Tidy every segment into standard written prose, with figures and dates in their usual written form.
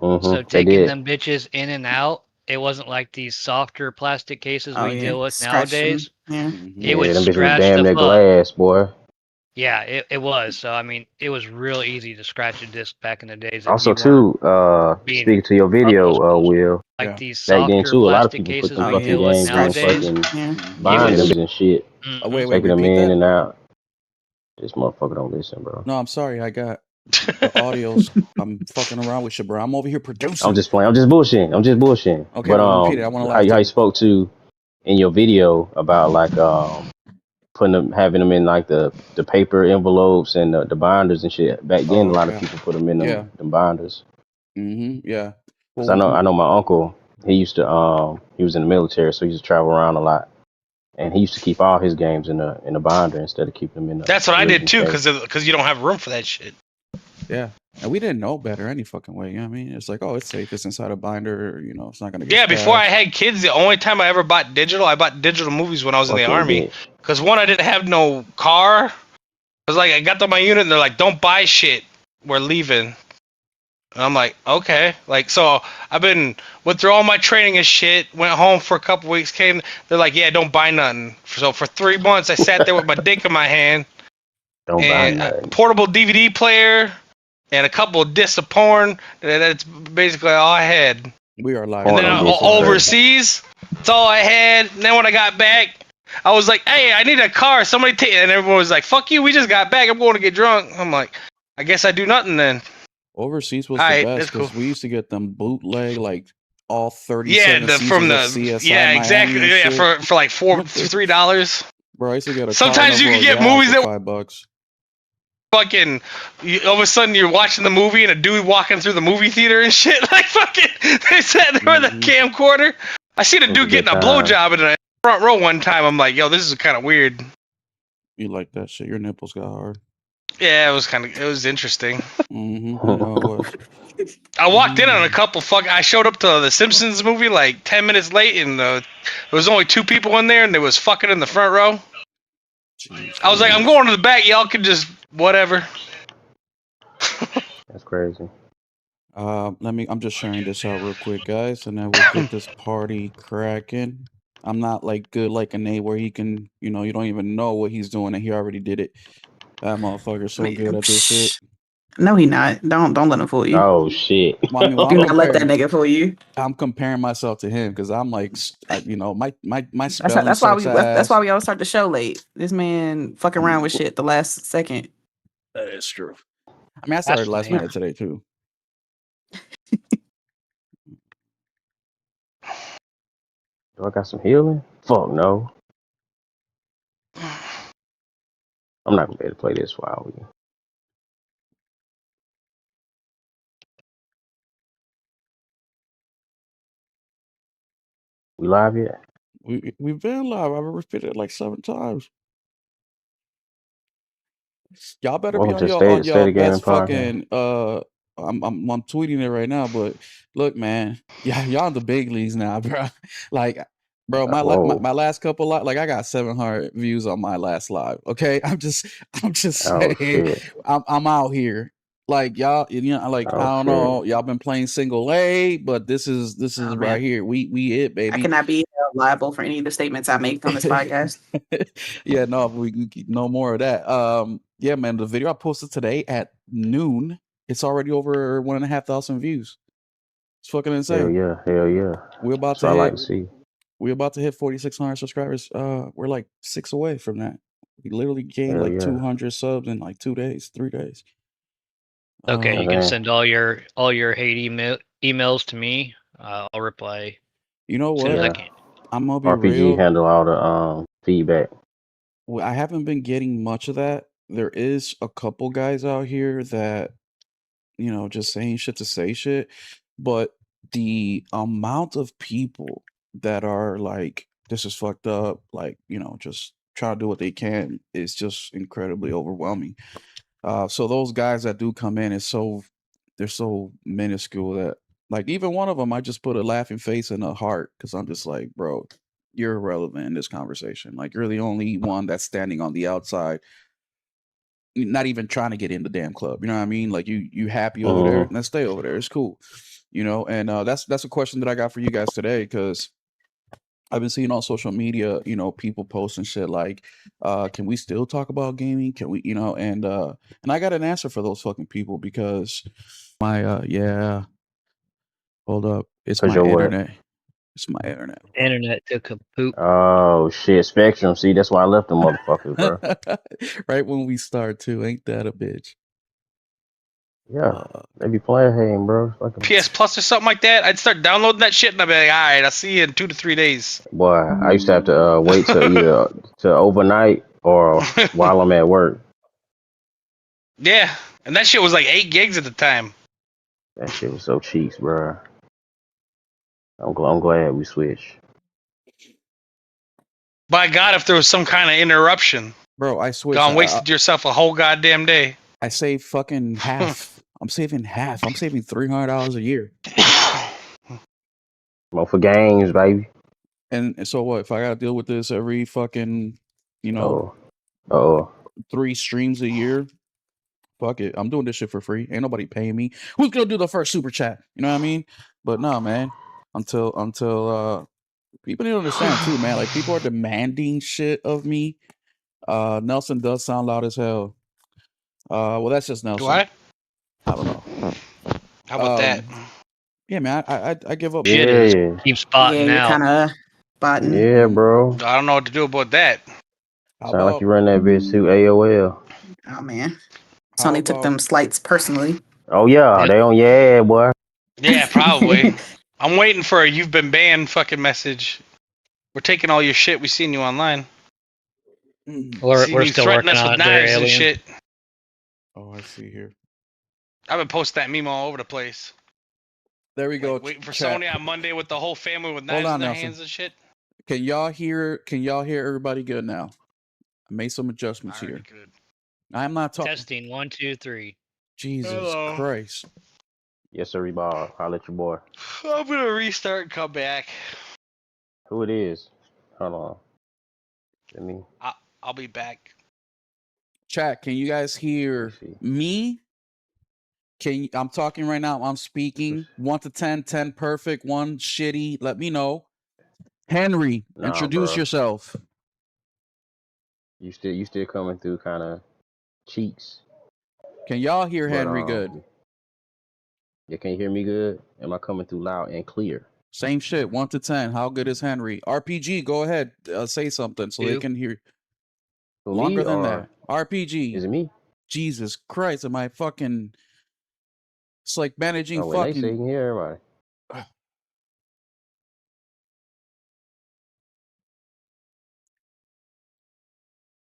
So They taking did. them bitches in and out, it wasn't like these softer plastic cases Oh we yeah, deal with scratch them. nowadays. Yeah. It Yeah, would them bitches was scratch damn the near fuck. glass, boy. Yeah, it was. So I mean, it was real easy to scratch a disc back in the days if Also, you weren't too, being speaking to your video, utmost cautious. Will, Like Yeah. these back then softer too, a lot of plastic people put cases them Oh we yeah, fucking deal with games in scratch them. nowadays, fucking Yeah. it binders was. and shit, Mm-hmm. Wait, taking them repeat in that. and out. This motherfucker don't listen, bro. No, I'm sorry. I got the audios. I'm fucking around with you, bro. I'm over here I'm producing. just playing. I'm just bullshitting. I'm just bullshitting. Okay, But repeat it. I want to how laugh you too. spoke to in your video about like putting them, having them in like the paper envelopes and the binders and shit. Back then, a Oh lot of yeah, people put them in yeah. them binders. Yeah. Cause Well, I know my uncle. He used to he was in the military, so he used to travel around a lot, and he used to keep all his games in the binder instead of keeping them in the That's what I did original too, case. because you don't have room for that shit. yeah. And we didn't know better any fucking way. You know what I mean? It's like, oh, it's safe. It's inside a binder. You know, it's not gonna get Yeah, before I scratched. had kids, the only time I ever bought digital, I bought digital movies when I was in the Fucking army. bitch. Because one, I didn't have no car. I was like, I got to my unit, and they're like, "Don't buy shit. We're leaving." And I'm like, okay. Like, so went through all my training and shit. Went home for a couple weeks. Came. They're like, yeah, don't buy nothing. So for 3 months, I sat there with my dick in my hand Don't buy and a nothing. portable DVD player and a couple of discs of porn. That's basically all I had. We are live And Porn then on right now, disc is crazy. audience. overseas, that's all I had. And then when I got back, I was like, hey, I need a car. Somebody take it. And everyone was like, fuck you. We just got back. I'm going to get drunk. I'm like, I guess I do nothing then. Overseas was All the right, best that's cool. because we used to get them bootleg, like all Yeah, 37 seasons of CSI yeah, Miami exactly. and Yeah, shit. for like $3. Bro, I used to get a Sometimes you Carnival can get Royale movies for that $5. fucking all of a sudden you're watching the movie and a dude walking through the movie theater and shit. Like fucking they sat there with a camcorder. I seen a It was a dude getting good a time. blowjob in the front row one time. I'm like, yo, this is kind of weird. You like that shit? Your nipples got hard. Yeah, it was interesting. You know it was. I walked in on a couple I showed up to the Simpsons movie like 10 minutes late and there was only 2 people in there and there was fucking in the front row. Jeez, I was like, I'm Louise. going to the back. Y'all can just whatever. That's crazy. I'm just sharing this out real quick, guys, and then we'll get this party cracking. I'm not like good like a Nate where he can, you know, you don't even know what he's doing and he already did it. That motherfucker's so good at this shit. No, he not. Don't let him fool you. Oh shit. Well, I mean, well, Do not let that nigga fool you. I'm comparing myself to him because I'm like, you know, my spelling That's why sucks that's why ass. we always start the show late. This man fucking around with shit the last second. That is true. I mean, I That's started last funny. minute today too. Do I got some healing? Fuck no. I'm not gonna be able to play this while we. We live yet? We've been live. I've repeated it like 7 times. Y'all better be Welcome to on State y'all of Gaming best Podcast. fucking I'm tweeting it right now, but look, man, yeah, y'all in the big leagues now, bro. Like, bro, Whoa. my last couple like I got 700 views on my last live. Okay, I'm just Oh saying, shit. I'm out here. Like y'all, you know, like I Oh don't shit. know, y'all been playing single A, but this is Oh, right man. here. We it, I baby. cannot be held liable for any of the statements I make on this podcast. Yeah, no, we can no more of that. Yeah, man, the video I posted today at noon, it's already over 1,500 views. It's fucking Hell insane. yeah. Hell yeah. We're about That's to what I like hit to see. 4,600 subscribers. We're like 6 away from that. We literally gained Hell like yeah. 200 subs in like 2 days, 3 days. Okay, you And can then send all your hate emails to me. I'll reply You know as soon as I what? yeah, can. I'm gonna be RPG real. handle all the feedback. Well, I haven't been getting much of that. There is a couple guys out here that, you know, just saying shit to say shit. But the amount of people that are like, this is fucked up, like, you know, just try to do what they can is just incredibly overwhelming. So those guys that do come in they're so minuscule that like even one of them, I just put a laughing face and a heart because I'm just like, bro, you're irrelevant in this conversation. Like you're the only one that's standing on the outside not even trying to get in the damn club. You know what I mean? Like you happy over there, let's stay over there. It's cool. You know, and that's a question that I got for you guys today, because I've been seeing on social media, you know, people posting shit like, can we still talk about gaming? Can we, you know, and I got an answer for those fucking people, because my yeah, hold up. It's Cause my your what? internet. It's my internet. Internet took a poop. Oh shit, Spectrum. See, that's why I left them motherfuckers, bro. Right when we start too, ain't that a bitch? Yeah, they be playing him, bro. Fucking PS Plus or something like that. I'd start downloading that shit and I'd be like, all right, I'll see you in 2 to 3 days. boy, I used to have to wait till either to overnight or while I'm at work. Yeah, and that shit was like 8 gigs at the time. That shit was so cheap, bro. I'm glad we switched. By God, if there was some kind of interruption, Bro, I switched. gone wasted yourself a whole goddamn day. I saved fucking half. I'm saving half. I'm saving $300 a year. More for games, baby. And so what? If I gotta deal with this every fucking, you know, Oh, 3 streams a year, fuck it. I'm doing this shit for free. Ain't nobody paying me. Who's gonna do the first super chat? You know what I mean? But no, man. Until people need to understand too, man. Like, people are demanding shit of me. Nelson does sound loud as hell. Well, that's just Nelson. Do I? I don't know. How about that? Yeah, man. I give up. Shit is keep Yeah, spotting you're out. kind of botting. yeah, bro. I don't know what to do about that. How Sound like about you run that bitch through AOL. Oh man, how Tony took about them slights personally. Oh yeah, Yep. they on your ass, boy. Yeah, probably. I'm waiting for a "you've been banned" fucking message. We're taking all your shit. We seen you online. We're Seen you still threaten working us on with it there, knives and alien. shit. Oh, I see here. I've been posting that meme all over the place. There we go. Like, waiting for chat. Sony on Monday with the whole family with Hold knives on, in their Nelson. hands and shit. Can y'all hear everybody good now? I made some adjustments Already here. good. I'm not talking. Testing 1, 2, 3. Jesus Hello. Christ. Yes, sir, Bob. Holla at your boy. I'm gonna restart and come back. Who it is? Hold on. Let me I'll be back. Chat, can you guys hear see. me? I'm talking right now. I'm speaking. 1 to 10, 10 perfect, 1 shitty. Let me know. Henry, Nah, introduce bro. yourself. You still coming through kind of cheeks. Can y'all hear But Henry good? you can hear me good? Am I coming through loud and clear? Same shit. 1 to 10. How good is Henry? RPG, go ahead. Say something so they 2. can hear. For Longer me, than or that. RPG. is it me? Jesus Christ, am I fucking... It's like managing Oh, when they say you fucking... can hear everybody.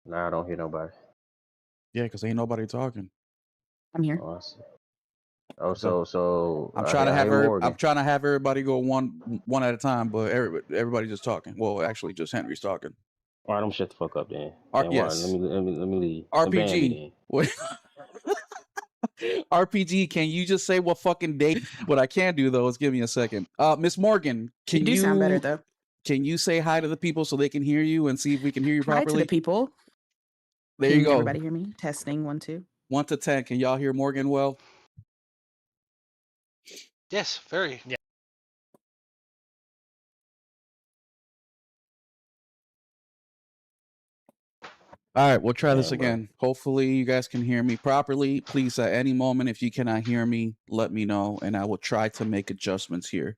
Nah, I don't hear nobody. Yeah, because ain't nobody talking. I'm here. Oh, I see. Oh, So- so I'm trying to I have hear Morgan. I'm trying to have everybody go one at a time, but everybody just talking. Well, actually, just Henry's talking. All right, I'm shut the fuck up then. Yes. Let me leave. Ban me RPG. then. What? RPG, can you just say what fucking day? What I can do though is give me a second. Miss Morgan, You can do sound better though. Can you say hi to the people so they can hear you and see if we can hear you Hi to properly? the people. There Can you go. everybody hear me? Testing 1, 2. 1 to 10. Can y'all hear Morgan well? Yes, very. Yeah. All right, we'll try this Damn, bro. again. Hopefully, you guys can hear me properly. Please, at any moment, if you cannot hear me, let me know, and I will try to make adjustments here.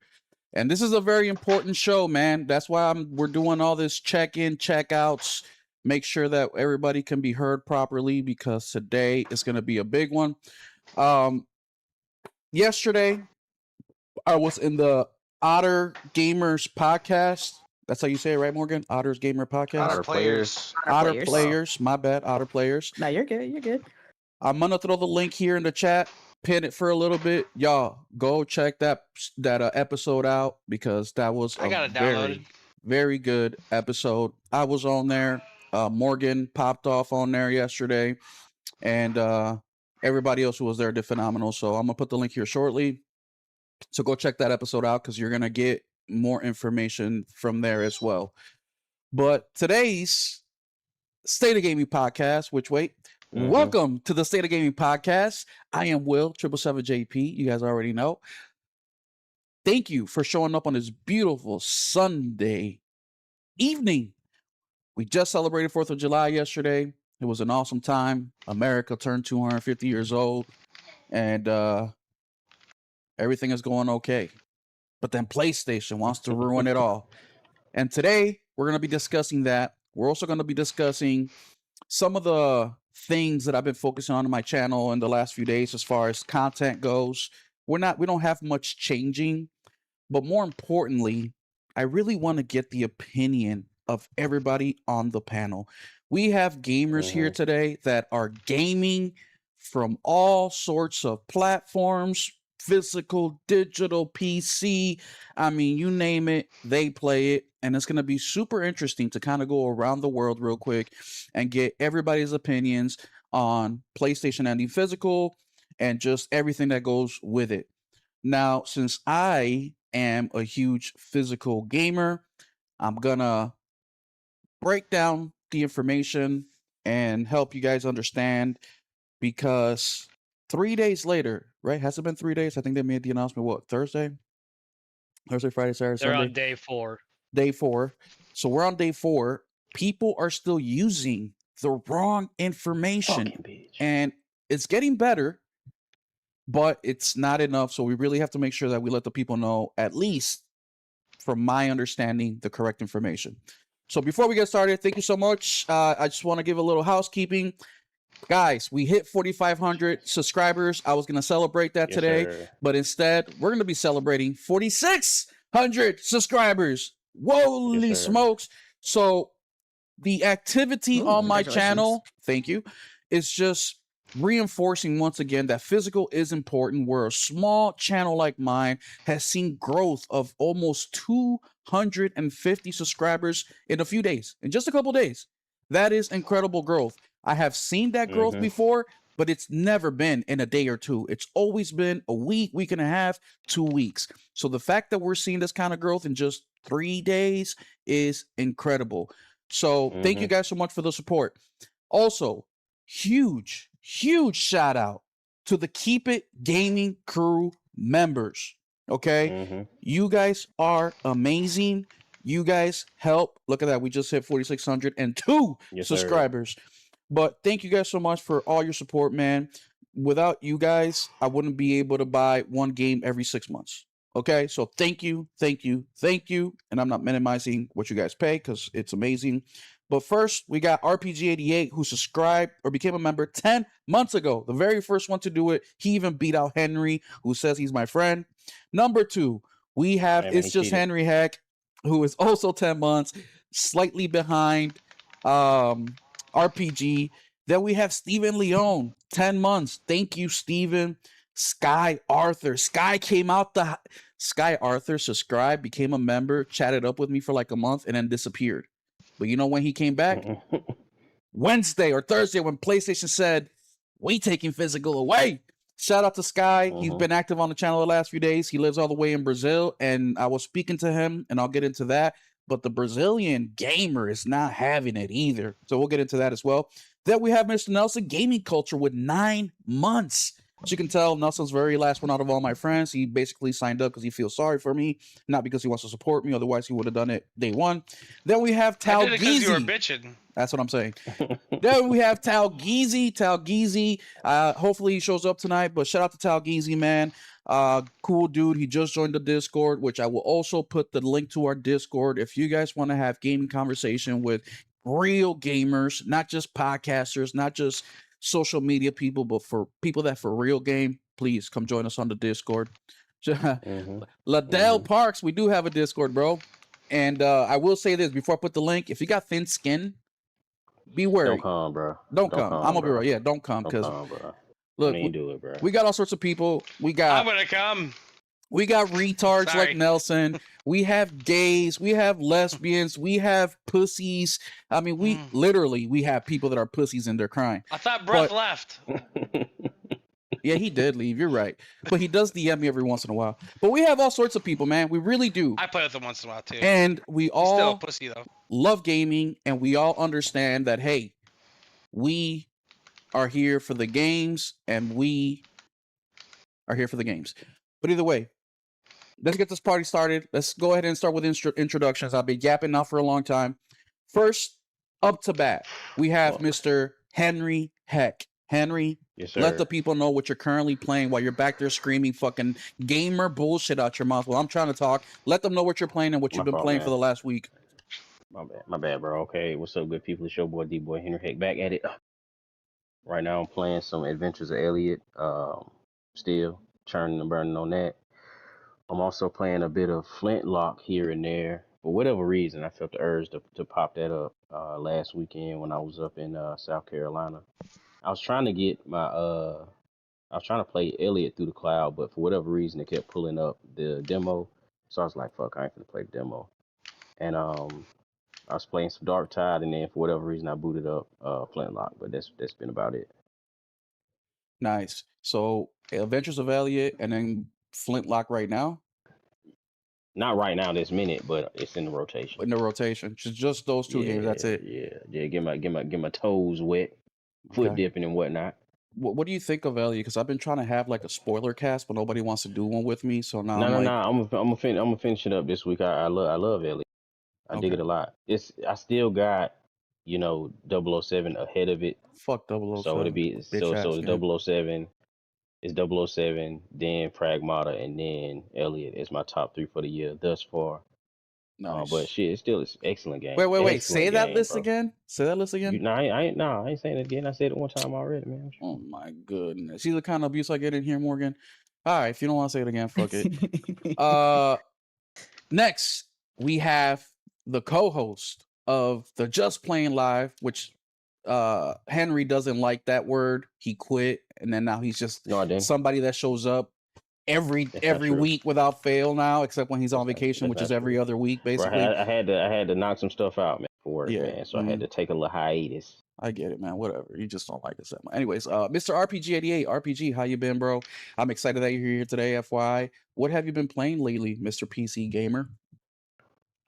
And this is a very important show, man. That's why we're doing all this check-in, check-outs. Make sure that everybody can be heard properly, because today is going to be a big one. Yesterday, I was in the Otter Gamers podcast. That's how you say it, right, Morgan? Otter's Gamer Podcast. Otter players. Otter Players. My bad. Otter Players. No, you're good. You're good. I'm gonna throw the link here in the chat. Pin it for a little bit, y'all. Go check that episode out, because that was I got a it downloaded. very good episode. I was on there. Morgan popped off on there yesterday, and everybody else who was there did phenomenal. So I'm gonna put the link here shortly. So go check that episode out, because you're gonna get more information from there as well. But today's State of Gaming podcast, which Welcome to the State of Gaming podcast. I am Will 777JP. You guys already know. Thank you for showing up on this beautiful Sunday evening. We just celebrated 4th of July yesterday. It was an awesome time. America turned 250 years old, and everything is going okay. But then PlayStation wants to ruin it all. And today, we're going to be discussing that. We're also going to be discussing some of the things that I've been focusing on my channel in the last few days as far as content goes. We don't have much changing, but more importantly, I really want to get the opinion of everybody on the panel. We have gamers here today that are gaming from all sorts of platforms, physical, digital, PC. I mean, you name it, they play it. And it's going to be super interesting to kind of go around the world real quick and get everybody's opinions on PlayStation ending physical and just everything that goes with it. Now, since I am a huge physical gamer, I'm going to break down the information and help you guys understand, because 3 days later, right? Has it been 3 days? I think they made the announcement, what, Thursday, Friday, Saturday, They're Sunday? on day 4. Day 4. So we're on day 4. People are still using the wrong information. And it's getting better, but it's not enough. So we really have to make sure that we let the people know, at least from my understanding, the correct information. So before we get started, thank you so much. I just want to give a little housekeeping. Guys, we hit 4,500 subscribers. I was going to celebrate that today, but instead, we're going to be celebrating 4,600 subscribers. Holy smokes. So the activity on my channel, thank you, is just reinforcing once again that physical is important. Where a small channel like mine has seen growth of almost 250 subscribers in a few days, in just a couple days. That is incredible growth. I have seen that growth before, but it's never been in a day or two. It's always been a week, week and a half, 2 weeks. So the fact that we're seeing this kind of growth in just 3 days is incredible. So thank you guys so much for the support. Also, huge shout out to the Keep It Gaming crew members. Okay. You guys are amazing. You guys help. Look at that. We just hit 4,602 subscribers. But thank you guys so much for all your support, man. Without you guys, I wouldn't be able to buy one game every 6 months. Okay, so thank you. And I'm not minimizing what you guys pay because it's amazing. But first, we got RPG88 who subscribed or became a member 10 months ago. The very first one to do it. He even beat out Henry, who says he's my friend. Number 2, we have It's Just Henry Heck, who is also 10 months, slightly behind RPG. Then we have Steven Leone, 10 months. Thank you, Steven. Sky Arthur. Sky Arthur subscribed, became a member, chatted up with me for like a month, and then disappeared. But you know when he came back? Wednesday or Thursday, when PlayStation said, we taking physical away. Shout out to Sky. He's been active on the channel the last few days. He lives all the way in Brazil, and I was speaking to him, and I'll get into that. But the Brazilian gamer is not having it either. So we'll get into that as well. Then we have Mr. Nelson, Gaming Culture, with 9 months. As you can tell, Nelson's very last one out of all my friends. He basically signed up because he feels sorry for me, not because he wants to support me. Otherwise, he would have done it day one. Then we have Tal I did it because you were Geezy. bitching. That's what I'm saying. Then we have Tal Geezy. Hopefully he shows up tonight, but shout out to Tal Geezy, man. Cool dude. He just joined the Discord, which I will also put the link to our Discord. If you guys want to have gaming conversation with real gamers, not just podcasters, not just social media people, but for people that for real game, please come join us on the Discord. Ladell Parks, we do have a Discord, bro. And I will say this before I put the link: if you got thin skin, be wary. Don't come, bro. Don't come. I'm gonna be right. Yeah, don't come, because look, do it, bro. we got all sorts of people. We got I'm gonna come. We got retards like Nelson. We have gays. We have lesbians. We have pussies. I mean, we have people that are pussies and they're crying. I thought Breath left. Yeah, he did leave. You're right. But he does DM me every once in a while. But we have all sorts of people, man. We really do. I play with them once in a while, too. And we all still a pussy, though. Love gaming, and we all understand that, hey, we are here for the games, and we are here for the games. But either way, let's get this party started. Let's go ahead and start with introductions. I've been yapping now for a long time. First, up to bat, we have Fuck. Mr. Henry Heck. Henry, Yes, sir. let the people know what you're currently playing while you're back there screaming fucking gamer bullshit out your mouth while I'm trying to talk. Let them know what you're playing and what My you've been fault, playing man. for the last week. My bad, bro. Okay, what's up, good people? It's your boy D-Boy Henry Heck back at it. Right now, I'm playing some Adventures of Elliot. Still churning and burning on that. I'm also playing a bit of Flintlock here and there. For whatever reason, I felt the urge to pop that up last weekend when I was up in South Carolina. I was trying to get I was trying to play Elliot through the cloud, but for whatever reason, it kept pulling up the demo. So I was like, fuck, I ain't gonna play the demo. And I was playing some Dark Tide, and then for whatever reason, I booted up Flintlock. But that's been about it. Nice. So Adventures of Elliot and then Flintlock right now Not right now, this minute, but it's in the rotation. in the rotation. Just those two games. That's it. Yeah. Get my toes wet, foot Okay. dipping and whatnot. What do you think of Elliot? Because I've been trying to have like a spoiler cast, but nobody wants to do one with me. So now I'm like, I'm gonna finish it up this week. I love Elliot. I dig okay. it a lot. I still got double oh 007 ahead of it. Fuck 007. So it'll be bitch ass the game. 007 is 007, then Pragmata, and then Elliot is my top 3 for the year thus far. Nice. But shit, it's still an excellent game. Wait. Excellent Say that game, list bro. again. Say that list again. I ain't saying it again. I said it one time already, man. Oh my goodness. See the kind of abuse I get in here, Morgan. All right, if you don't want to say it again, fuck it. Next we have the co-host of the Just Playing Live, which Henry doesn't like that word. He quit, and then now he's just No, I didn't. somebody that shows up every That's not true. week without fail now, except when he's on That's vacation, not- which that's is every true. other week, Bro, basically. I had to knock some stuff out, man, for work, Yeah, man. So I had to take a little hiatus. I get it, man. Whatever. You just don't like us that much. Anyways, Mr. RPG88, RPG, how you been, bro? I'm excited that you're here today, FYI. What have you been playing lately, Mr. PC Gamer?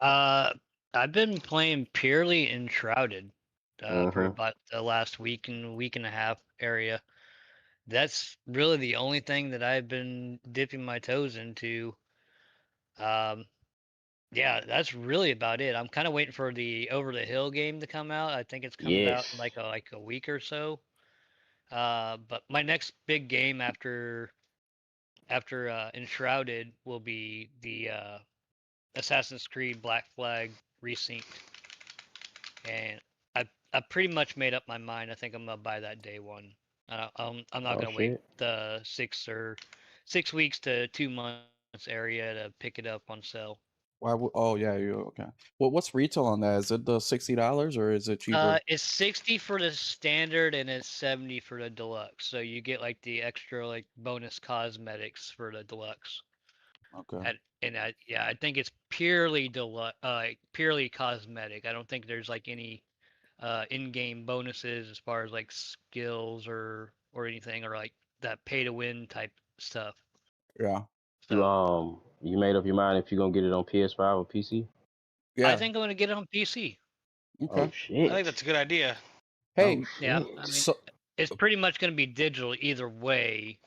I've been playing purely Enshrouded for Mhm. about the last week and a half area. That's really the only thing that I've been dipping my toes into. Yeah, that's really about it. I'm kind of waiting for the Over the Hill game to come out. I think it's comes out in Yes. like a week or so. But my next big game after Enshrouded will be the Assassin's Creed Black Flag Resynced, and I pretty much made up my mind. I think I'm gonna buy that day one. I'm not Oh gonna wait shit. the 6 weeks to 2 months area to pick it up on sale. Why? Oh yeah, you okay? Well, what's retail on that? Is it the $60 or is it cheaper? It's 60 for the standard and it's 70 for the deluxe. So you get like the extra like bonus cosmetics for the deluxe. Okay. Yeah, I think it's purely deluxe, purely cosmetic. I don't think there's like any in-game bonuses as far as like skills or anything or like that pay to win type stuff. Yeah. So You made up your mind if you're gonna get it on PS5 or PC? Yeah. I think I'm gonna get it on PC. Okay. Oh shit. I think that's a good idea. Hey. Oh, Yeah, shit. I mean So it's pretty much gonna be digital either way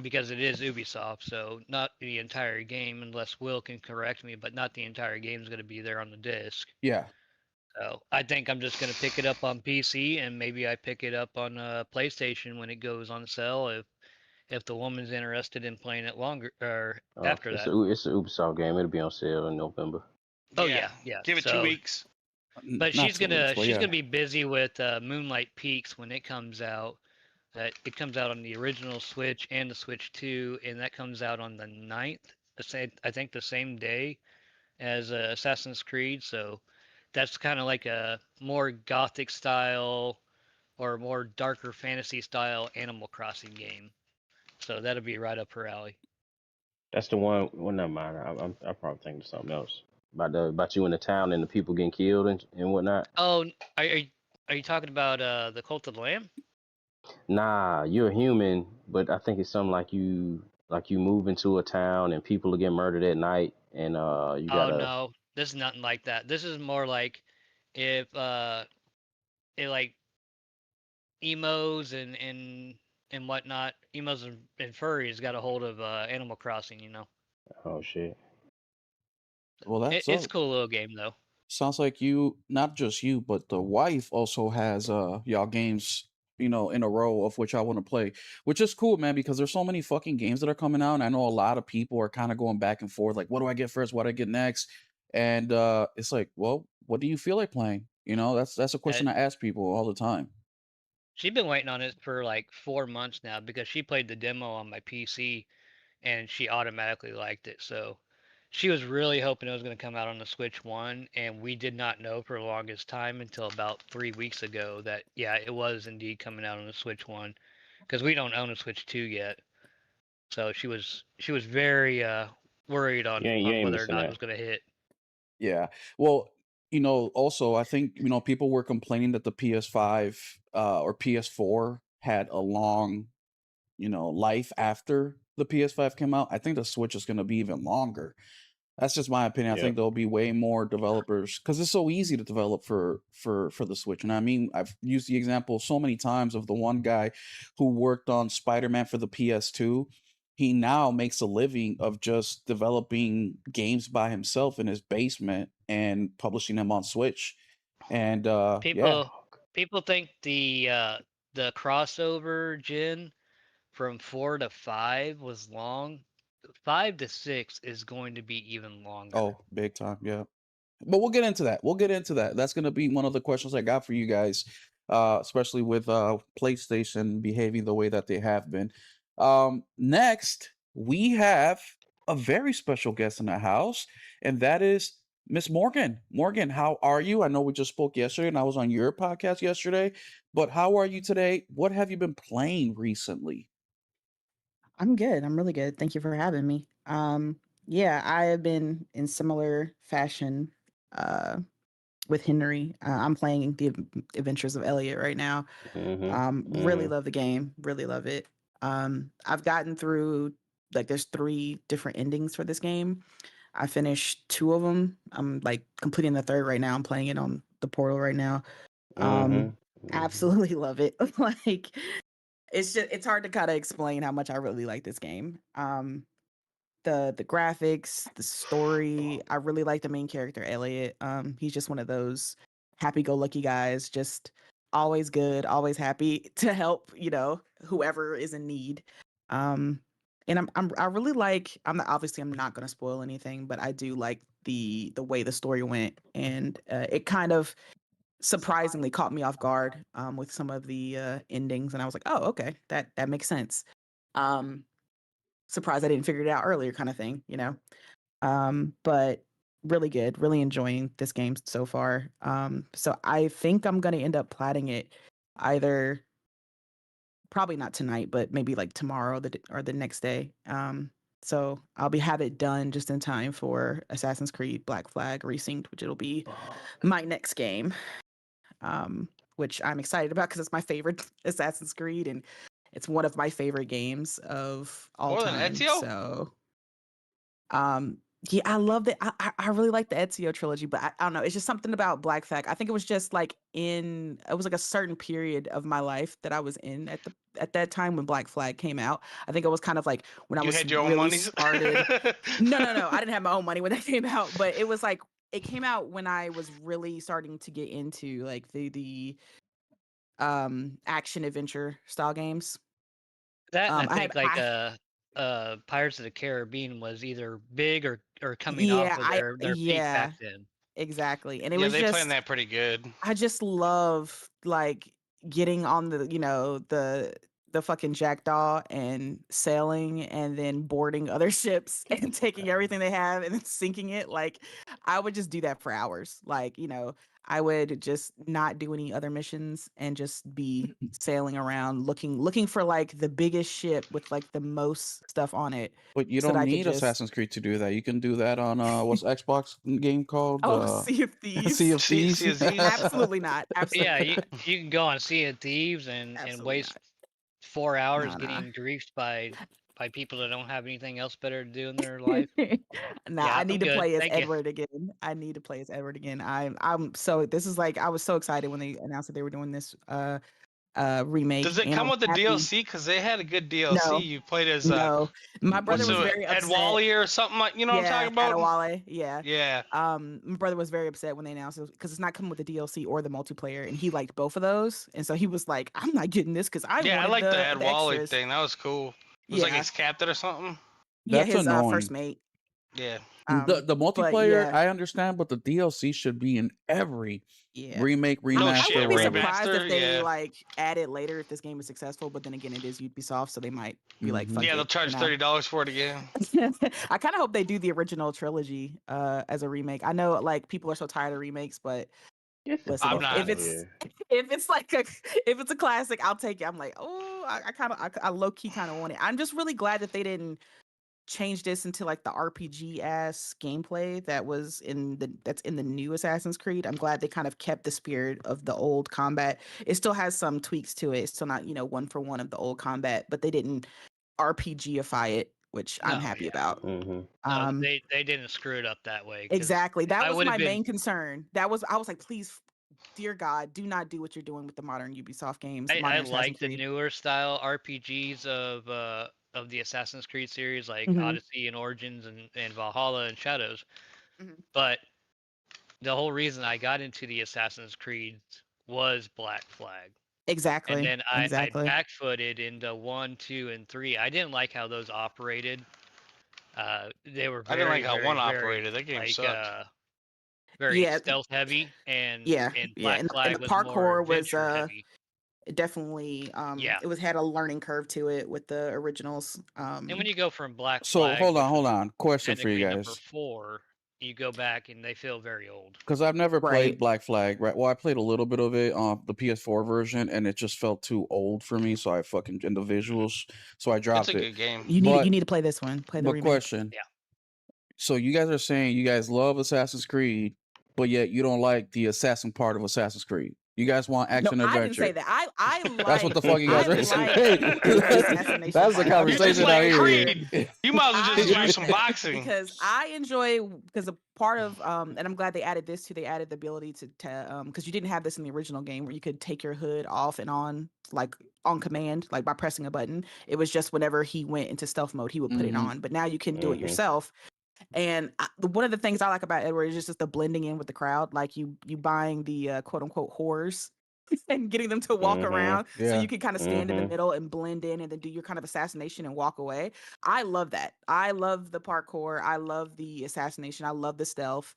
because it is Ubisoft. So not the entire game, unless Will can correct me, but not the entire game is gonna be there on the disc. yeah. So I think I'm just gonna pick it up on PC and maybe I pick it up on PlayStation when it goes on sale if the woman's interested in playing it longer or after It's that. a Ubisoft game. It'll be on sale in November. Oh yeah. Give it So, 2 weeks. but Not she's 2 weeks, but she's yeah. gonna be busy with Moonlight Peaks when it comes out. It comes out on the original Switch and the Switch 2, and that comes out on the 9th. I think the same day as Assassin's Creed. So that's kind of like a more gothic style or more darker fantasy style Animal Crossing game. So that'll be right up her alley. That's the one. Well, never mind. I'm probably thinking of something else about you in the town and the people getting killed and whatnot. Oh, are you talking about the Cult of the Lamb? Nah, you're a human, but I think it's something like you move into a town and people will get murdered at night, and you Oh gotta. no, this is nothing like that. This is more like if it like emos and whatnot, emos and furries got a hold of Animal Crossing. Oh shit. Well, that's It's a cool little game though. sounds like you, not just you, but the wife also has y'all games, in a row of which I want to play, which is cool, man, because there's so many fucking games that are coming out, and I know a lot of people are kind of going back and forth, like, what do I get first? What do I get next? And it's like, well, what do you feel like playing? That's a Uh, question I ask people all the time. she's been waiting on it for like 4 months now because she played the demo on my PC and she automatically liked it. So she was really hoping it was going to come out on the Switch 1, and we did not know for the longest time until about 3 weeks ago that, yeah, it was indeed coming out on the Switch 1 because we don't own a Switch 2 yet. So she was very worried You on ain't whether or missing not it that. was going to hit. Yeah. Well, also I think, people were complaining that the PS5 or PS4 had a long, life after the PS5 came out. I think the Switch is going to be even longer. That's just my opinion. I Yep. think there'll be way more developers because it's so easy to develop for the Switch. And I mean, I've used the example so many times of the one guy who worked on Spider-Man for the PS2. He now makes a living of just developing games by himself in his basement and publishing them on Switch. And yeah. People people think the crossover gen from 4 to 5 was long. 5 to 6 is going to be even longer. Oh, big time. Yeah. But we'll get into that. We'll get into that. That's going to be one of the questions I got for you guys, especially with PlayStation behaving the way that they have been. Next, we have a very special guest in the house, and that is Miss Morgan. Morgan, how are you? I know we just spoke yesterday, and I was on your podcast yesterday, but how are you today? What have you been playing recently? I'm good. I'm really good. Thank you for having me. Yeah, I have been in similar fashion uh, with Henry. I'm playing the Adventures of Elliot right now. Really love the game. Really love it. I've gotten through like there's 3 different endings for this game. I finished 2 of them. I'm like completing the third right now. I'm playing it on the portal right now. Absolutely love it. Like it's hard to kind of explain how much I really like this game. The graphics, the story. I really like the main character, Elliot. He's just one of those happy-go-lucky guys, just always good, always happy to help, whoever is in need. And I really like. I'm not going to spoil anything, but I do like the way the story went, and it kind of surprisingly caught me off guard with some of the endings, and I was like, oh, okay, that makes sense. Um, Surprised I didn't figure it out earlier, kind of thing. But really good, really enjoying this game so far. So I think I'm gonna end up platting it either probably not tonight, but maybe like tomorrow or the next day. So I'll have it done just in time for Assassin's Creed Black Flag Resynced, which it'll be my next game. Which I'm excited about because it's my favorite Assassin's Creed and it's one of my favorite games of all More than time. Ezio? So, yeah, I love it. I really like the Ezio trilogy, but I don't know. It's just something about Black Flag. I think it was just like it was like a certain period of my life that I was in at that time when Black Flag came out. I think it was kind of like when I You was had your own really monies? started. No. I didn't have my own money when that came out, but it was like it came out when I was really starting to get into like the action adventure style games. That and I I think have like Pirates of the Caribbean was either big or coming off yeah, of their peak back yeah, then. exactly. And it Yeah, was they planned just that pretty good. I just love like getting on the fucking jackdaw and sailing and then boarding other ships and taking everything they have and then sinking it. Like I would just do that for hours. Like, I would just not do any other missions and just be sailing around looking for like the biggest ship with like the most stuff on it But you so that don't I could need just Assassin's Creed to do that. You can do that on what's Xbox game called? Sea of Sea Thieves. of Thieves. See Aziz? Absolutely not. Yeah, Absolutely you not. you can go on Sea of Thieves and Absolutely waste not. 4 hours No, no. getting griefed by people that don't have anything else better to do in their life. Nah, Yeah, I I'm need to good. play as Thank you. Edward again. I need to play as Edward again. I'm so this is like I was so excited when they announced that they were doing this remake. Does it and come I'm with the happy- DLC? Because they had a good DLC. No. You played as No, my brother what's was it, very Ed upset. Wally or something like. You know what I'm talking about? Adewale, yeah. Yeah. My brother was very upset when they announced it because it's not coming with the DLC or the multiplayer, and he liked both of those, and so he was like, "I'm not getting this because I Yeah, I wanted like the Ed the Wally extras." thing. That was cool. It was like Yeah, his captain or something. yeah, That's his annoying. first mate. Yeah. The But multiplayer, yeah, I understand, but the DLC should be in every yeah. remake, No I remaster, shit, wouldn't be whatever. surprised if remaster, they yeah. like add it later if this game is successful. But then again, it is Ubisoft, so they might be like, Mhm. "Fuck Yeah, they'll it," charge you know? $30 for it again. I kind of hope they do the original trilogy as a remake. I know like people are so tired of remakes, but listen, I'm not. if it's like if it's a classic, I'll take it. I'm like, oh, I low key kind of want it. I'm just really glad that they didn't change this into like the RPG ass gameplay that's in the new Assassin's Creed. I'm glad they kind of kept the spirit of the old combat. It still has some tweaks to it. It's still not, one for one of the old combat, but they didn't RPGify it, which I'm No, happy yeah. about. Mm-hmm. No, they didn't screw it up that way. 'Cause Exactly. That I was would have my been main concern. I was like, please, dear God, do not do what you're doing with the modern Ubisoft games, I modern like Assassin's the Creed. newer style RPGs of the Assassin's Creed series, like Mhm. Odyssey and Origins and Valhalla and Shadows. Mhm. But the whole reason I got into the Assassin's Creed was Black Flag. And Exactly. then I Exactly. backfooted into 1, 2, and 3. I didn't like how those operated. They were I didn't very, like how very, one very operated. That game like sucked. very Yeah. stealth heavy, and Yeah. Black And Flag the was more parkour was adventure heavy. definitely Yeah. it had a learning curve to it with the originals. And when you go from Black So Flag, which hold was on. Question for you technically number guys, 4, you go back and they feel very old. because I've never played Right. Black Flag. Right? Well, I played a little bit of it on the PS4 version, and it just felt too old for me. So I fucking in the visuals, so I It's dropped a it. good game. You But need to play this one. Play the remake. question. Yeah. So you guys are saying you guys love Assassin's Creed, but yet you don't like the assassin part of Assassin's Creed. You guys want No, action I didn't say adventure. that. I That's what the fuck you guys I are saying. like the assassination That's the part of it. You just conversation out like here. Creed. You might as well I just do like some that boxing. because I enjoy because a part of and I'm glad they added this too. They added the ability to because you didn't have this in the original game where you could take your hood off and on like on command, like by pressing a button. It was just whenever he went into stealth mode, he would put it Mhm. on. But now you can do it Mhm. yourself. And one of the things I like about Edward is just the blending in with the crowd, like you buying the quote unquote whores and getting them to walk Mhm. around so Yeah. you can kind of stand in the Mhm. middle and blend in and then do your kind of assassination and walk away. I love that. I love the parkour. I love the assassination. I love the stealth.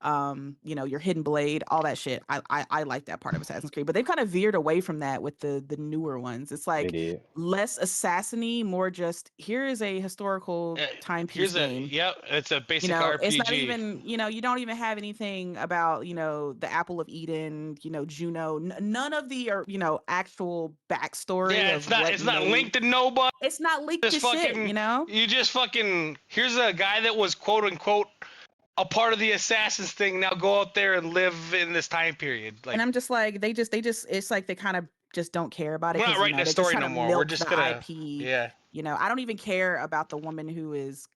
Your hidden blade, all that shit. I like that part of Assassin's Creed, but they've kind of veered away from that with the newer ones. It's They like did. less assassiny, more just here is a historical timepiece game. It's a basic It's not RPG. even, you don't even have anything about, the Apple of Eden, Juno, none of the, actual backstory Yeah, of what it's not made. linked to nobody. It's not linked to Just shit, fucking you just fucking here's a guy that was quote unquote a part of the assassins thing. Now go out there and live in this time period. Like And I'm just like, they just, it's like they kind of just don't care about it we're not because, writing a they're just story trying no to more. We're milk just the gonna IP. yeah. I don't even care about the woman who is,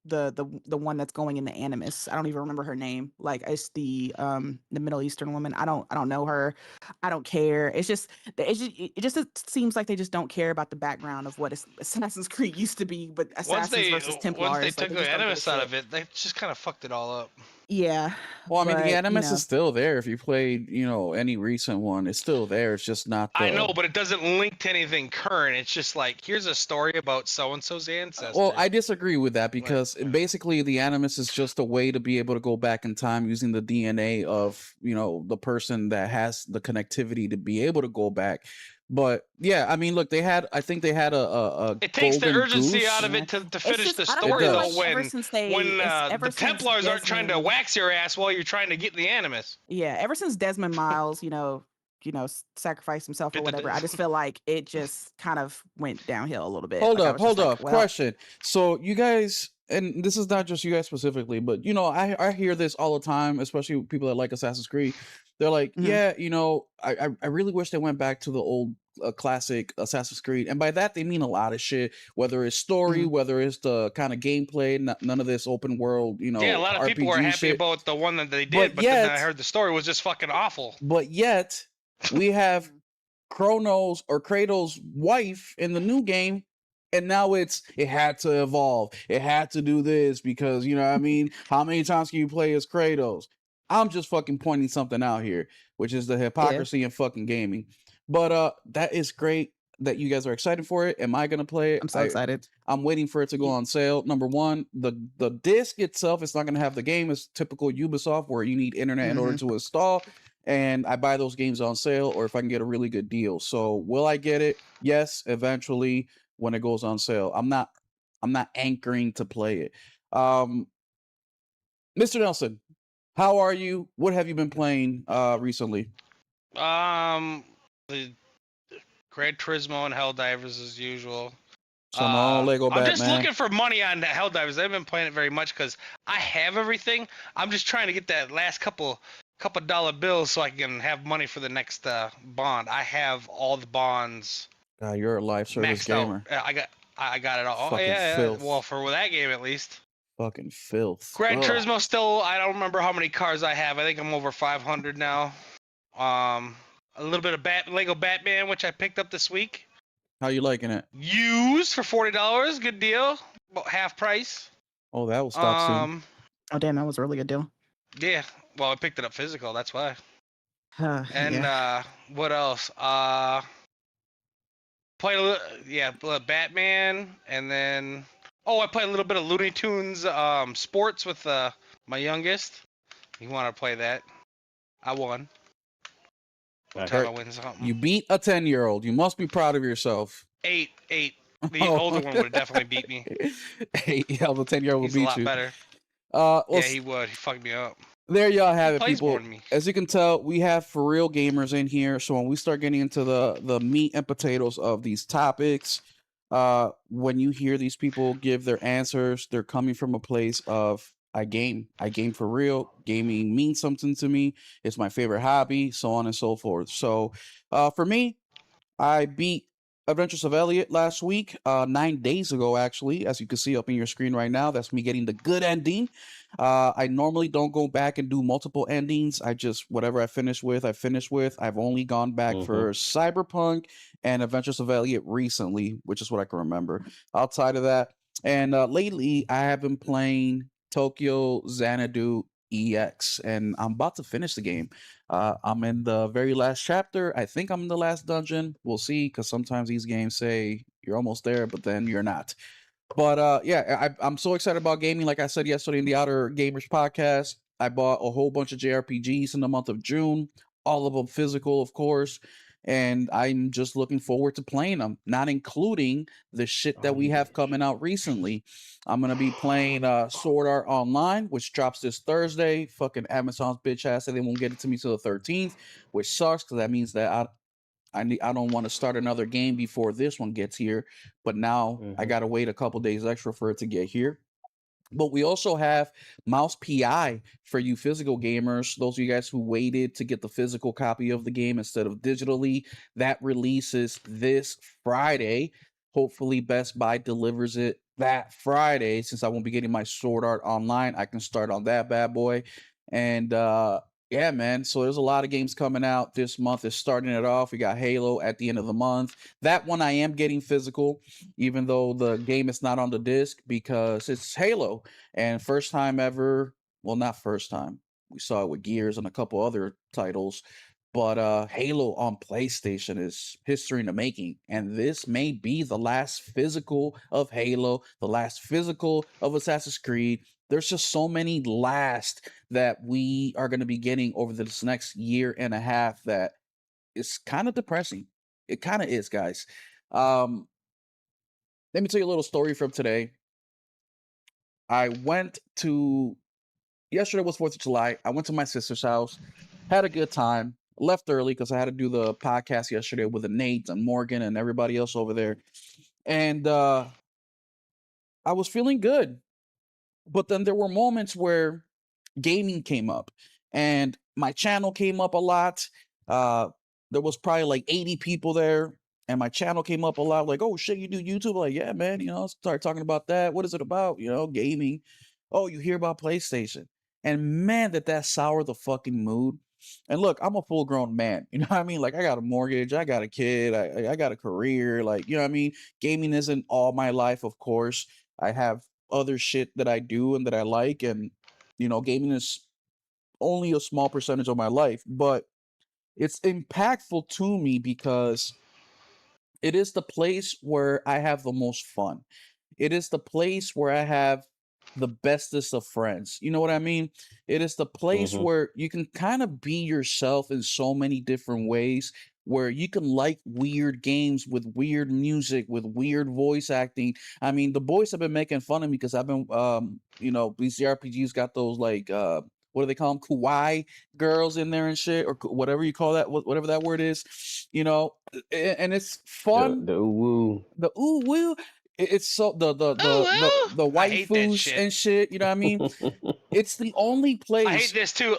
the one that's going in the Animus. I don't even remember her name. Like it's the Middle Eastern woman. I don't know her. I don't care. It just seems like they just don't care about the background of what Assassin's Creed used to be, but Assassins versus Once they Templars, like took they the just don't give a animus out shit. of it, they just kind of fucked it all up. Yeah. Well, I mean, the but, Animus is still there. If you played, any recent one, it's still there. It's just not the. I know, but it doesn't link to anything current. It's just like here's a story about so and so's ancestors. Well, I disagree with that because basically the Animus is just a way to be able to go back in time using the DNA of, the person that has the connectivity to be able to go back. But yeah, I mean, look, I think they had a it takes the golden urgency goose. out of it to finish the I don't story feel though. like ever since The Templars aren't trying to wax your ass while you're trying to get the Animus. Yeah, ever since Desmond Miles, sacrificed himself or whatever, I just feel like it just kind of went downhill a little bit. Hold Like, up. Question. So you guys, and this is not just you guys specifically, but I hear this all the time, especially people that like Assassin's Creed. They're like, I really wish they went back to the old classic Assassin's Creed, and by that they mean a lot of shit. Whether it's story, whether it's the kind of gameplay, none of this open world, Yeah, a lot of RPG people were happy shit. about the one that they did, but then I heard the story was just fucking awful. But yet we have Chronos or Kratos' wife in the new game, and now it had to evolve. It had to do this because, you know what I mean? How many times can you play as Kratos? I'm just fucking pointing something out here, which is the hypocrisy in fucking gaming. But that is great that you guys are excited for it. Am I gonna play it? I'm so excited. I'm waiting for it to go on sale. Number one, the disc itself is not gonna have the game. It's typical Ubisoft where you need internet in order to install. And I buy those games on sale or if I can get a really good deal. So will I get it? Yes, eventually when it goes on sale. I'm not anchoring to play it. Mr. Nelson, how are you? What have you been playing recently? The Gran Turismo and Helldivers as usual. So no Lego I'm just Batman. looking for money on the Helldivers. I haven't been playing it very much because I have everything. I'm just trying to get that last couple dollar bills so I can have money for the next bond. I have all the bonds God, you're a live service maxed gamer. out. I got it all. Fucking Yeah. filth. Well, for that game at least. Fucking filth. Gran Ugh. Turismo still. I don't remember how many cars I have. I think I'm over 500 now. A little bit of Lego Batman, which I picked up this week. How you liking it? Used for $40, good deal, about half price. Oh, that will stop soon. Oh, damn, that was a really good deal. Yeah, well, I picked it up physical, that's why. And Yeah. what else? Played a little, Batman, and then I played a little bit of Looney Tunes sports with my youngest. He wanted to play that. I won. I Time I heard win something. You beat a 10-year-old. You must be proud of yourself. 8. The older one would have definitely beat me. Yeah, the 10-year-old will He's a beat lot you. better. Well, Yeah, he would. He fucked me up. there y'all have He it, plays more people. than me. As you can tell, we have for real gamers in here. So when we start getting into the meat and potatoes of these topics, when you hear these people give their answers, they're coming from a place of I game for real. Gaming means something to me. It's my favorite hobby, so on and so forth. So, for me, I beat Adventures of Elliot last week, 9 days ago, actually. As you can see up in your screen right now, that's me getting the good ending. I normally don't go back and do multiple endings. I just, whatever I finish with, I finish with. I've only gone back for Cyberpunk and Adventures of Elliot recently, which is what I can remember. Outside of that, and lately, I have been playing Tokyo Xanadu EX, and I'm about to finish the game. I'm in the very last chapter. I think I'm in the last dungeon. We'll see, because sometimes these games say you're almost there, but then you're not. But yeah, I'm so excited about gaming. Like I said yesterday in the Outer Gamers podcast, I bought a whole bunch of JRPGs in the month of June, all of them physical, of course. And I'm just looking forward to playing them, not including the shit that we have coming out recently. I'm gonna be playing Sword Art Online, which drops this Thursday. Fucking Amazon's bitch ass said they won't get it to me till the 13th, which sucks because that means that I don't want to start another game before this one gets here. But now I gotta wait a couple days extra for it to get here. But we also have Mouse PI for you physical gamers. Those of you guys who waited to get the physical copy of the game instead of digitally, that releases this Friday. Hopefully, Best Buy delivers it that Friday. Since I won't be getting my Sword Art Online, I can start on that bad boy. And yeah, man. So there's a lot of games coming out this month. Is starting it off. We got Halo at the end of the month. That one I am getting physical, even though the game is not on the disc because it's Halo. And first time ever, well, not first time. We saw it with Gears and a couple other titles. But Halo on PlayStation is history in the making. And this may be the last physical of Halo, the last physical of Assassin's Creed. There's just so many last that we are going to be getting over this next year and a half that is kind of depressing. It kind of is, guys. Let me tell you a little story from today. I went to yesterday was 4th of July. I went to my sister's house, had a good time, left early because I had to do the podcast yesterday with the Nate and Morgan and everybody else over there. And I was feeling good. But then there were moments where gaming came up and my channel came up a lot. There was probably like 80 people there and my channel came up a lot. Like, oh shit, you do YouTube? Like, yeah, man, start talking about that. What is it about? Gaming. Oh, you hear about PlayStation. And man, that soured the fucking mood. And look, I'm a full grown man. You know what I mean? Like, I got a mortgage, I got a kid, I got a career. Like, you know what I mean? Gaming isn't all my life, of course. I have other shit that I do and that I like. And, you know, gaming is only a small percentage of my life, but it's impactful to me because it is the place where I have the most fun. It is the place where I have the bestest of friends. You know what I mean? It is the place Mm-hmm. where you can kind of be yourself in so many different ways, where you can like weird games with weird music, with weird voice acting. I mean, the boys have been making fun of me because I've been you know, these RPGs got those like what do they call them? Kawaii girls in there and shit, or whatever you call that, whatever that word is, you know, and it's fun. The ooh The ooh woo, it's so Oh the well, I hate that waifus shit. and shit. You know what I mean? woo. It's the only I hate place this too.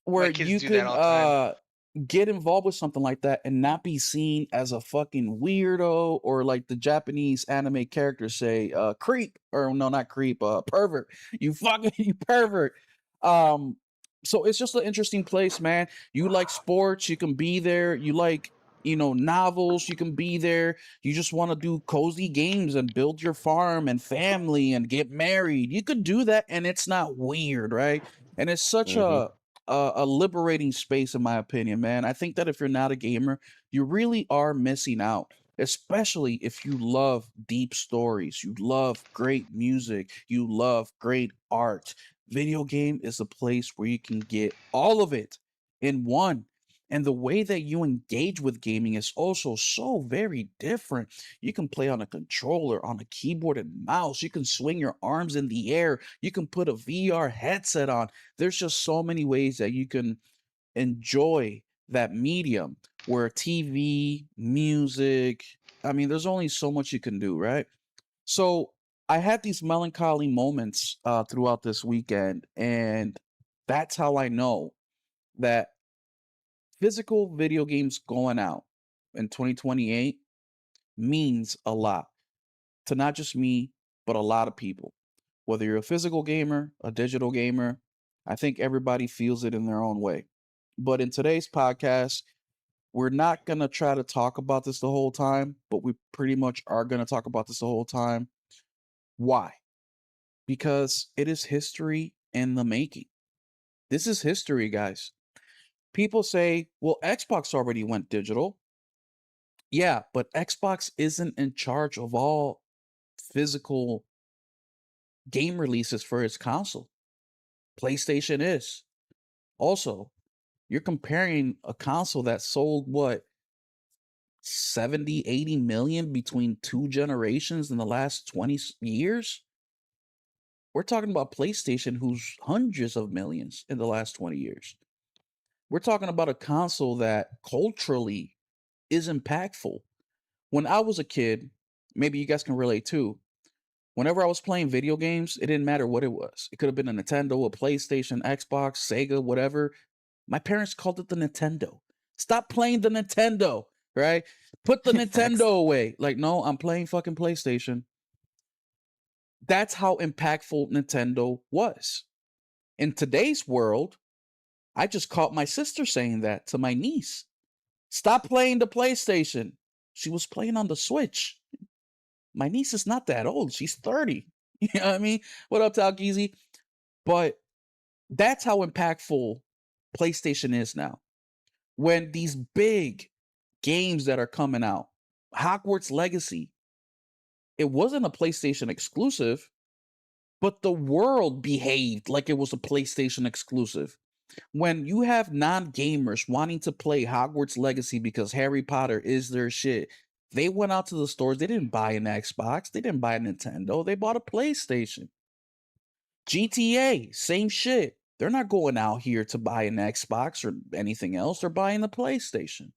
where My kids you do that can all the time. get involved with something like that and not be seen as a fucking weirdo, or like the Japanese anime characters say, creep, or no, not creep, pervert. You fucking you pervert. Um, so it's just an interesting place, man. You like sports, you can be there. You like, you know, novels, you can be there. You just want to do cozy games and build your farm and family and get married. You could do that and it's not weird, right? And it's such Mm-hmm. a liberating space, in my opinion, man. I think that if you're not a gamer, you really are missing out, especially if you love deep stories, you love great music, you love great art. Video game is a place where you can get all of it in one. And the way that you engage with gaming is also so very different. You can play on a controller, on a keyboard and mouse. You can swing your arms in the air. You can put a VR headset on. There's just so many ways that you can enjoy that medium, where TV, music, I mean, there's only so much you can do, right? So I had these melancholy moments throughout this weekend, and that's how I know that physical video games going out in 2028 means a lot to not just me, but a lot of people. Whether you're a physical gamer, a digital gamer, I think everybody feels it in their own way. But in today's podcast, we're not going to try to talk about this the whole time, but we pretty much are going to talk about this the whole time. Why? Because it is history in the making. This is history, guys. People say, well, Xbox already went digital. Yeah, but Xbox isn't in charge of all physical game releases for its console. PlayStation is. Also, you're comparing a console that sold what, 70, 80 million between two generations in the last 20 years? We're talking about PlayStation, who's hundreds of millions in the last 20 years. We're talking about a console that culturally is impactful. When I was a kid, maybe you guys can relate too. Whenever I was playing video games, it didn't matter what it was. It could have been a Nintendo, a PlayStation, Xbox, Sega, whatever. My parents called it the Nintendo. Stop playing the Nintendo, right? Put the Facts. Nintendo away. Like, no, I'm playing fucking PlayStation. That's how impactful Nintendo was. In today's world, I just caught my sister saying that to my niece. Stop playing the PlayStation. She was playing on the Switch. My niece is not that old. She's 30. You know what I mean? What up, Talkeezy? But that's how impactful PlayStation is now. When these big games that are coming out, Hogwarts Legacy, it wasn't a PlayStation exclusive, but the world behaved like it was a PlayStation exclusive. When you have non-gamers wanting to play Hogwarts Legacy because Harry Potter is their shit, they went out to the stores. They didn't buy an Xbox. They didn't buy a Nintendo. They bought a PlayStation. GTA, same shit. They're not going out here to buy an Xbox or anything else. They're buying the PlayStation.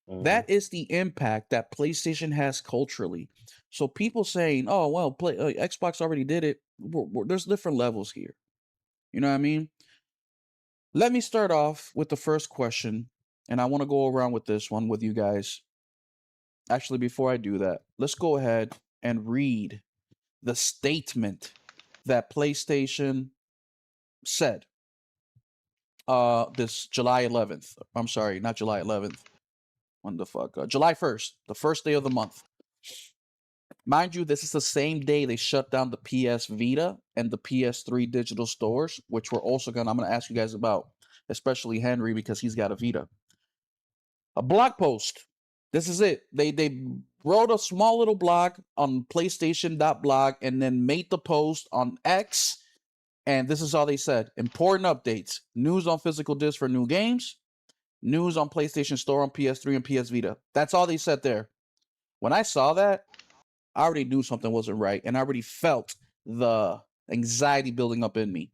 Mm-hmm. That is the impact that PlayStation has culturally. So people saying, "Oh well, Xbox already did it." There's different levels here. You know what I mean? Let me start off with the first question, and I want to go around with this one with you guys. Actually, before I do that, let's go ahead and read the statement that PlayStation said. this July 11th. I'm sorry, not July 11th. When the fuck? July 1st, the first day of the month. Mind you, this is the same day they shut down the PS Vita and the PS3 digital stores, which we're also I'm gonna ask you guys about, especially Henry because he's got a Vita. A blog post. This is it. They wrote a small little blog on PlayStation.blog and then made the post on X. And this is all they said. Important updates. News on physical discs for new games. News on PlayStation Store on PS3 and PS Vita. That's all they said there. When I saw that, I already knew something wasn't right. And I already felt the anxiety building up in me.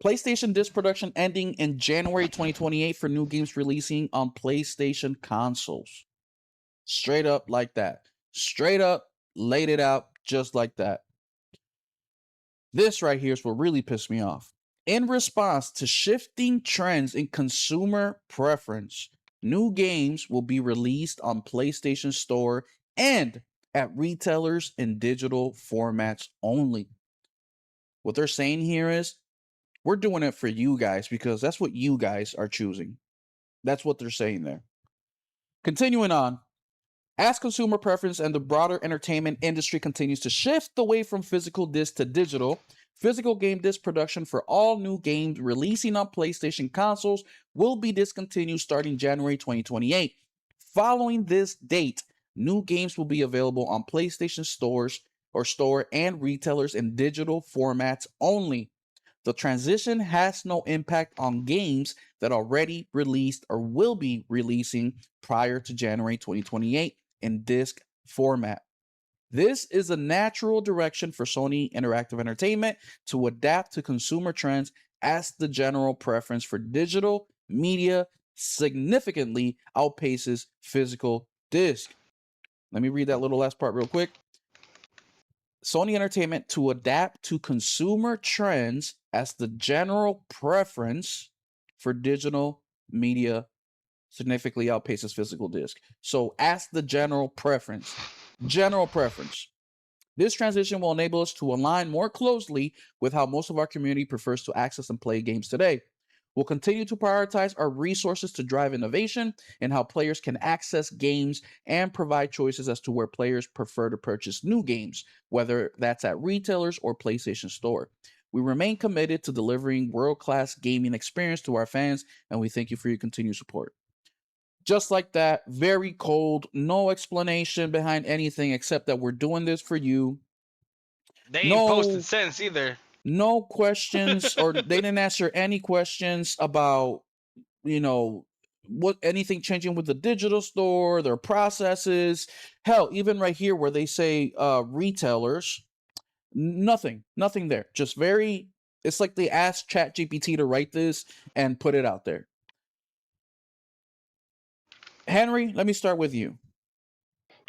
PlayStation disc production ending in January 2028 for new games releasing on PlayStation consoles. Straight up like that. Straight up laid it out just like that. This right here is what really pissed me off. In response to shifting trends in consumer preference, new games will be released on PlayStation Store and at retailers in digital formats only. What they're saying here is, we're doing it for you guys because that's what you guys are choosing. That's what they're saying there. Continuing on, as consumer preference and the broader entertainment industry continues to shift away from physical disc to digital, physical game disc production for all new games releasing on PlayStation consoles will be discontinued starting January 2028. Following this date, new games will be available on PlayStation stores or store and retailers in digital formats only. The transition has no impact on games that already released or will be releasing prior to January 2028 in disc format. This is a natural direction for Sony Interactive Entertainment to adapt to consumer trends as the general preference for digital media significantly outpaces physical disc. Let me read that little last part real quick. Sony Entertainment to adapt to consumer trends as the general preference for digital media significantly outpaces physical disc. So as the general preference. This transition will enable us to align more closely with how most of our community prefers to access and play games today. We'll continue to prioritize our resources to drive innovation in how players can access games and provide choices as to where players prefer to purchase new games, whether that's at retailers or PlayStation Store. We remain committed to delivering world-class gaming experience to our fans, and we thank you for your continued support. Just like that, very cold, no explanation behind anything except that we're doing this for you. They ain't posted since either. No questions, or they didn't answer any questions about, what anything changing with the digital store, their processes. Hell, even right here where they say retailers, nothing there. Just very, it's like they asked ChatGPT to write this and put it out there. Henry, let me start with you.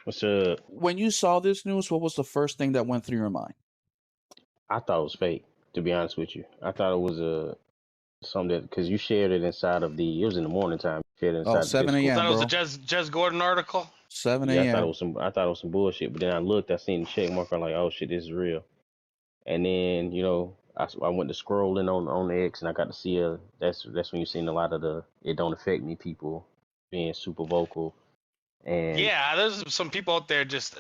What's up? When you saw this news, what was the first thing that went through your mind? I thought it was fake, to be honest with you. I thought it was something that, because you shared it inside of it was in the morning time. You shared it inside 7 the a.m. Thought it was bro. a Jez Gordon article. 7 Yeah, a.m. I thought it was some bullshit. But then I looked, I seen the check mark. I'm like, oh shit, this is real. And then I went to scrolling on the X, and I got to see that's when you seen a lot of the "it don't affect me" people being super vocal. And yeah, there's some people out there just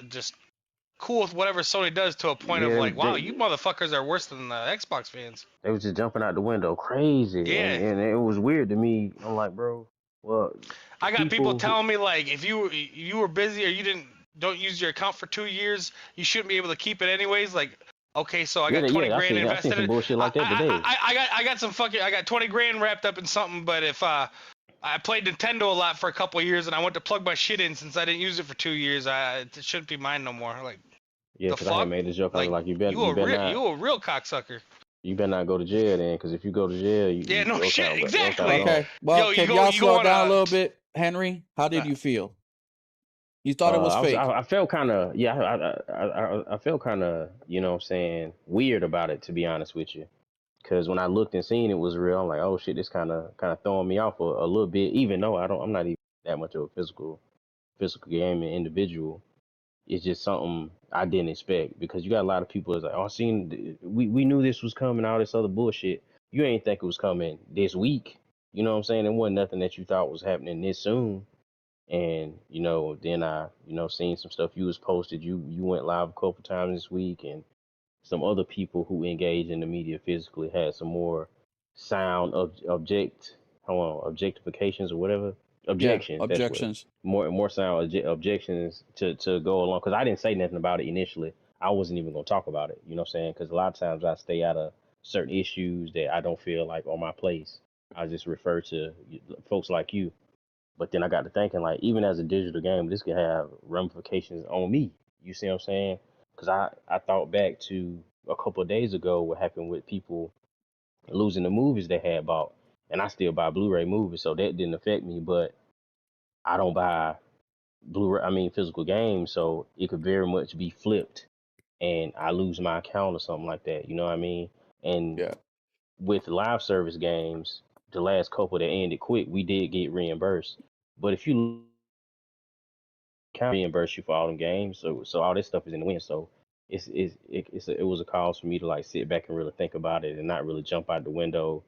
cool with whatever Sony does to a point of like, wow, you motherfuckers are worse than the Xbox fans. They was just jumping out the window crazy. Yeah. And it was weird to me. I'm like, bro, well, I got people telling me like, if you were busy or you don't use your account for 2 years, you shouldn't be able to keep it anyways. Like, okay, so I got 20 grand invested. I seen some bullshit like that today. I got 20 grand wrapped up in something, but if I played Nintendo a lot for a couple of years and I went to plug my shit in since I didn't use it for 2 years, it shouldn't be mine no more. Like, yeah, because I had made a joke. I was like, you a real cocksucker. You better not go to jail then, because if you go to jail, exactly. Okay, well, can y'all slow down a little bit, Henry? How did you feel? You thought it was fake? I felt kind of, I felt kind of, weird about it, to be honest with you. Because when I looked and seen it was real, I'm like, oh shit, this kind of throwing me off a little bit. Even though I'm not even that much of a physical gaming individual. It's just something I didn't expect, because you got a lot of people that's like, oh, we knew this was coming, all this other bullshit. you ain't think it was coming this week. You know what I'm saying? It wasn't nothing that you thought was happening this soon. And then I seen some stuff you was posted. You went live a couple times this week, and some other people who engage in the media physically had some more sound objectifications or whatever Yeah, objections. That's what objections. more sound objections to go along. Because I didn't say nothing about it initially. I wasn't even gonna talk about it. You know what I'm saying? Because a lot of times I stay out of certain issues that I don't feel like on my place. I just refer to folks like you. But then I got to thinking, like, even as a digital game, this could have ramifications on me. You see what I'm saying? Because I thought back to a couple of days ago what happened with people losing the movies they had bought. And I still buy Blu-ray movies, so that didn't affect me. But I don't buy physical games, so it could very much be flipped and I lose my account or something like that. You know what I mean? And Yeah. with live service games, the last couple that ended quick, we did get reimbursed. But if you can't reimburse you for all them games. So all this stuff is in the wind. So it was a cause for me to like sit back and really think about it and not really jump out the window.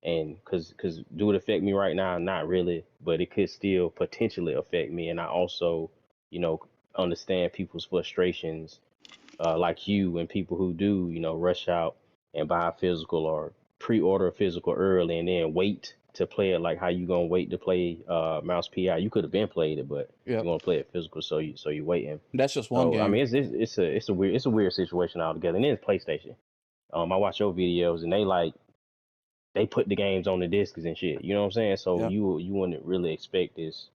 And because do it affect me right now? Not really, but it could still potentially affect me. And I also, you know, understand people's frustrations, like you and people who do, rush out and buy a physical or pre-order a physical early and then wait to play it. Like how you gonna wait to play Mouse PI? You could have been played it, but you Yep. want to play it physical, so you waiting. That's just one So I game. mean, it's a weird situation altogether. And then it's PlayStation. I watch your videos and they put the games on the discs and shit. You know what I'm saying? So Yep. you wouldn't really expect this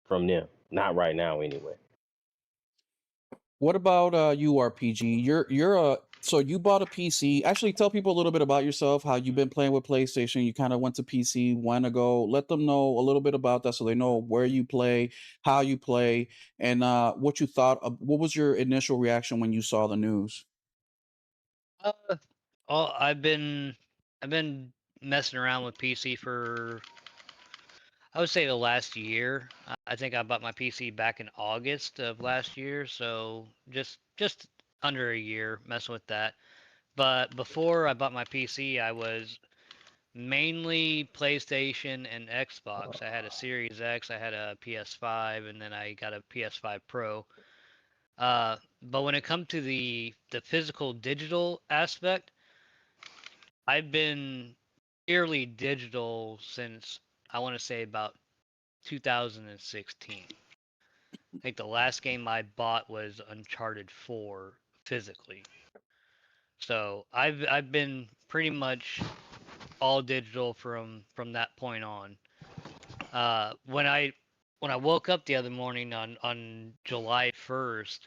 from them. Not right now, anyway. What about you, RPG? You're a so you bought a PC. Actually, tell people a little bit about yourself, how you've been playing with PlayStation. You kind of went to PC when ago. Let them know a little bit about that so they know where you play, how you play, and what you thought of, what was your initial reaction when you saw the news? Uh, oh, I've been messing around with PC for, I would say, the last year. I think I bought my PC back in August of last year, so just under a year messing with that. But before I bought my PC, I was mainly PlayStation and Xbox. I had a Series X, I had a PS5, and then I got a PS5 Pro. But when it comes to the physical digital aspect, I've been purely digital since, I want to say, about 2016. I think the last game I bought was Uncharted 4 physically. So I've been pretty much all digital from that point on. When I woke up the other morning on July 1st,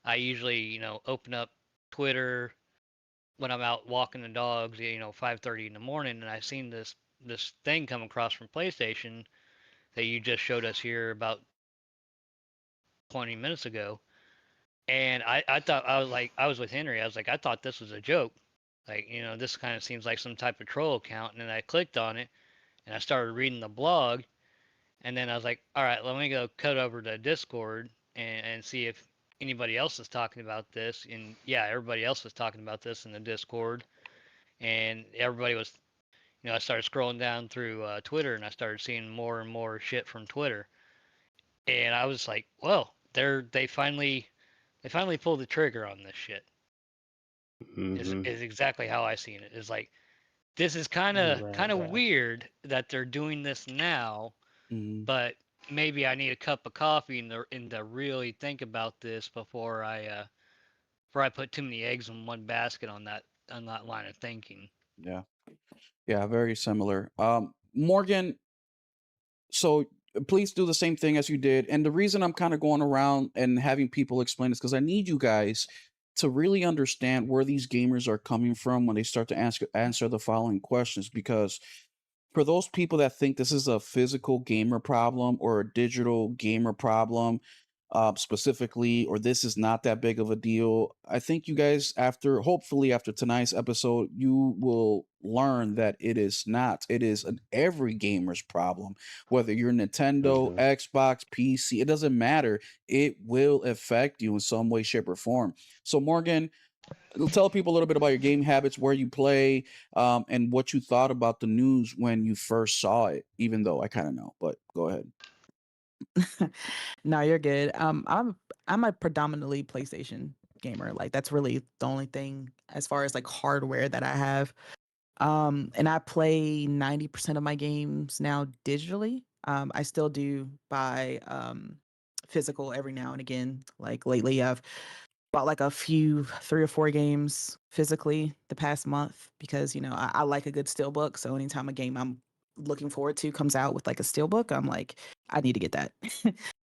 I usually open up Twitter when I'm out walking the dogs, 5:30 in the morning, and I seen this thing come across from PlayStation that you just showed us here about 20 minutes ago. And I thought, I was with Henry. I was like, I thought this was a joke. Like, this kind of seems like some type of troll account. And then I clicked on it and I started reading the blog. And then I was like, all right, let me go cut over to Discord and see if anybody else is talking about this. And yeah, everybody else was talking about this in the Discord. And everybody was, I started scrolling down through Twitter and I started seeing more and more shit from Twitter. And I was like, well, they finally pulled the trigger on this shit. Is Hmm. is exactly how I seen it. Is like, this is kind of Right, kind of right. weird that they're doing this now, Mhm. but maybe I need a cup of coffee and to really think about this before I put too many eggs in one basket on that line of thinking. Yeah. Yeah, very similar. Morgan, so please do the same thing as you did. And the reason I'm kind of going around and having people explain this because I need you guys to really understand where these gamers are coming from when they start to answer the following questions. Because for those people that think this is a physical gamer problem or a digital gamer problem, specifically, or this is not that big of a deal, I think you guys, hopefully after tonight's episode, you will learn that it is not. It is an every gamer's problem, whether you're Nintendo, Hmm. Xbox, PC. It doesn't matter. It will affect you in some way, shape, or form. So, Morgan, tell people a little bit about your game habits, where you play, and what you thought about the news when you first saw it. Even though I kind of know, but go ahead. No, you're good. I'm a predominantly PlayStation gamer. Like that's really the only thing as far as like hardware that I have. And I play 90% of my games now digitally. I still do buy physical every now and again. Like lately, I've bought like a few 3 or 4 games physically the past month because I like a good steelbook. So anytime a game I'm looking forward to comes out with like a steelbook, I'm like, I need to get that.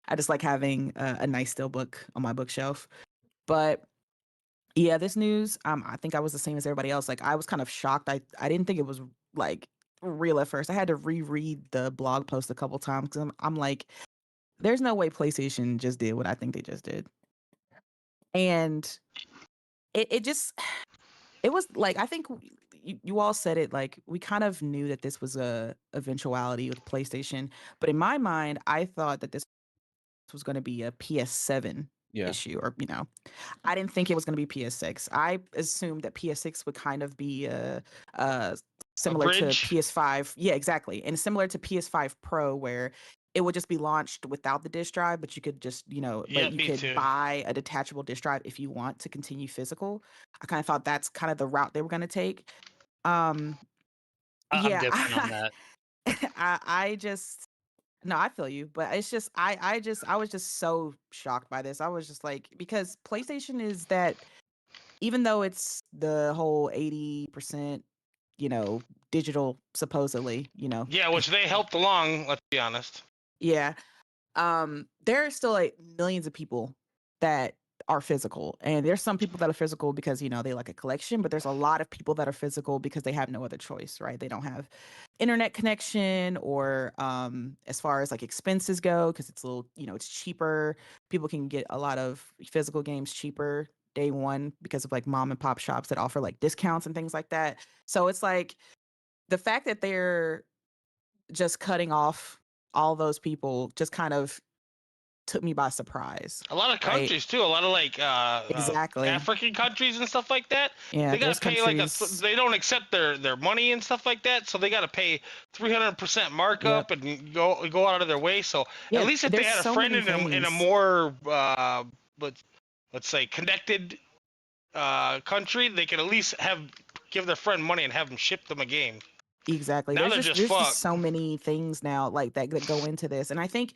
I just like having a nice steelbook on my bookshelf. But yeah, this news, I think I was the same as everybody else. Like I was kind of shocked. I didn't think it was like real at first. I had to reread the blog post a couple times because I'm like, there's no way PlayStation just did what I think they just did. And it just it was like I think you all said it, like we kind of knew that this was a eventuality with PlayStation, but in my mind, I thought that this was going to be a PS7 Yeah. issue, or I didn't think it was going to be PS6. I assumed that PS6 would kind of be uh similar to bridge? PS5. Yeah, exactly, and similar to PS5 Pro, where it would just be launched without the disk drive, but you could just but Yep, you me could too. buy a detachable disk drive if you want to continue physical. I kind of thought that's kind of the route they were going to take. Um, I'm yeah, different on that. I just no, I feel you, but it's just I was just so shocked by this. I was just like, because PlayStation is that, even though it's the whole 80%, digital supposedly, Yeah, which they helped along. Let's be honest. yeah, there are still like millions of people that are physical, and there's some people that are physical because they like a collection, but there's a lot of people that are physical because they have no other choice, right? They don't have internet connection, or as far as like expenses go, because it's a little, it's cheaper. People can get a lot of physical games cheaper day one because of like mom and pop shops that offer like discounts and things like that. So it's like the fact that they're just cutting off all those people just kind of took me by surprise, A lot of right? countries too. A lot of like Exactly. African countries and stuff like that. Yeah, They gotta there's pay like countries. they don't accept their money and stuff like that, so they gotta pay 300% Yep. markup and go out of their way. So at Yeah, least if they there's had a so friend many in a things. more let's say connected country, they could at least give their friend money and have them ship them a game. Exactly. Now There's they're just just there's just fucked. so many things now like that go into this. And I think,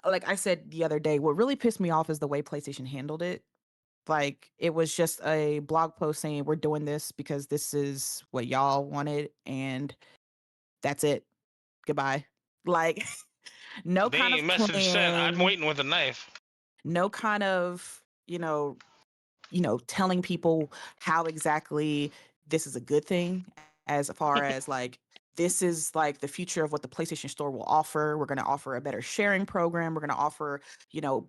like I said the other day, what really pissed me off is the way PlayStation handled it. Like it was just a blog post saying we're doing this because this is what y'all wanted, and that's it. Goodbye. Like no They kind ain't of message sent. I'm plan, waiting with a knife. no kind of, telling people how exactly this is a good thing, as far as like this is like the future of what the PlayStation Store will offer. We're going to offer a better sharing program. We're going to offer,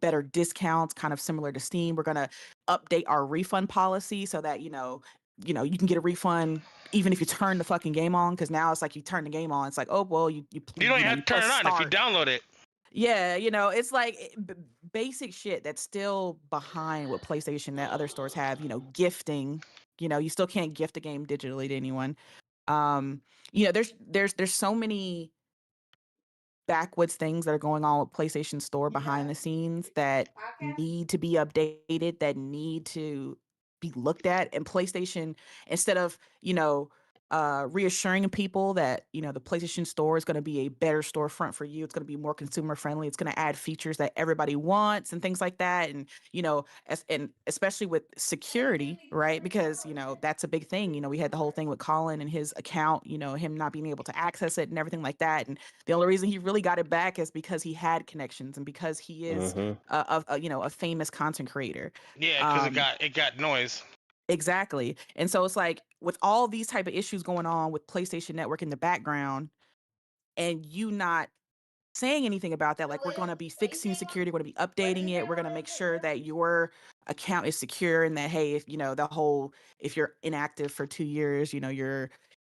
better discounts, kind of similar to Steam. We're going to update our refund policy so that, you can get a refund even if you turn the fucking game on, because now it's like you turn the game on, it's like, oh well, You don't even you have to turn press it on if you start. download it. Yeah, it's like basic shit that's still behind what PlayStation that other stores have, gifting. You still can't gift a game digitally to anyone. Um, there's so many backwoods things that are going on with PlayStation Store behind the scenes that need to be updated, that need to be looked at. And PlayStation, instead of, reassuring people that, the PlayStation Store is going to be a better storefront for you, it's going to be more consumer friendly, it's going to add features that everybody wants and things like that. And, and especially with security, right? Because, that's a big thing. We had the whole thing with Colin and his account, him not being able to access it and everything like that. And the only reason he really got it back is because he had connections and because he is Mm-hmm. a famous content creator. Yeah, because Um, it got noise. exactly. And so it's like with all these type of issues going on with PlayStation Network in the background, and you not saying anything about that, like we're going to be fixing security, we're going to be updating it, we're going to make sure that your account is secure, and that, hey, if the whole, if you're inactive for 2 years, your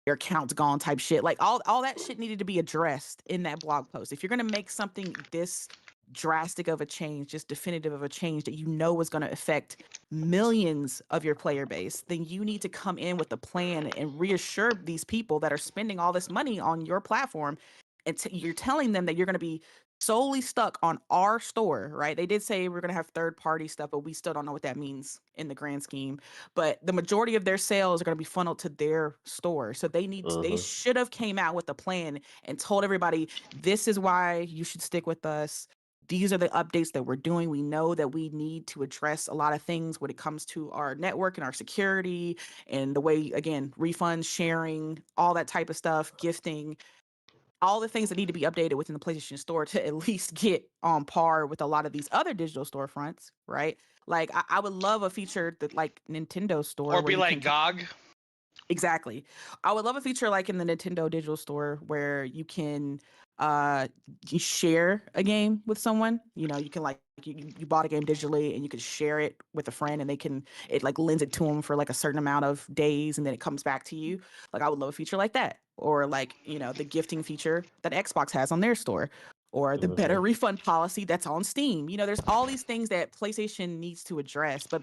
account's gone type shit, like all that shit needed to be addressed in that blog post. If you're going to make something this drastic of a change, just definitive of a change that you know is going to affect millions of your player base, then you need to come in with a plan and reassure these people that are spending all this money on your platform. And you're telling them that you're going to be solely stuck on our store, right? They did say we're going to have third party stuff, but we still don't know what that means in the grand scheme. But the majority of their sales are going to be funneled to their store. So they should have came out with a plan and told everybody, this is why you should stick with us. These are the updates that we're doing. We know that we need to address a lot of things when it comes to our network and our security and the way, again, refunds, sharing, all that type of stuff, gifting, all the things that need to be updated within the PlayStation Store to at least get on par with a lot of these other digital storefronts, right? Like I would love a feature that like Nintendo Store Or where be you like can GOG. Exactly. I would love a feature like in the Nintendo Digital Store where you can you share a game with someone. You know, you can like you bought a game digitally and you can share it with a friend and it like lends it to them for like a certain amount of days and then it comes back to you. Like I would love a feature like that. Or like, you know, the gifting feature that Xbox has on their store. Or the better refund policy that's on Steam. You know, there's all these things that PlayStation needs to address. But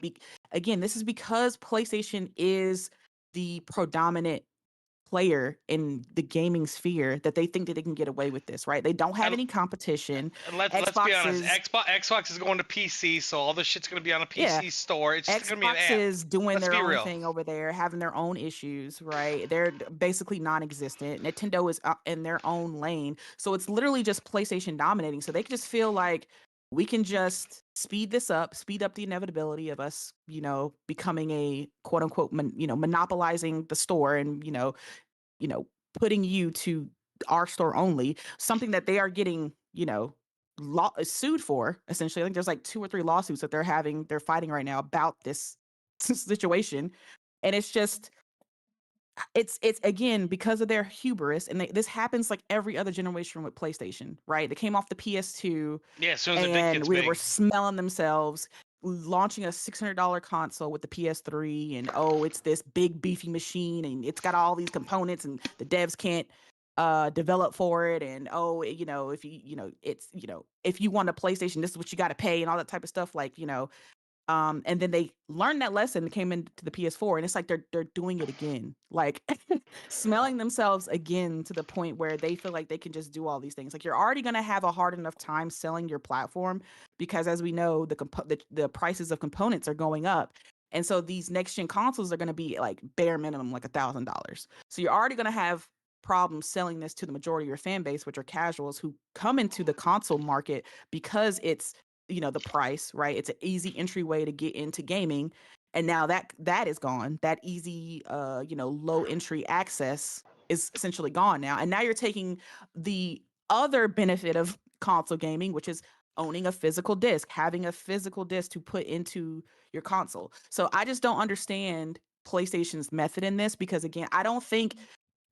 again, this is because PlayStation is the predominant player in the gaming sphere that they think that they can get away with this, right? They don't have And- any competition. And let's be honest, Xbox is going to PC, so all this shit's gonna be on a PC store. It's just gonna be an Xbox app. is doing Let's their be own real. thing over there, having their own issues, right? They're basically non-existent. Nintendo is in their own lane, so it's literally just PlayStation dominating. So they can just feel like we can just speed up the inevitability of us, you know, becoming a quote unquote, monopolizing the store and you know, putting you to our store only, something that they are getting, you know, sued for essentially. I think there's like 2 or 3 lawsuits that they're fighting right now about this situation. And it's again because of their hubris and this happens like every other generation with PlayStation, right? They came off the PS2 Yeah, as soon as the dick and gets we big. were smelling themselves launching a $600 console with the PS3 and oh it's this big beefy machine and it's got all these components and the devs can't develop for it and oh you know if if you want a PlayStation this is what you got to pay and all that type of stuff, like, you know, and then they learned that lesson and came into the PS4 and it's like they're doing it again, like smelling themselves again to the point where they feel like they can just do all these things. Like you're already going to have a hard enough time selling your platform because as we know the prices of components are going up. And so these next gen consoles are going to be like bare minimum like $1,000. So you're already going to have problems selling this to the majority of your fan base, which are casuals who come into the console market because it's, you know, the price, right? It's an easy entryway to get into gaming. And now that is gone. That easy low entry access is essentially gone now. And now you're taking the other benefit of console gaming, which is owning a physical disc, having a physical disc to put into your console. So I just don't understand PlayStation's method in this because again, I don't think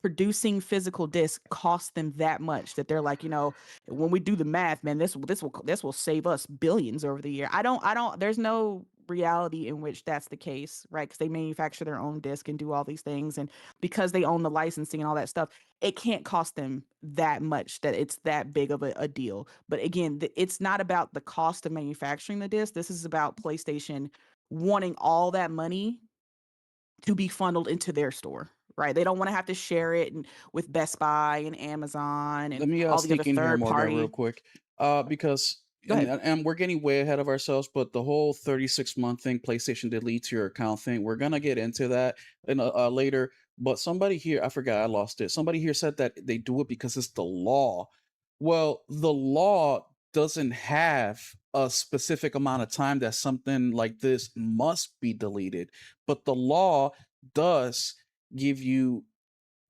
producing physical discs costs them that much that they're like, you know, when we do the math, man, this will save us billions over the year. I don't there's no reality in which that's the case, right? Because they manufacture their own disc and do all these things, and because they own the licensing and all that stuff, it can't cost them that much that it's that big of a deal. But again, it's not about the cost of manufacturing the disc. This is about PlayStation wanting all that money to be funneled into their store, right? They don't want to have to share it with Best Buy and Amazon Let and me all the other sneak in here, third Morgan, real party. quick. Because Go ahead. and we're getting way ahead of ourselves, but the whole 36-month thing, PlayStation deletes your account thing, we're gonna get into that in later. But somebody here, I forgot, I lost it. Somebody here said that they do it because it's the law. Well, the law doesn't have a specific amount of time that something like this must be deleted, but the law does give you,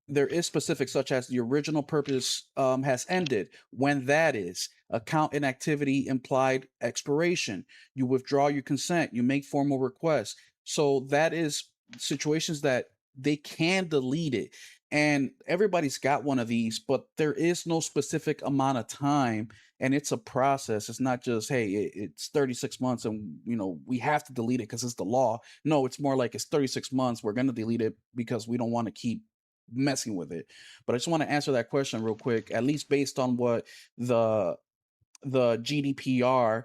there is specific such as the original purpose has ended, when that is account inactivity implied expiration, you withdraw your consent, you make formal requests. So that is situations that they can delete it, and everybody's got one of these, but there is no specific amount of time, and it's a process. It's not just, hey, it's 36 months and we have to delete it because it's the law. No, it's more like it's 36 months, we're going to delete it because we don't want to keep messing with it. But I just want to answer that question real quick, at least based on what the the GDPR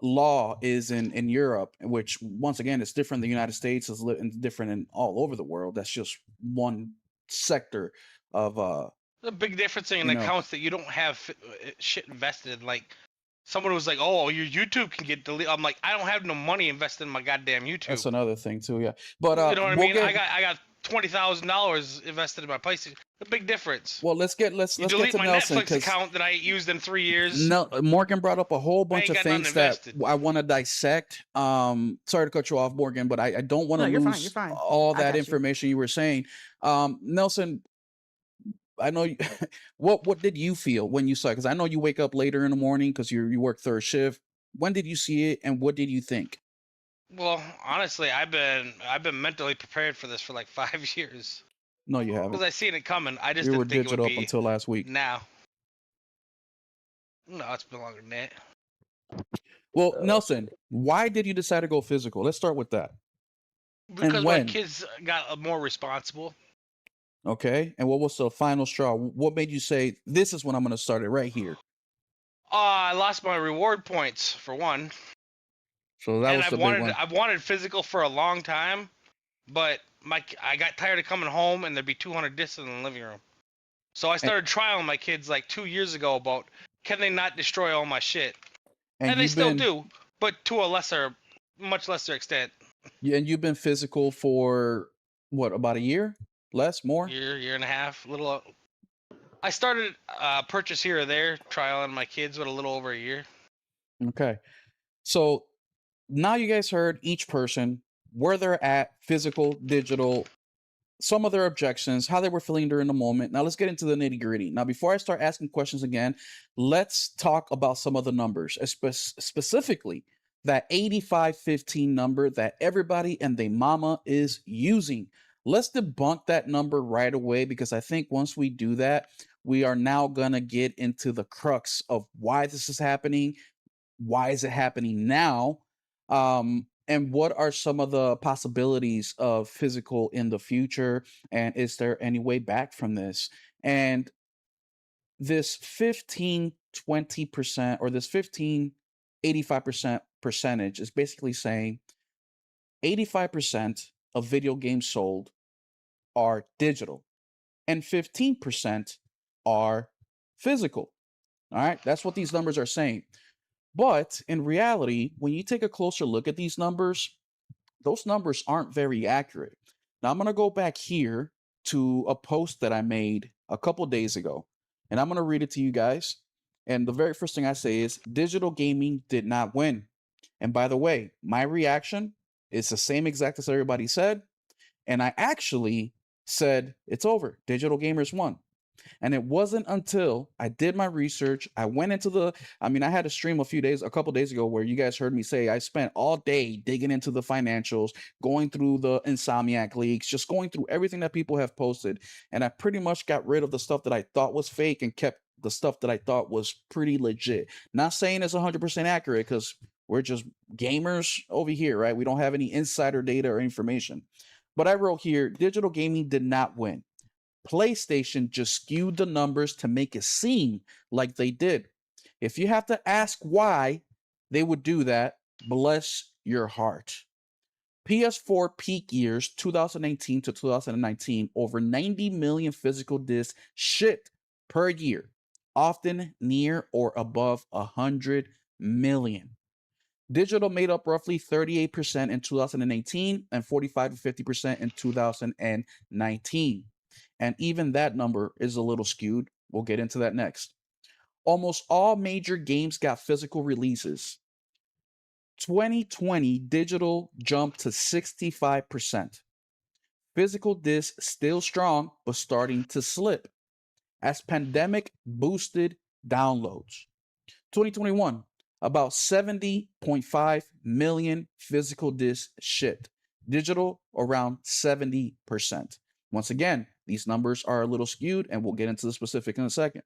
law is in Europe, which once again is different in the United States, is different in all over the world. That's just one sector of The big difference in you know. accounts that you don't have shit invested in. Like someone was like, "Oh, your YouTube can get deleted." I'm like, I don't have no money invested in my goddamn YouTube. That's another thing too, yeah. But you know what I we'll mean? get, I got $20,000 invested in my PlayStation. The big difference. well, let's get You let's get delete to my Nelson, Netflix because account that I ain't used in 3 years. no, Morgan brought up a whole I bunch ain't of got nothing things that invested. I want to dissect. Sorry to cut you off, Morgan, but I don't want No, to you're fine. lose You're fine. all I that got you. information you were saying. Nelson, I know you, what did you feel when you saw it? Because I know you wake up later in the morning because you work third shift. When did you see it, and what did you think? Well, honestly, I've been mentally prepared for this for like 5 years No, you because haven't. I seen it coming. I just You were didn't think it would digital up be until last week. now. No, it's been longer than that. Well, Nelson, why did you decide to go physical? Let's start with that. Because my when? kids got more responsible. Okay. And what was the final straw? What made you say, this is when I'm going to start it right here? I lost my reward points for one, So that and was the big one. I've wanted physical for a long time, but I got tired of coming home and there'd be 200 discs in the living room. So I started trialing my kids like 2 years ago about can they not destroy all my shit, and they still do, but to a much lesser extent. Yeah, and you've been physical for what, about a year? Less, more? Year and a half, little. I started purchase here or there, trialing my kids with a little over a year. Okay. So now you guys heard each person, where they're at, physical, digital, some of their objections, how they were feeling during the moment. Now let's get into the nitty gritty. Now, before I start asking questions again, let's talk about some of the numbers, specifically that 8515 number that everybody and their mama is using. Let's debunk that number right away, because I think once we do that, we are now going to get into the crux of why this is happening. Why is it happening now? And what are some of the possibilities of physical in the future? And is there any way back from this? And this 15-20%, or this 15-85% percentage, is basically saying 85% of video games sold are digital and 15% are physical. All right, that's what these numbers are saying. But in reality, when you take a closer look at these numbers, those numbers aren't very accurate. Now, I'm going to go back here to a post that I made a couple days ago, and I'm going to read it to you guys. And the very first thing I say is digital gaming did not win. And by the way, my reaction is the same exact as everybody said. And I actually said, it's over. Digital gamers won. And it wasn't until I did my research, I went into I had a stream a couple days ago, where you guys heard me say I spent all day digging into the financials, going through the Insomniac leaks, just going through everything that people have posted. And I pretty much got rid of the stuff that I thought was fake and kept the stuff that I thought was pretty legit. Not saying it's 100% accurate, because we're just gamers over here, right? We don't have any insider data or information. But I wrote here, digital gaming did not win. PlayStation just skewed the numbers to make it seem like they did. If you have to ask why they would do that, bless your heart. PS4 peak years 2018 to 2019, over 90 million physical discs shipped per year, often near or above 100 million. Digital made up roughly 38% in 2018 and 45 to 50% in 2019. And even that number is a little skewed. We'll get into that next. Almost all major games got physical releases. 2020 digital jumped to 65%. Physical discs still strong, but starting to slip as pandemic boosted downloads. 2021, about 70.5 million physical discs shipped. Digital, around 70%. Once again, these numbers are a little skewed, and we'll get into the specific in a second.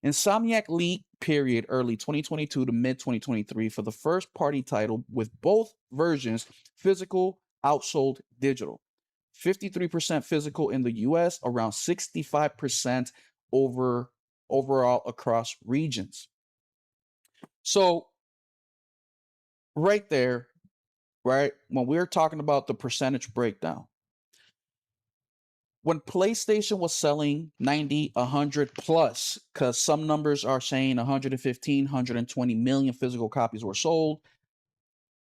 Insomniac leak period early 2022 to mid 2023 for the first party title, with both versions physical outsold digital. 53% physical in the US, around 65% over overall across regions. So right there, right, when we're talking about the percentage breakdown, when PlayStation was selling 90, 100 plus, because some numbers are saying 115, 120 million physical copies were sold.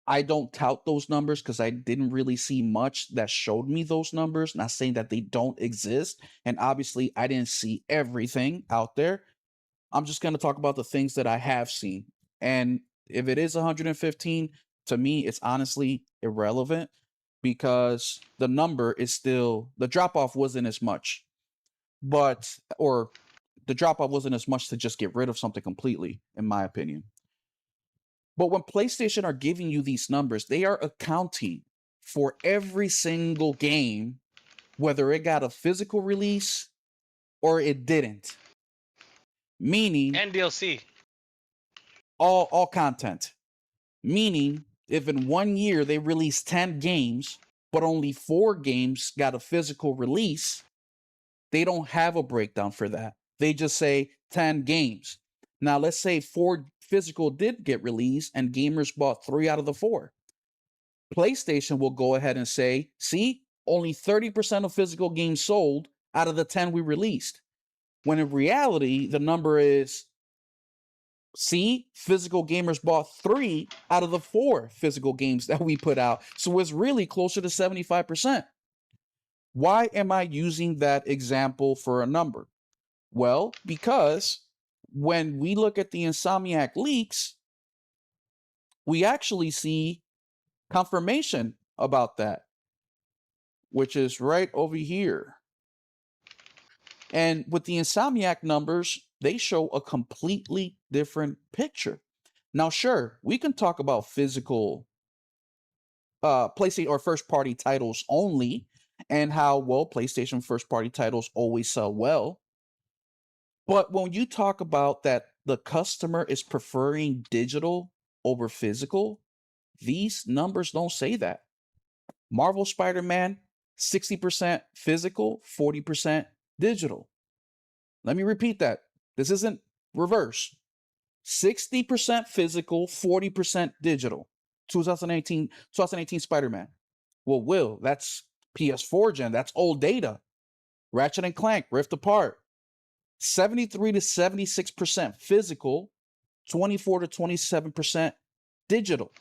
I don't tout those numbers because I didn't really see much that showed me those numbers. Not saying that they don't exist. And obviously, I didn't see everything out there. I'm just going to talk about the things that I have seen. And if it is 115, to me, it's honestly irrelevant because the number is still, the drop off wasn't as much, or the drop off wasn't as much to just get rid of something completely, in my opinion. But when PlayStation are giving you these numbers, they are accounting for every single game, whether it got a physical release or it didn't. Meaning, And DLC. all content. Meaning, if in 1 year they released 10 games, but only 4 games got a physical release, they don't have a breakdown for that. They just say 10 games. Now, let's say 4 physical did get released and gamers bought 3 out of the 4. PlayStation will go ahead and say, see, only 30% of physical games sold out of the 10 we released. When in reality, the number is, see, physical gamers bought 3 out of the 4 physical games that we put out. So it's really closer to 75%. Why am I using that example for a number? Well, because when we look at the Insomniac leaks, we actually see confirmation about that, which is right over here. And with the Insomniac numbers, they show a completely different picture. Now, sure, we can talk about physical PlayStation or first party titles only and how well PlayStation first party titles always sell well. But when you talk about that the customer is preferring digital over physical, these numbers don't say that. Marvel Spider-Man, 60% physical, 40% digital. Let me repeat that. This isn't reverse. 60% physical, 40% digital. 2018 Spider-Man. Well, Will, that's PS4 gen. That's old data. Ratchet and Clank, Rift Apart. 73 to 76% physical, 24 to 27% digital.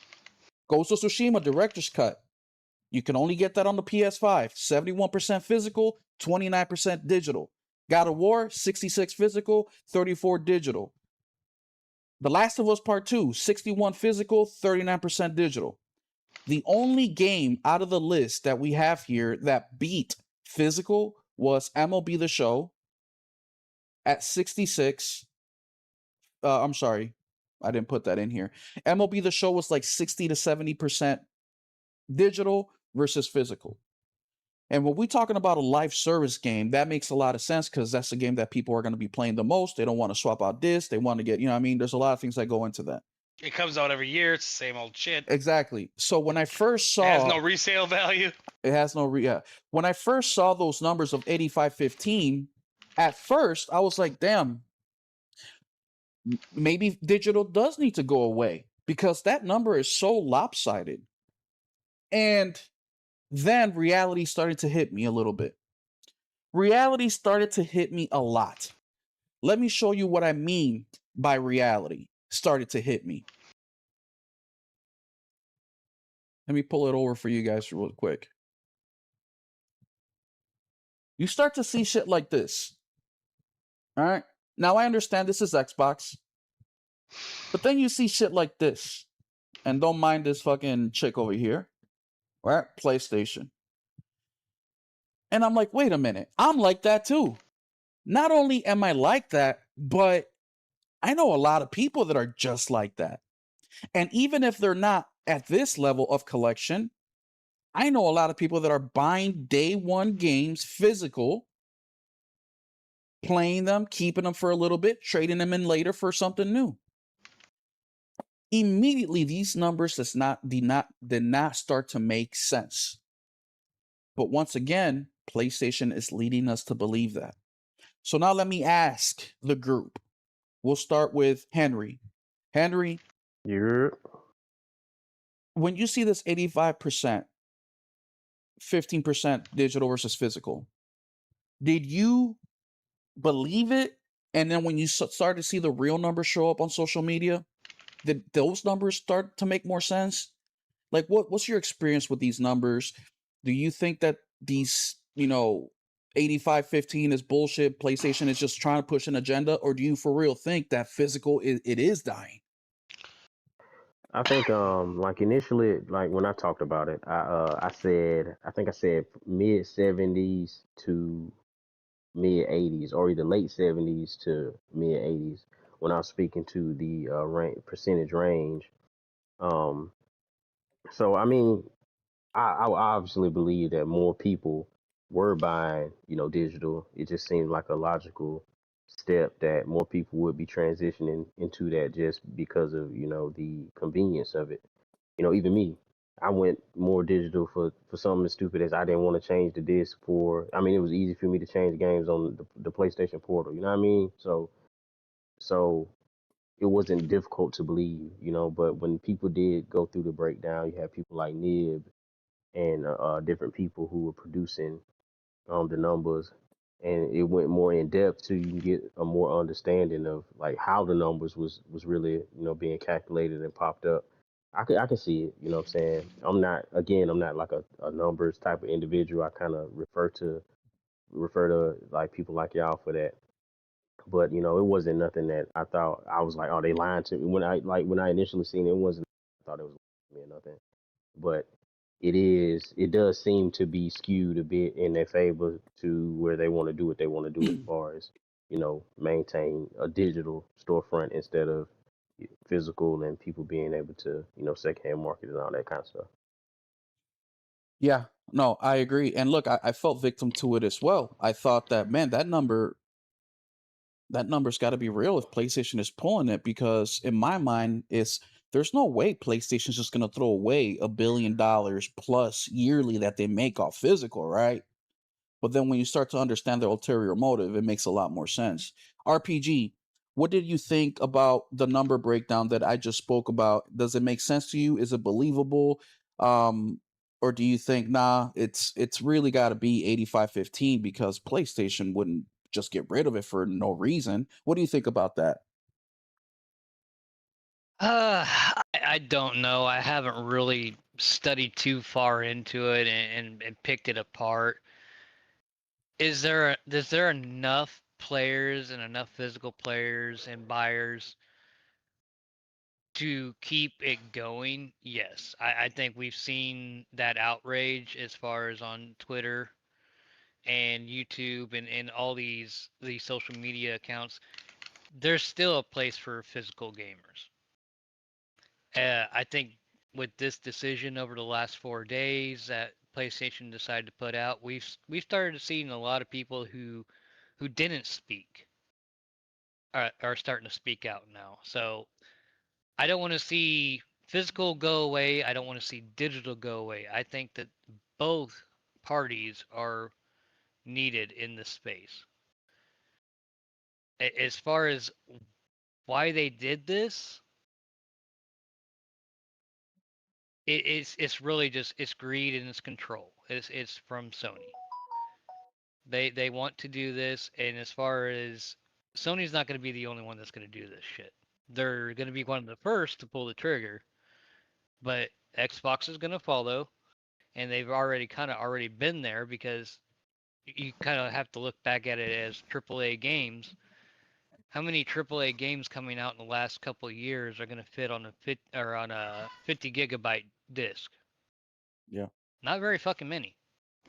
Ghost of Tsushima Director's Cut. You can only get that on the PS5. 71% physical, 29% digital. God of War, 66 physical, 34 digital. The Last of Us Part 2, 61 physical, 39% digital. The only game out of the list that we have here that beat physical was MLB The Show at 66. I'm sorry, I didn't put that in here. MLB The Show was like 60 to 70% digital versus physical. And when we're talking about a live service game, that makes a lot of sense because that's the game that people are going to be playing the most. They don't want to swap out discs. They want to get, I mean, there's a lot of things that go into that. It comes out every year. It's the same old shit. Exactly. So when I first saw... It has no resale value. It has no... When I first saw those numbers of 8515, at first, I was like, damn, maybe digital does need to go away because that number is so lopsided. And then reality started to hit me a little bit. Reality started to hit me a lot. Let me show you what I mean by reality started to hit me. Let me pull it over for you guys real quick. You start to see shit like this. All right. Now I understand this is Xbox. But then you see shit like this. And don't mind this fucking chick over here. Right? PlayStation. And I'm like, wait a minute. I'm like that too. Not only am I like that, but I know a lot of people that are just like that. And even if they're not at this level of collection, I know a lot of people that are buying day one games physical, playing them, keeping them for a little bit, trading them in later for something new. Immediately, these numbers did not start to make sense. But once again, PlayStation is leading us to believe that. So now let me ask the group. We'll start with Henry. Henry, You're when you see this 85%, 15% digital versus physical, did you believe it? And then when you start to see the real numbers show up on social media, did those numbers start to make more sense? Like, what's your experience with these numbers? Do you think that these, 85-15 is bullshit? PlayStation is just trying to push an agenda, or do you for real think that physical it is dying? I think like initially like when I talked about it, I said mid 70s to mid 80s or either late 70s to mid 80s when I was speaking to the percentage range. Um so I mean I obviously believe that more people were buying, digital. It just seemed like a logical step that more people would be transitioning into that just because of, the convenience of it. Even me, I went more digital for something as stupid as I didn't want to change the disc for. I mean, it was easy for me to change games on the PlayStation Portal. You know what I mean? So it wasn't difficult to believe, But when people did go through the breakdown, you had people like Nib and different people who were producing the numbers, and it went more in depth so you can get a more understanding of like how the numbers was really being calculated and popped up. I can see it. You know what I'm saying? I'm not like a numbers type of individual. I kind of refer to like people like y'all for that. But it wasn't nothing that I thought I was like, oh, they lying to me. When I initially seen it, it wasn't. I thought it was lying to me or nothing. But it does seem to be skewed a bit in their favor to where they want to do what they want to do as far as maintain a digital storefront instead of physical and people being able to secondhand market and all that kind of stuff. Yeah, no, I agree. And look, I felt victim to it as well. I thought that, man, that number's got to be real if PlayStation is pulling it, because in my mind, there's no way PlayStation's just going to throw away $1 billion plus yearly that they make off physical, right? But then when you start to understand their ulterior motive, it makes a lot more sense. RPG, what did you think about the number breakdown that I just spoke about? Does it make sense to you? Is it believable? Um, or do you think, nah, it's really got to be 85-15 because PlayStation wouldn't just get rid of it for no reason? What do you think about that? I don't know. I haven't really studied too far into it and picked it apart. Is there enough players and enough physical players and buyers to keep it going? Yes. I think we've seen that outrage as far as on Twitter and YouTube and all these social media accounts. There's still a place for physical gamers. I think with this decision over the last 4 days that PlayStation decided to put out, we've started seeing a lot of people who didn't speak are starting to speak out now. So I don't want to see physical go away. I don't want to see digital go away. I think that both parties are needed in this space. As far as why they did this, it's really just it's greed and it's control. It's from Sony. They want to do this, and as far as Sony's not going to be the only one that's going to do this shit. They're going to be one of the first to pull the trigger, but Xbox is going to follow, and they've already been there because you kind of have to look back at it as AAA games. How many AAA games coming out in the last couple of years are going to fit on a 50 gigabyte disc? Yeah. Not very fucking many.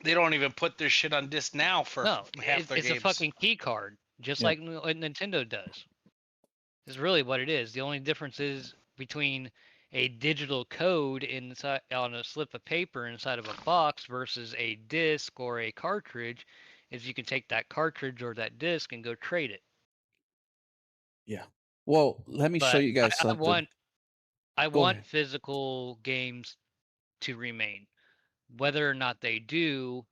They don't even put their shit on disc now for No, half their it's a games. fucking key card, just Yeah. like what Nintendo does. Is really what it is. The only difference is between a digital code inside on a slip of paper inside of a box versus a disc or a cartridge is you can take that cartridge or that disc and go trade it. Yeah. Well, let me show But you guys I something. I Go want ahead. physical games to remain. Whether or not they do,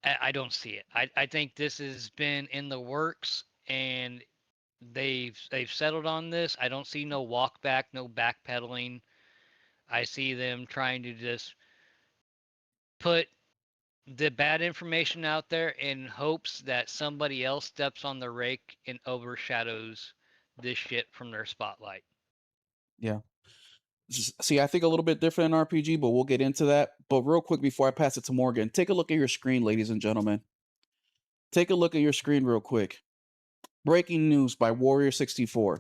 I don't see it. I think this has been in the works, and they've settled on this. I don't see no walk back, no backpedaling. I see them trying to just put the bad information out there in hopes that somebody else steps on the rake and overshadows this shit from their spotlight. Yeah. See, I think a little bit different in RPG, but we'll get into that. But real quick before I pass it to Morgan, take a look at your screen, ladies and gentlemen. Take a look at your screen real quick. Breaking news by Warrior64.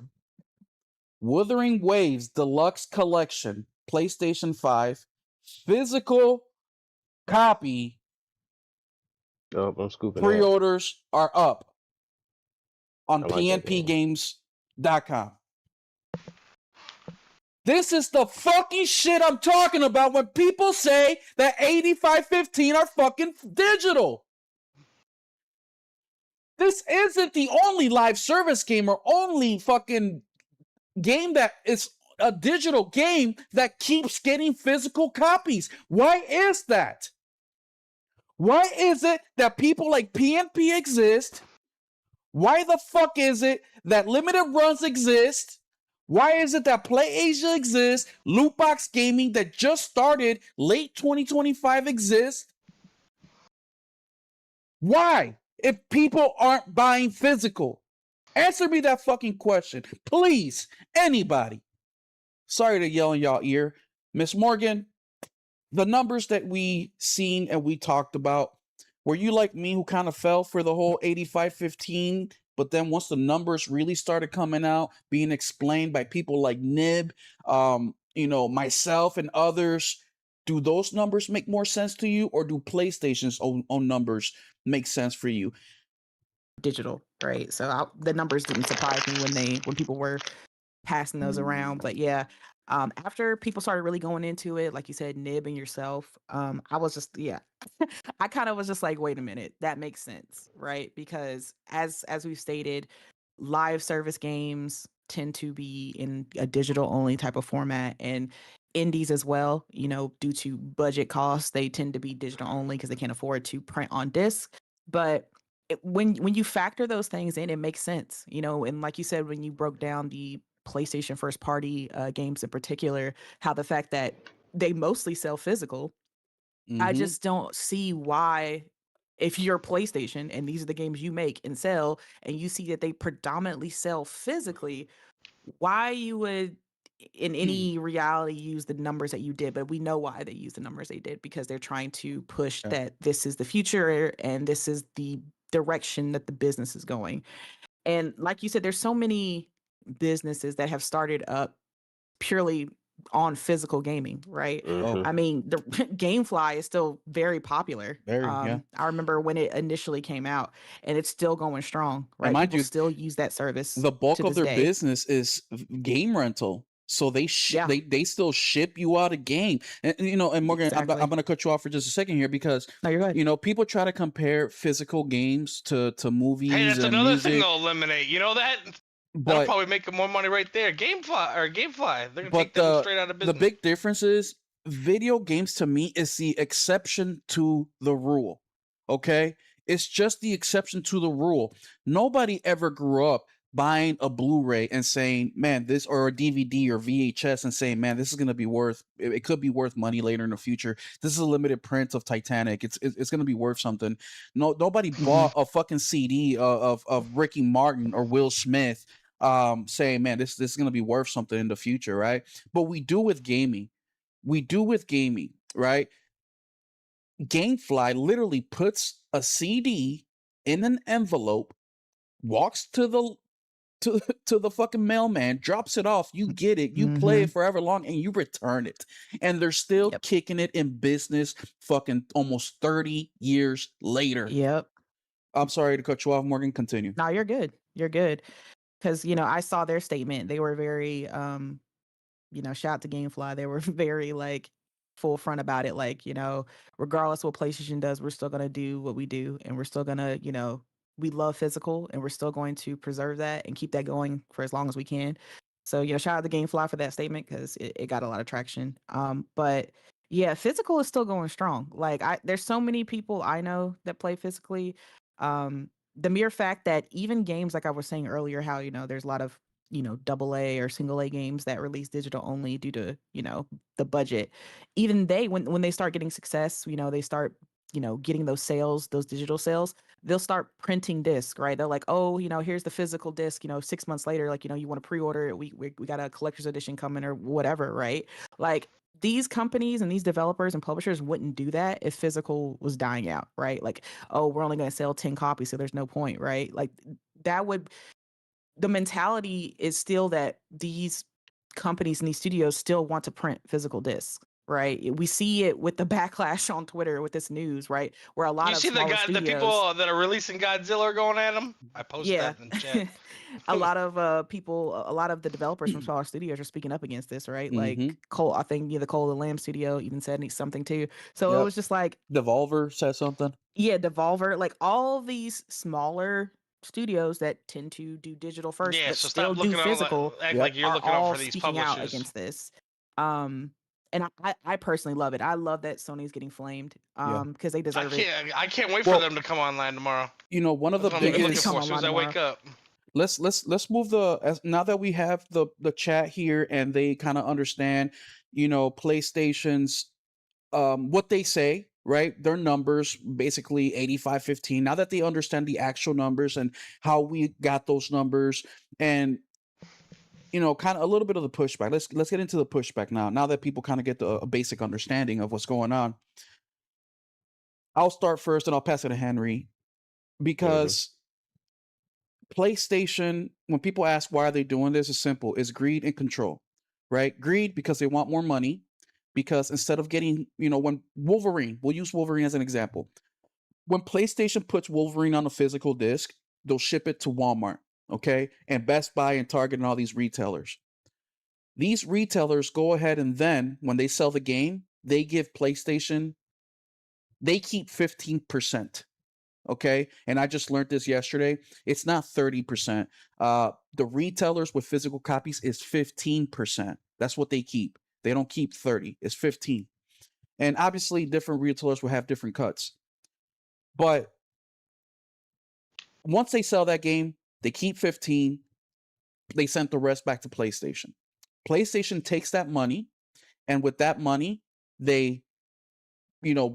Wuthering Waves Deluxe Collection, PlayStation 5, physical copy Oh, I'm scooping that. pre-orders are up on I like that game. pnpgames.com. This is the fucking shit I'm talking about when people say that 8515 are fucking digital. This isn't the only live service game or only fucking game that is a digital game that keeps getting physical copies. Why is that? Why is it that people like PNP exist? Why the fuck is it that limited runs exist? Why is it that PlayAsia exists? Lootbox gaming that just started late 2025 exists? Why? If people aren't buying physical? Answer me that fucking question. Please, anybody. Sorry to yell in y'all ear. Miss Morgan, the numbers that we seen and we talked about, were you like me who kind of fell for the whole 8515? But then once the numbers really started coming out, being explained by people like Nib, myself and others, do those numbers make more sense to you, or do PlayStation's own numbers make sense for you? Digital, right? So the numbers didn't surprise me when people were passing those around. But yeah, after people started really going into it, like you said, Nib and yourself, I was just I kind of was just like, wait a minute, that makes sense, right? Because as we've stated, live service games tend to be in a digital only type of format, and indies as well, due to budget costs, they tend to be digital only because they can't afford to print on disc. But when you factor those things in, it makes sense, and like you said, when you broke down the PlayStation first party games in particular, how the fact that they mostly sell physical, I Mm-hmm. just don't see why, if you're PlayStation and these are the games you make and sell, and you see that they predominantly sell physically, why you would in any reality use the numbers that you did. But we know why they use the numbers they did, because they're trying to push Yeah. that this is the future and this is the direction that the business is going. And like you said, there's so many businesses that have started up purely on physical gaming, right? Oh, I mean, the GameFly is still very popular. very, yeah. I remember when it initially came out, and it's still going strong, And right? mind People you, still use that service the bulk to of this their day. business is game rental, so they Yeah. they still ship you out a game. And Morgan, Exactly. I'm going to cut you off for just a second here, because No, you're good. people try to compare physical games to movies Hey, that's and another thing music, they'll eliminate. You know that? That'll but probably make more money right there. Gamefly. They're gonna but take them straight out of the business. big difference is video games to me is the exception to the rule. Okay, it's just the exception to the rule. Nobody ever grew up buying a Blu-ray and saying, man, this, or a DVD or VHS, and saying, man, this is going to be worth, it could be worth money later in the future. This is a limited print of Titanic. It's going to be worth something. Nobody bought a fucking CD of Ricky Martin or Will Smith saying, man, this is going to be worth something in the future, right? But we do with gaming. Right? Gamefly literally puts a CD in an envelope, walks to the fucking mailman, drops it off, you get it, you play it forever long, and you return it. And they're still Yep. kicking it in business fucking almost 30 years later. Yep. I'm sorry to cut you off, Morgan. Continue. No, you're good. You're good. Because, I saw their statement. They were very, shout out to Gamefly. They were very like full front about it. Like, regardless what PlayStation does, we're still going to do what we do. And we're still going to, we love physical, and we're still going to preserve that and keep that going for as long as we can. So, shout out to Gamefly for that statement, because it got a lot of traction. But Yeah, physical is still going strong. Like there's so many people I know that play physically. The mere fact that even games like I was saying earlier, how there's a lot of double A or single A games that release digital only due to the budget. Even they when they start getting success, they start getting those sales, those digital sales. They'll start printing disc, right? They're like, oh, here's the physical disc. 6 months later, like you want to pre-order it. We got a collector's edition coming or whatever, right? Like these companies and these developers and publishers wouldn't do that if physical was dying out, right? Like, oh, we're only going to sell 10 copies, so there's no point, right? Like that would the mentality is still that these companies and these studios still want to print physical discs, right? We see it with the backlash on Twitter with this news, right? Where a lot You of see smaller the studios, people that are releasing Godzilla are going at him? I posted yeah, that in the chat. a lot of people, a lot of the developers from smaller studios are speaking up against this, right? Mm-hmm. Like Cole, I think the Cole the Lamb studio even said something too. So it Yep. was just like, Devolver said something. yeah, Devolver, like all these smaller studios that tend to do digital first Yeah, but so still stop do looking out, physical act Yep. like you're are looking out all for these speaking out publishers. against this. And I personally love it. I love that Sony's getting flamed because they deserve it. I can't wait Well, for them to come online tomorrow. One of the That's what I'm Yeah, if they looking biggest. come for as soon online as I wake tomorrow. up. Let's move now that we have the chat here and they kind of understand, PlayStation's what they say, right? Their numbers, basically 85-15. Now that they understand the actual numbers and how we got those numbers and kind of a little bit of the pushback. Let's get into the pushback now. Now that people kind of get a basic understanding of what's going on. I'll start first and I'll pass it to Henry because PlayStation, when people ask why are they doing this, it's simple. It's greed and control, right? Greed because they want more money. Because instead of getting, when Wolverine, we'll use Wolverine as an example. When PlayStation puts Wolverine on a physical disc, they'll ship it to Walmart, okay? And Best Buy and Target and all these retailers. These retailers go ahead and then, when they sell the game, they give PlayStation, they keep 15%. Okay. And I just learned this yesterday. It's not 30%. The retailers with physical copies is 15%. That's what they keep. They don't keep 30. It's 15. And obviously different retailers will have different cuts. But once they sell that game, they keep 15. They sent the rest back to PlayStation. PlayStation takes that money, and with that money, they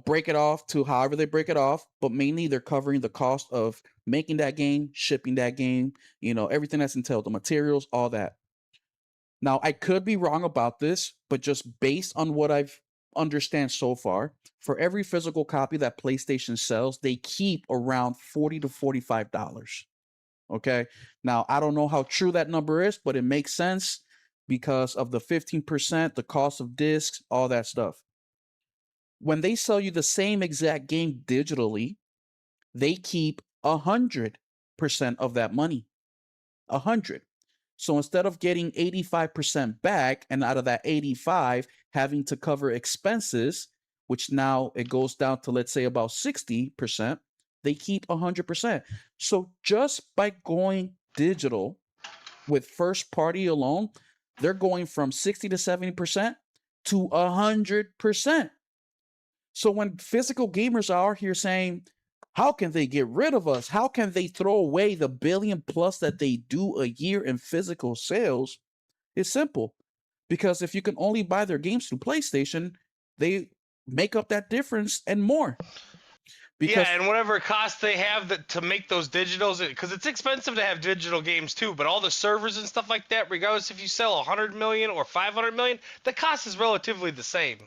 break it off to however they break it off, but mainly they're covering the cost of making that game, shipping that game, everything that's entailed, the materials, all that. Now, I could be wrong about this, but just based on what I've understand so far, for every physical copy that PlayStation sells, they keep around $40 to $45. Okay. Now, I don't know how true that number is, but it makes sense because of the 15%, the cost of discs, all that stuff. When they sell you the same exact game digitally, they keep 100% of that money. 100. So instead of getting 85% back, and out of that 85 having to cover expenses, which now it goes down to, let's say, about 60%, they keep 100%. So just by going digital with first party alone, they're going from 60 to 70% to 100%. So when physical gamers are here saying, how can they get rid of us? How can they throw away the billion plus that they do a year in physical sales? It's simple. Because if you can only buy their games through PlayStation, they make up that difference and more. Because yeah, and whatever cost they have to make those digitals, because it's expensive to have digital games too, but all the servers and stuff like that, regardless if you sell 100 million or 500 million, the cost is relatively the same.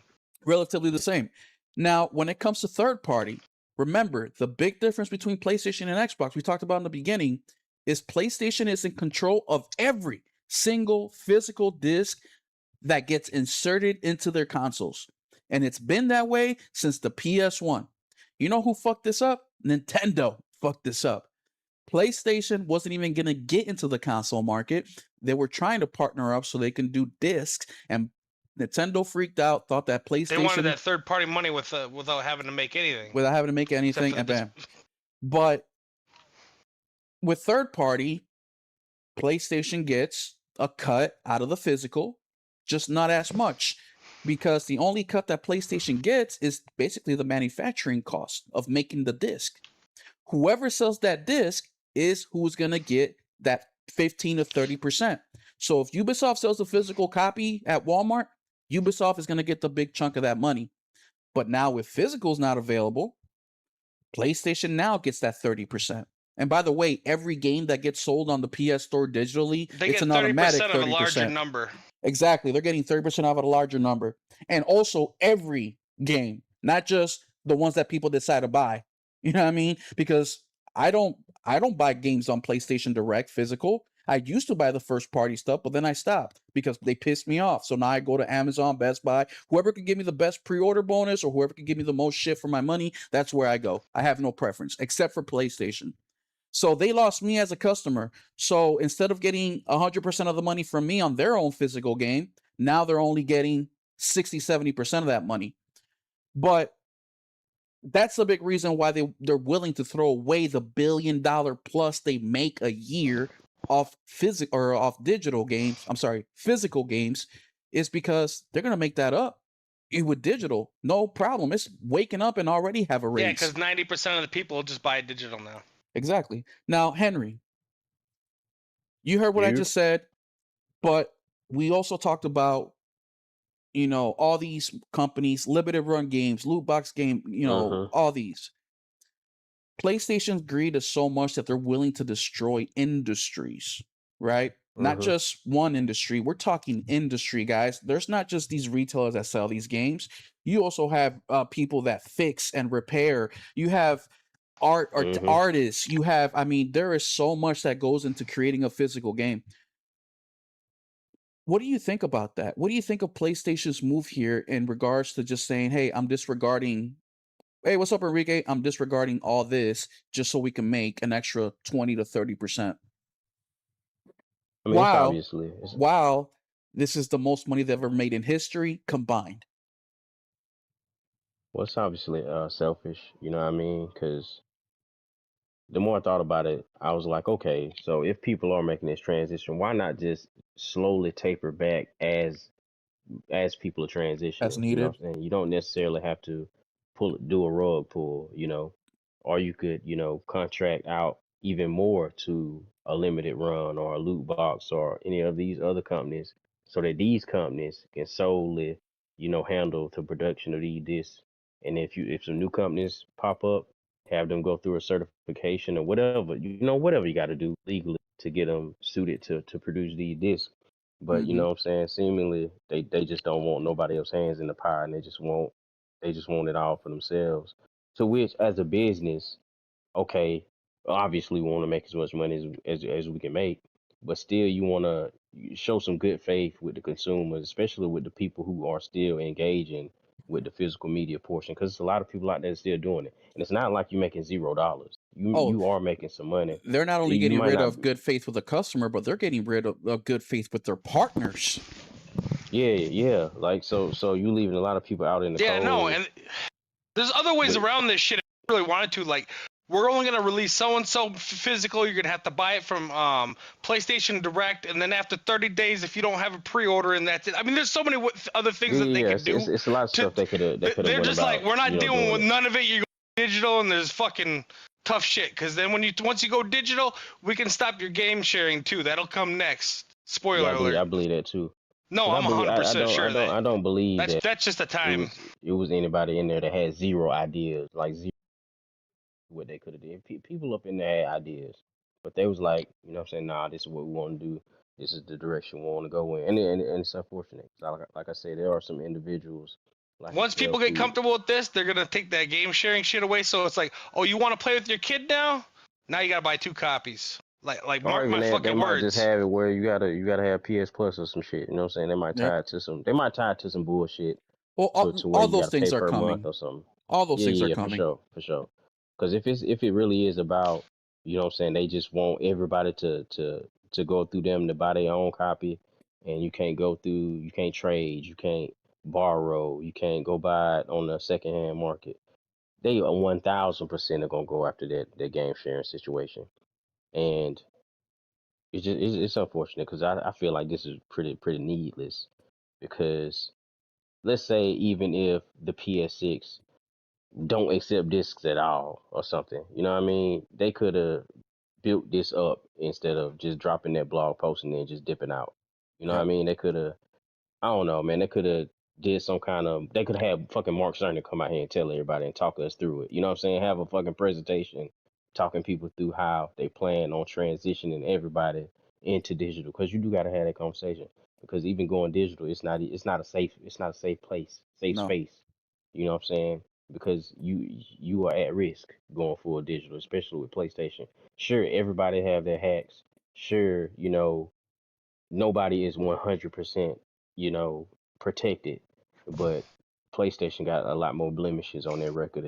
Relatively the same. Now, when it comes to third party, remember the big difference between PlayStation and Xbox, we talked about in the beginning, is PlayStation is in control of every single physical disc that gets inserted into their consoles. And it's been that way since the PS1. You know who fucked this up? Nintendo fucked this up. PlayStation wasn't even going to get into the console market. They were trying to partner up so they can do discs, and Nintendo freaked out, thought that PlayStation... They wanted that third-party money without having to make anything. Without having to make anything, and bam. But with third-party, PlayStation gets a cut out of the physical, just not as much. because the only cut that PlayStation gets is basically the manufacturing cost of making the disc. Whoever sells that disc is who's going to get that 15 to 30%. So if Ubisoft sells a physical copy at Walmart, Ubisoft is going to get the big chunk of that money. But now with physicals not available, PlayStation now gets that 30%. And by the way, every game that gets sold on the PS Store digitally, They it's get an automatic 30% of a larger 30%. number. Exactly. They're getting 30% off at a larger number. And also every game, not just the ones that people decide to buy. You know what I mean? Because I don't buy games on PlayStation Direct physical. I used to buy the first party stuff, but then I stopped because they pissed me off. So now I go to Amazon, Best Buy, whoever can give me the best pre-order bonus or whoever can give me the most shit for my money, that's where I go. I have no preference except for PlayStation. So they lost me as a customer. So instead of getting 100% of the money from me on their own physical game, now they're only getting 60, 70% of that money. But that's a big reason why they're willing to throw away the $1 billion plus they make a year off digital games. I'm sorry, physical games, is because they're gonna make that up with digital. No problem. It's waking up and already have a raise. Yeah, because 90% of the people just buy digital now. Exactly. Now, Henry, you heard what I just said, but we also talked about, all these companies, limited run games, loot box game, all these. PlayStation's greed is so much that they're willing to destroy industries, right? Not just one industry. We're talking industry, guys. There's not just these retailers that sell these games. You also have people that fix and repair. You have artists. You have, there is so much that goes into creating a physical game. What do you think about that? What do you think of PlayStation's move here in regards to just saying, hey, hey, what's up, Enrique? I'm disregarding all this just so we can make an extra 20 to 30%. I mean, Wow, this is the most money they've ever made in history combined. Well, it's obviously selfish, you know what I mean? Because the more I thought about it, I was like, okay, so if people are making this transition, why not just slowly taper back as people are transitioning? As You know needed. what I'm saying? You don't necessarily have to do a rug pull, or you could, contract out even more to a limited run or a loot box or any of these other companies so that these companies can solely, handle the production of these discs. And if some new companies pop up, have them go through a certification or whatever, whatever you got to do legally to get them suited to produce these discs. But you know what I'm saying? Seemingly they just don't want nobody else's hands in the pie, and they just want it all for themselves. To which, as a business, okay, obviously we want to make as much money as we can make, but still you want to show some good faith with the consumers, especially with the people who are still engaging with the physical media portion, because there's a lot of people out there still doing it, and it's not like you're making $0. You are making some money. They're not only You getting might rid not. of good faith with the customer, but they're getting rid of good faith with their partners. Yeah. Like so you leaving a lot of people out in the Yeah, cold. no, and there's other ways around this shit if you really wanted to. Like, we're only gonna release so and so physical. You're gonna have to buy it from PlayStation Direct, and then after 30 days, if you don't have a pre-order, and that's it. I mean, there's so many other things that they could do. It's a lot of stuff they could have. They're just about, like, we're not dealing with it. none of it. You go digital, and there's fucking tough shit. Because then once you go digital, we can stop your game sharing too. That'll come next. Spoiler alert. I believe that too. No, I'm 100% sure I don't believe that that's just the time. it was anybody in there that had zero ideas, like zero what they could have did. People up in there had ideas, but they was like, I'm saying, nah, this is what we want to do. This is the direction we want to go in, and it's unfortunate. Like I say, there are some individuals. Like Once people get comfortable with this, they're gonna take that game sharing shit away. So it's like, oh, you want to play with your kid now? Now you gotta buy 2 copies. Like mark my fucking they words. Might just have it where you gotta have PS Plus or some shit. You know what I'm saying? They might tie it to some. They might tie it to some bullshit. Well, all those things are coming. Or something. All those things are coming. For sure. Because if it really is about, you know what I'm saying, they just want everybody to go through them to buy their own copy, and you can't trade, you can't borrow, you can't go buy it on the secondhand market. They 1,000% are gonna go after that game sharing situation, and it's unfortunate because I feel like this is pretty needless because let's say even if the PS6 don't accept discs at all or something, you know what I mean? They could have built this up instead of just dropping that blog post and then just dipping out. You know what I Yep. mean? They could have, I don't know, man. They could have did some kind of. They could have fucking Mark Cerny come out here and tell everybody and talk us through it. You know what I'm saying? Have a fucking presentation, talking people through how they plan on transitioning everybody into digital. Because you do got to have that conversation. Because even going digital, it's not a safe place, safe No. space. You know what I'm saying? Because you are at risk going full digital, especially with PlayStation. Sure, everybody have their hacks. Sure, nobody is 100%, you know, protected, but PlayStation got a lot more blemishes on their record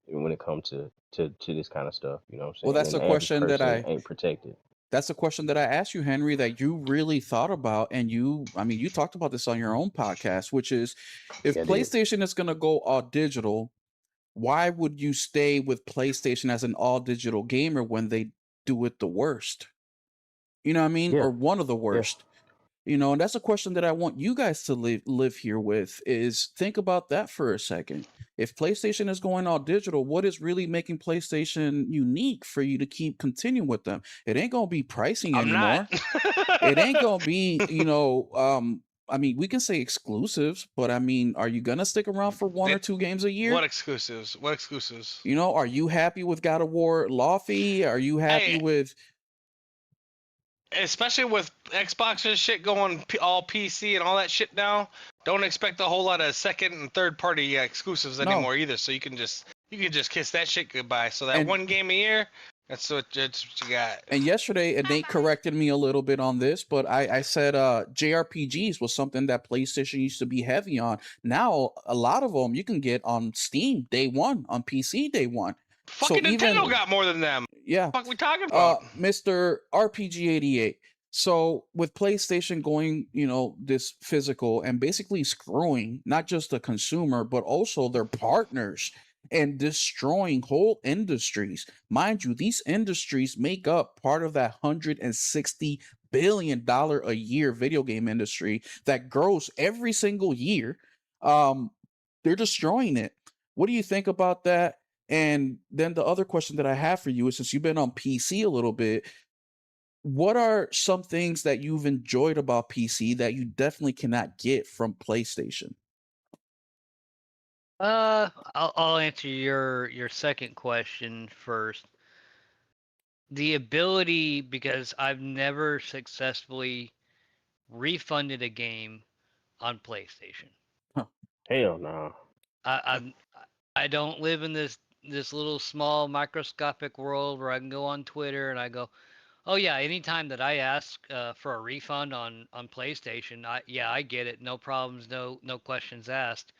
when it comes to this kind of stuff. You know what I'm Well, saying? And the average person ain't protected. that's a question that I asked you, Henry, that you really thought about, and I mean, you talked about this on your own podcast, which is if Yeah, I did. PlayStation is going to go all digital, why would you stay with PlayStation as an all digital gamer when they do it the worst? You know what I mean? Yeah, Or one of the yeah. worst. And that's a question that I want you guys to live here with is think about that for a second. If PlayStation is going all digital, what is really making PlayStation unique for you to keep continuing with them? It ain't gonna be pricing I'm not. anymore. It ain't gonna be, I mean, we can say exclusives, but I mean, are you gonna stick around for one or They- two games a what year? exclusives? What exclusives? Are you happy with God of War Lawfy? Are you happy Hey, with especially with Xbox and shit going all PC and all that shit now, don't expect a whole lot of second and third party exclusives no? anymore either. So you can just kiss that shit goodbye. So that And one game a year, that's what you got. And yesterday, and Nate corrected me a little bit on this, but I said JRPGs was something that PlayStation used to be heavy on. Now, a lot of them you can get on Steam day one, on PC day one. So Fucking Nintendo even, got more than them. yeah, What the fuck we talking about? Mr. RPG 88. So with PlayStation going, this physical and basically screwing not just the consumer, but also their partners and destroying whole industries. Mind you, these industries make up part of that $160 billion a year video game industry that grows every single year. Um, they're destroying it. What do you think about that? And then the other question that I have for you is since you've been on PC a little bit, what are some things that you've enjoyed about PC that you definitely cannot get from PlayStation? I'll answer your second question first. The ability, because I've never successfully refunded a game on PlayStation. Huh. Hell no. I'm I don't live in this little small microscopic world where I can go on Twitter and I go, oh yeah, anytime that I ask for a refund on PlayStation, I get it, no problems, no questions asked.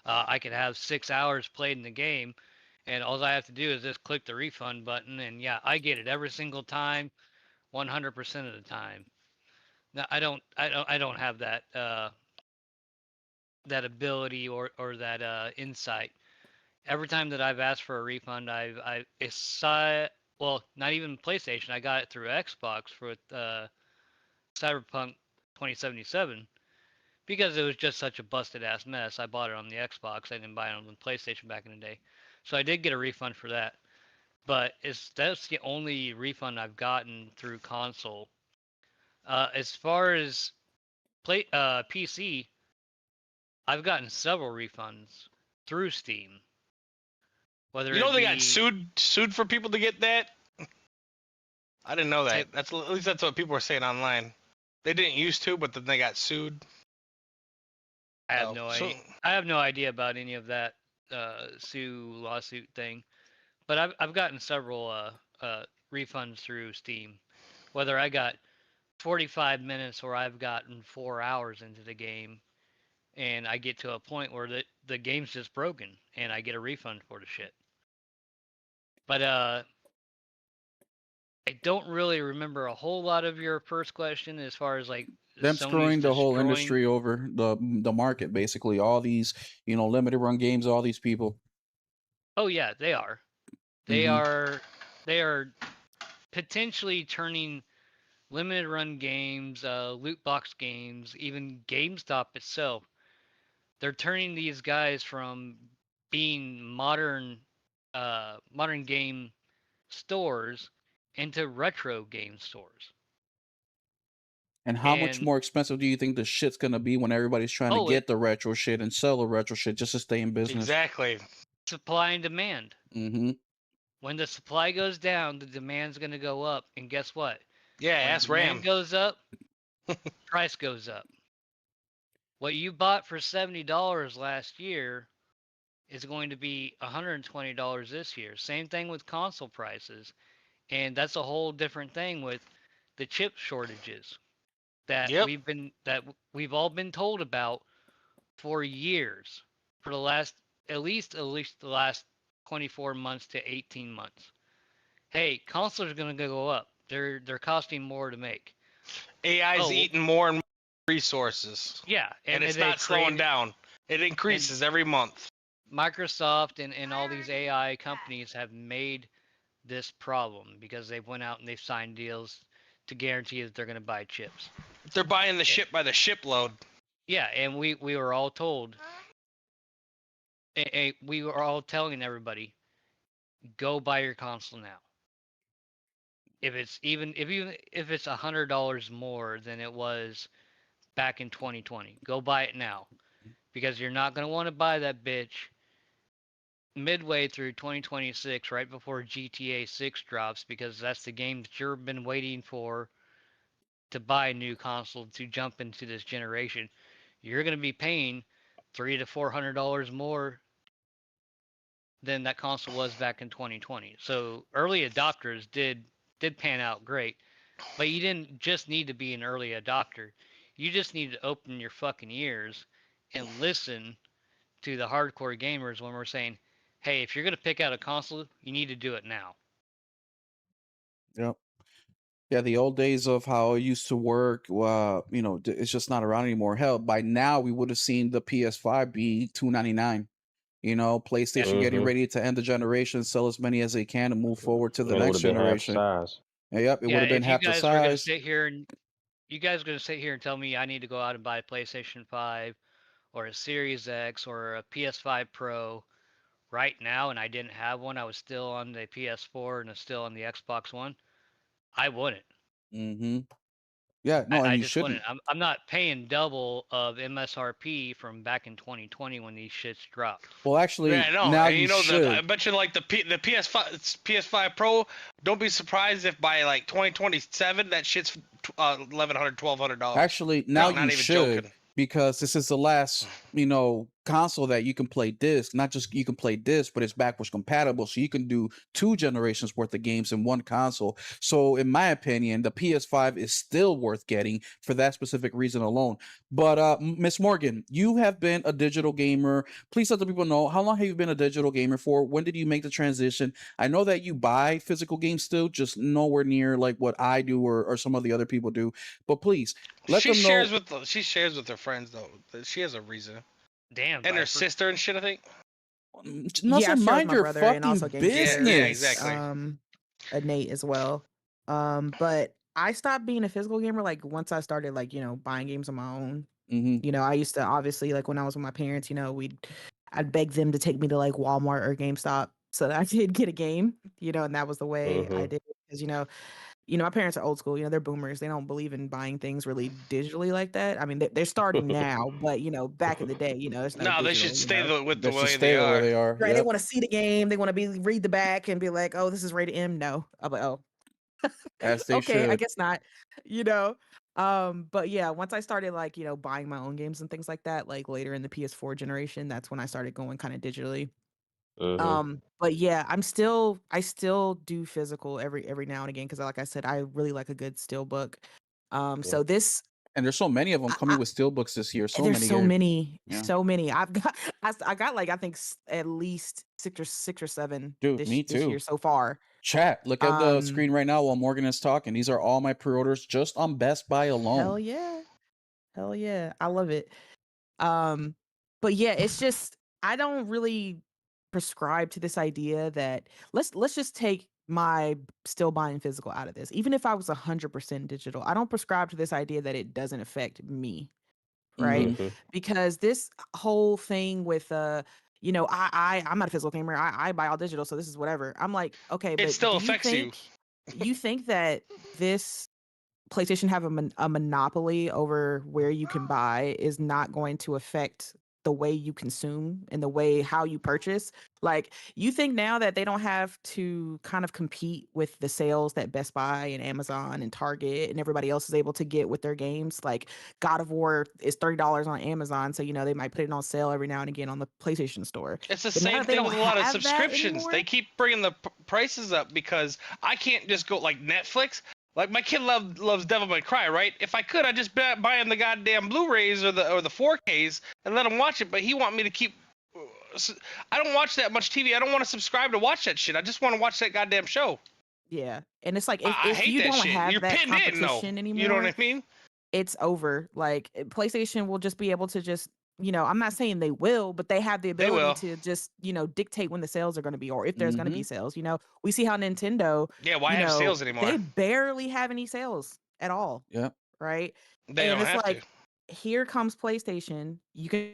I could have 6 hours played in the game, and all I have to do is just click the refund button, and yeah, I get it every single time, 100% of the time. Now I don't have that ability or that insight. Every time that I've asked for a refund, well, not even PlayStation. I got it through Xbox for Cyberpunk 2077 because it was just such a busted ass mess. I bought it on the Xbox. I didn't buy it on the PlayStation back in the day, so I did get a refund for that. But that's the only refund I've gotten through console. As far as PC, I've gotten several refunds through Steam, whether You know it they got be sued for people to get that. I didn't know I, that. That's at least that's what people were saying online. They didn't used to, but then they got sued. I have Oh, no so idea. I have no idea about any of that lawsuit thing. But I've gotten several refunds through Steam. Whether I got 45 minutes or I've gotten 4 hours into the game, and I get to a point where the game's just broken, and I get a refund for the shit. But I don't really remember a whole lot of your first question as far as like Them Sony's screwing the whole destroying. industry over the market, basically. All these, limited run games, all these people. Oh yeah, they are. They Hmm. are. They are potentially turning limited run games, loot box games, even GameStop itself. they're turning these guys from being modern game stores into retro game stores. And how much And more expensive do you think the shit's gonna be when everybody's trying to oh, get the retro shit and sell the retro shit just to stay in business? Exactly. supply and demand. Mm-hmm. When the supply goes down, the demand's going to go up. And guess what? Yeah, When ask Ram. demand goes up, price goes up. What you bought for $70 last year is going to be $120 this year. Same thing with console prices. And that's a whole different thing with the chip shortages that Yep. we've all been told about for years, for the last at least the last 24 months to 18 months. Hey, consoles are going to go up. They're costing more to make. AI's Oh, eating more and more resources. yeah, And it's they not slowing created- down. It increases every month. Microsoft and all these AI companies have made this problem because they went out and they've signed deals to guarantee that they're going to buy chips. They're buying the ship by the shipload. Yeah, and we were all told, we were all telling everybody, go buy your console now. If it's $100 more than it was back in 2020, go buy it now, because you're not going to want to buy that bitch midway through 2026, right before GTA 6 drops, because that's the game that you've been waiting for to buy a new console to jump into this generation. You're going to be paying $300 to $400 more than that console was back in 2020. So early adopters did pan out great, but you didn't just need to be an early adopter. You just need to open your fucking ears and listen to the hardcore gamers when we're saying, hey, if you're going to pick out a console, you need to do it now. Yep. Yeah, the old days of how it used to work, it's just not around anymore. Hell, by now we would have seen the PS5 be $299. PlayStation getting Mhm. ready to end the generation, sell as many as they can, and move forward to the And it would next have been half the generation. size. Yep, it would Yeah, have been if you half the guys were going to size. sit here and tell me I need to go out and buy a PlayStation 5 or a Series X or a PS5 Pro right now, and I didn't have one, I was still on the PS4 and I was still on the Xbox One, I wouldn't. Mm-hmm. Yeah, no, and I you just wouldn't. shouldn't. I'm not paying double of MSRP from back in 2020 when these shits dropped. Well, actually, Yeah, no, now and you you know should. I bet you like the PS5 Pro. Don't be surprised if by like 2027 that shit's $1,100, $1,200. Actually, now not you even should, joking. because this is the last, console that you can play disc. Not just you can play disc, but it's backwards compatible, so you can do 2 generations worth of games in one console. So, in my opinion, the PS5 is still worth getting for that specific reason alone. But Miss Morgan, you have been a digital gamer. Please let the people know, how long have you been a digital gamer for? When did you make the transition? I know that you buy physical games still, just nowhere near like what I do or some of the other people do. But please let them know. She shares with her friends though. She has a reason. Damn, And her Viper. sister and shit, I think. No, Yeah, I share with mind my your brother and fucking also Game Yeah, Share. yeah, business. exactly. Nate as well. But I stopped being a physical gamer like once I started buying games on my own. Mm-hmm. I used to obviously like when I was with my parents, I'd beg them to take me to like Walmart or GameStop so that I could get a game, and that was the way I Mhm. did it. Because my parents are old school, they're boomers. They don't believe in buying things really digitally like that. I mean, they're starting now, but back in the day, there's no No, they digital, should stay with the They should way stay they the way are. they are. Right, they Yep. want to see the game. They want to read the back and be like, "Oh, this is rated M." No, I'm like, "Oh, As they okay, I should. guess not." You know. But yeah, once I started buying my own games and things like that, like later in the PS4 generation, that's when I started going kind of digitally. But yeah, I still do physical every now and again because, like I said, I really like a good steel book. So Yeah. this And there's so many of them coming with steelbooks this year. So there's many so games. many, Yeah. so many. I got like I think at least six or seven Dude, me this year too. so far. Chat, look at the Um, screen right now while Morgan is talking. These are all my pre-orders just on Best Buy hell alone. yeah, hell yeah, I love it. But yeah, it's just I don't really prescribe to this idea that let's just take my still buying physical out of this. Even if I was 100% digital, I don't prescribe to this idea that it doesn't affect me. right? Mhm. Because this whole thing with I'm not a physical gamer. I buy all digital, so this is whatever. I'm like, okay, It but still do you affects you. think that this PlayStation have a monopoly over where you can buy is not going to affect the way you consume and the way how you purchase? Like, you think now that they don't have to kind of compete with the sales that Best Buy and Amazon and Target and everybody else is able to get with their games? Like, God of War is $30 on Amazon, so they might put it on sale every now and again on the PlayStation Store. It's the But now same that they thing don't with a lot of have that subscriptions. anymore, They keep bringing the prices up because I can't just go like Netflix. Like my kid loves Devil May Cry, right? If I could, I'd just buy him the goddamn Blu-rays or the 4Ks and let him watch it. But he want me to keep. I don't watch that much TV. I don't want to subscribe to watch that shit. I just want to watch that goddamn show. yeah. And it's like I if hate you that don't shit. have You're that pinned in, though. competition You know what anymore, I mean? it's over. Like, PlayStation will just be able to just, I'm not saying they will, but they have the They ability will. to just, dictate when the sales are going to be or if there's going to be Mhm. sales. We see how Nintendo, Yeah, why have sales anymore? they barely have any sales at all, Yeah. right? They And don't it's have to. like, here comes PlayStation. You can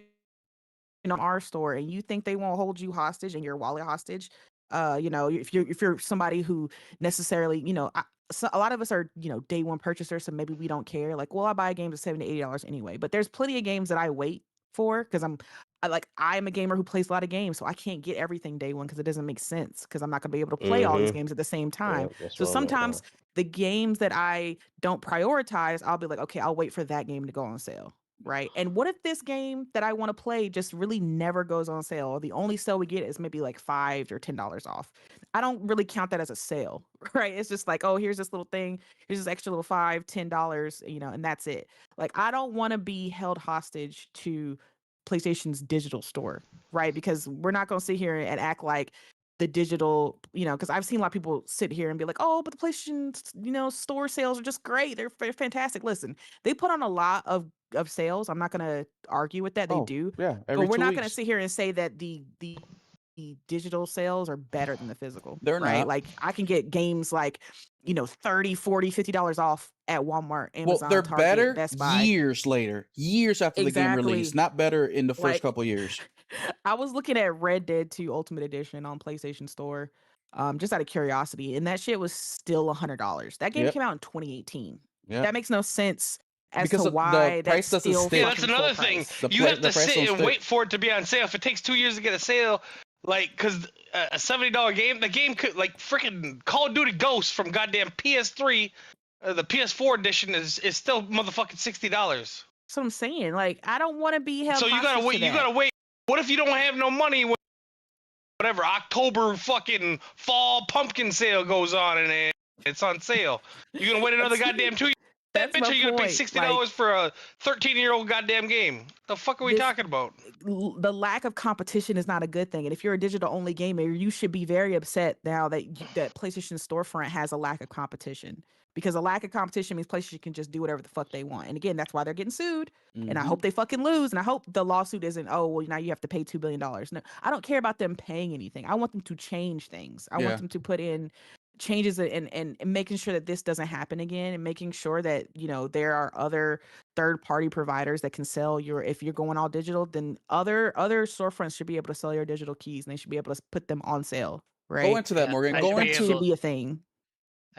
on our store, and you think they won't hold you hostage and your wallet hostage. If you're somebody who necessarily, so a lot of us are, day one purchasers, so maybe we don't care. Like, well, I buy games at $70-$80 anyway. But there's plenty of games that I wait for because I'm a gamer who plays a lot of games, so I can't get everything day one because it doesn't make sense because I'm not gonna be able to play all these games at the same time. Yeah, that's So where I'm at sometimes now. the games that I don't prioritize, I'll be like, okay, I'll wait for that game to go on sale. Right. And what if this game that I want to play just really never goes on sale? Or the only sale we get is maybe like $5 or $10 off. I don't really count that as a sale, right? It's just like, oh, here's this little thing, here's this extra little $5, $10, and that's it. Like, I don't want to be held hostage to PlayStation's digital store, right? Because we're not going to sit here and act like the digital, because I've seen a lot of people sit here and be like, oh, but the PlayStation, store sales are just great. They're fantastic. Listen, they put on a lot of sales. I'm not going to argue with that. They Oh, do. yeah. But Every we're 2 not going to weeks. sit here and say that the digital sales are better than the physical, They're right? not. Like, I can get games like, $30, $40, $50 off at Walmart, Well, Amazon, they're Target, better Best Buy. years later, years after the game released, Exactly. not better in the first Like, couple years. I was looking at Red Dead 2 Ultimate Edition on PlayStation Store, just out of curiosity, and that shit was still $100. That game Yep. came out in 2018. Yep. That makes no sense as Because to the why price that's doesn't still stick. Yeah, that's fucking full another thing. price. The You have the to price sit don't and stick. wait for it to be on sale. If it takes 2 years to get a sale, like, because a $70 game, the game could, like, freaking Call of Duty Ghosts from goddamn PS3, the PS4 edition is still motherfucking $60. That's what I'm saying. Like, I don't want to be held So you gotta hostage wait. to You that. gotta wait. What if you don't have no money when whatever October fucking fall pumpkin sale goes on and it's on sale? You gonna wait another That's- goddamn 2 years? That That's bitch, my are you gonna pay point. $60 Like, for a 13-year-old goddamn game? The fuck are we this talking about? the lack of competition is not a good thing. And if you're a digital only gamer, you should be very upset now that PlayStation storefront has a lack of competition, because a lack of competition means PlayStation can just do whatever the fuck they want. And again, that's why they're getting sued. And I Mhm. hope they fucking lose. And I hope the lawsuit isn't, oh, well, now you have to pay $2 billion. No, I don't care about them paying anything. I want them to change things. I want Yeah. them to put in changes and making sure that this doesn't happen again, and making sure that, there are other third-party providers that can sell if you're going all digital, then other storefronts should be able to sell your digital keys, and they should be able to put them on sale, Go right? into that, Yeah, Morgan. I Like, should Go be that should into able. be a thing.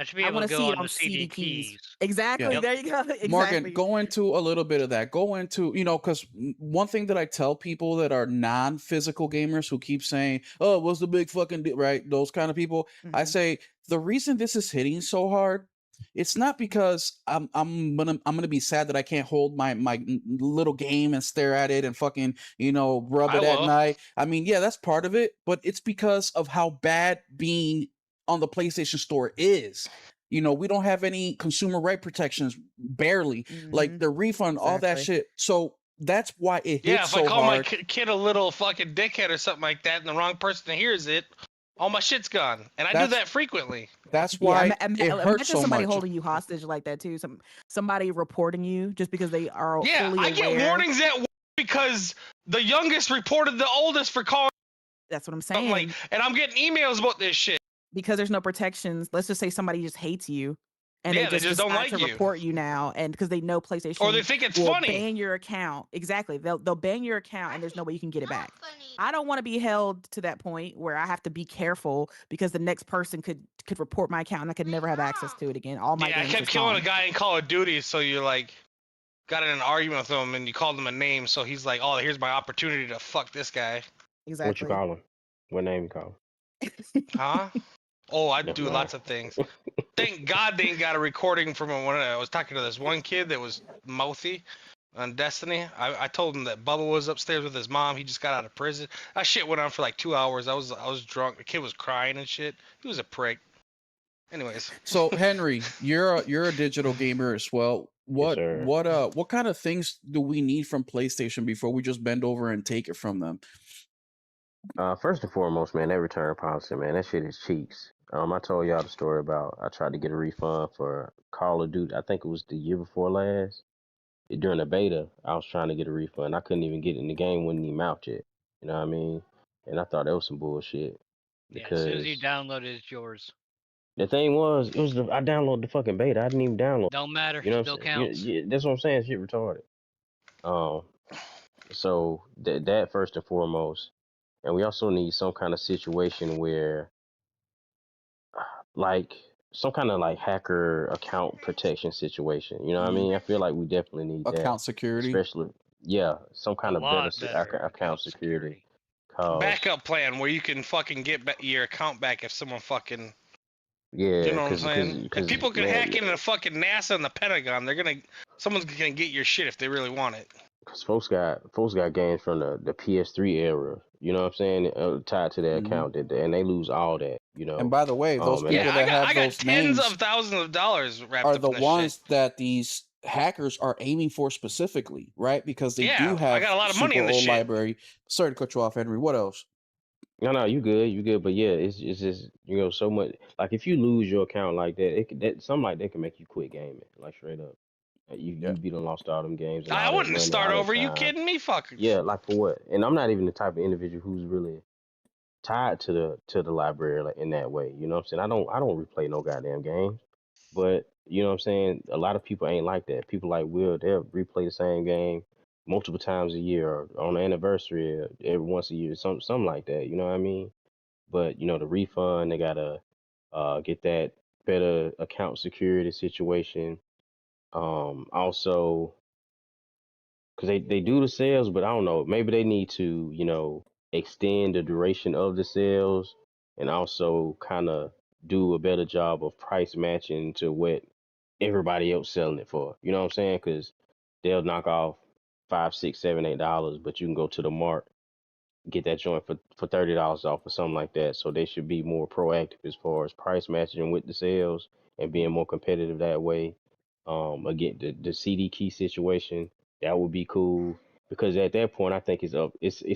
I should be I able want to to go see it on on the CD CD keys. keys. Exactly. yeah. There you go. Exactly. Morgan, go into a little bit of that. Go into, because one thing that I tell people that are non-physical gamers who keep saying, "Oh, what's the big fucking deal?" Right? Those kind of people. I Mhm. say the reason this is hitting so hard, it's not because I'm gonna be sad that I can't hold my little game and stare at it and fucking rub I it at will. night. I mean, yeah, that's part of it, but it's because of how bad being on the PlayStation Store is. We don't have any consumer right protections, barely. Like Mhm. the refund, all that Exactly. shit. So that's why it Yeah, hits if I so call my hard. kid a little fucking dickhead or something like that, and the wrong person hears it, all my shit's gone. And I do That's that frequently. that's Yeah, why it hurts imagine so somebody much. holding you hostage like that too. Somebody reporting you just because they are Yeah, fully I get aware. warnings at work because the youngest reported the oldest for calling That's what I'm something like, saying. and I'm getting emails about this shit. Because there's no protections. Let's just say somebody just hates you, and Yeah, they they just just don't decide like to you. report you now, and because they know Or they PlayStation think it's will funny. ban your account. Exactly, they'll ban your account, and there's no way you can get it back. I don't want to be held to that point where I have to be careful because the next person could report my account and I could never have access to it again. All my Yeah, I games kept is killing gone. a guy in Call of Duty, so you're like, got in an argument with him, and you called him a name, so he's like, oh, here's my opportunity to fuck this guy. What you Exactly. call him? What name you call him? Huh? Oh, I Never do mind. lots of things. Thank God they ain't got a recording from when I was talking to this one kid that was mouthy on Destiny. I told him that Bubba was upstairs with his mom. He just got out of prison. That shit went on for like 2 hours. I was drunk. The kid was crying and shit. He was a prick. Anyways, So Henry, you're a digital gamer as well. Yes, sir. What kind of things do we need from PlayStation before we just bend over and take it from them? First and foremost, man, that return policy, man, that shit is cheeks. I told y'all the story about I tried to get a refund for Call of Duty. I think it was the year before last. During the beta, I was trying to get a refund. I couldn't even get it in the game, wouldn't even out yet. You know what I mean? And I thought that was some bullshit Yeah, as soon as you because download it, it's yours. the thing was, I downloaded the fucking beta. I didn't even download. Don't matter. You know what Still I'm saying? counts. Yeah, that's what I'm saying. Shit retarded. Um, so that first and foremost, and we also need some kind of situation where, like, some kind of like hacker account protection situation. You know what I mean? I feel like we definitely need that, Account security. especially some A kind of better lot better account security. Cause backup plan where you can fucking get your account back if someone fucking. yeah, You know what I'm saying? If because people can man, hack into fucking NASA and the Pentagon, someone's gonna get your shit if they really want it. because folks got games from the PS3 era. You know what I'm saying? Tied to their Mhm. account, and they lose all that. You know. And by the way, those And people Yeah, that I have got those tens names of thousands of dollars wrapped are up the in this shit. ones that these hackers are aiming for specifically, right? Because they do Yeah, I have got a lot of money super in this old shit. library. Sorry to cut you off, Henry. What else? no, you good. But yeah, it's just so much. Like if you lose your account like that, something like that can make you quit gaming, like straight up. Yeah. You be done lost all them games and I all that wouldn't money, start all that over. You time. kidding me? Fuck. Yeah, like for what? And I'm not even the type of individual who's really tied to the library like, in that way. You know what I'm saying? I don't replay no goddamn games. But you know what I'm saying? A lot of people ain't like that. People like Will, they'll replay the same game multiple times a year or on the anniversary or every once a year, something like that. You know what I mean? But the refund, they gotta get that better account security situation. Also, because they do the sales, but I don't know. Maybe they need to, extend the duration of the sales and also kind of do a better job of price matching to what everybody else selling it for. You know what I'm saying? Because they'll knock off $5, $6, $7, $8, but you can go to the mart, get that joint for $30 off or something like that. So they should be more proactive as far as price matching with the sales and being more competitive that way. Again, the CD key situation that would be cool because at that point I think it's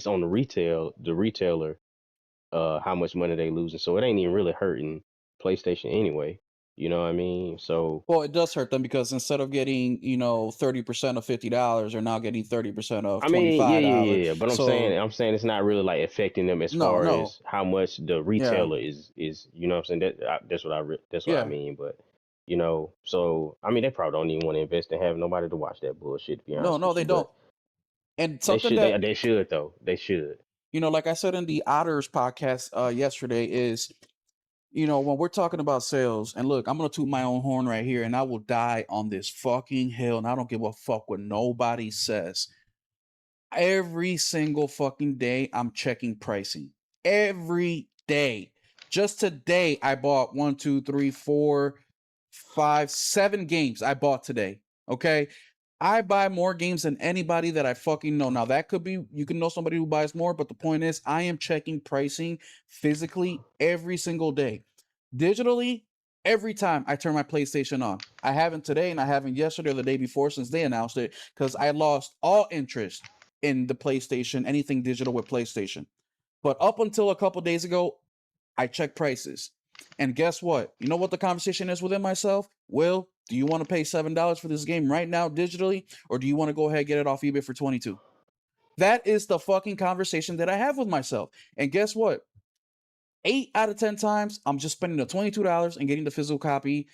on the retailer how much money they losing. So it ain't even really hurting PlayStation anyway. You know what I mean? So Well, it does hurt them because instead of getting, 30% of $50, they're now getting 30% of I mean, $25. yeah. But So I'm saying it's not really like affecting them as no, far no. as how much the Yeah. retailer is. You know what I'm saying? That's what I Yeah. mean. But so I mean, they probably don't even want to invest in having nobody to watch that bullshit. To be No, honest no, with they you, but don't. And they something should. that, They should though. They should. like I said in the Otters podcast yesterday is, when we're talking about sales, and look, I'm going to toot my own horn right here and I will die on this fucking hill and I don't give a fuck what nobody says. Every single fucking day, I'm checking pricing. Every day. Just today, I bought 1, 2, 3, 4, 5, 7 games I bought today. Okay. I buy more games than anybody that I fucking know. Now, that could be, you can know somebody who buys more, but the point is, I am checking pricing physically every single day. Digitally, every time I turn my PlayStation on. I haven't today and I haven't yesterday or the day before since they announced it because I lost all interest in the PlayStation, anything digital with PlayStation. But up until a couple days ago, I checked prices. And guess what? You know what the conversation is within myself? Will, do you want to pay $7 for this game right now digitally? Or do you want to go ahead and get it off eBay for 22? That is the fucking conversation that I have with myself. And guess what? 8 out of 10 times, I'm just spending the $22 and getting the physical copy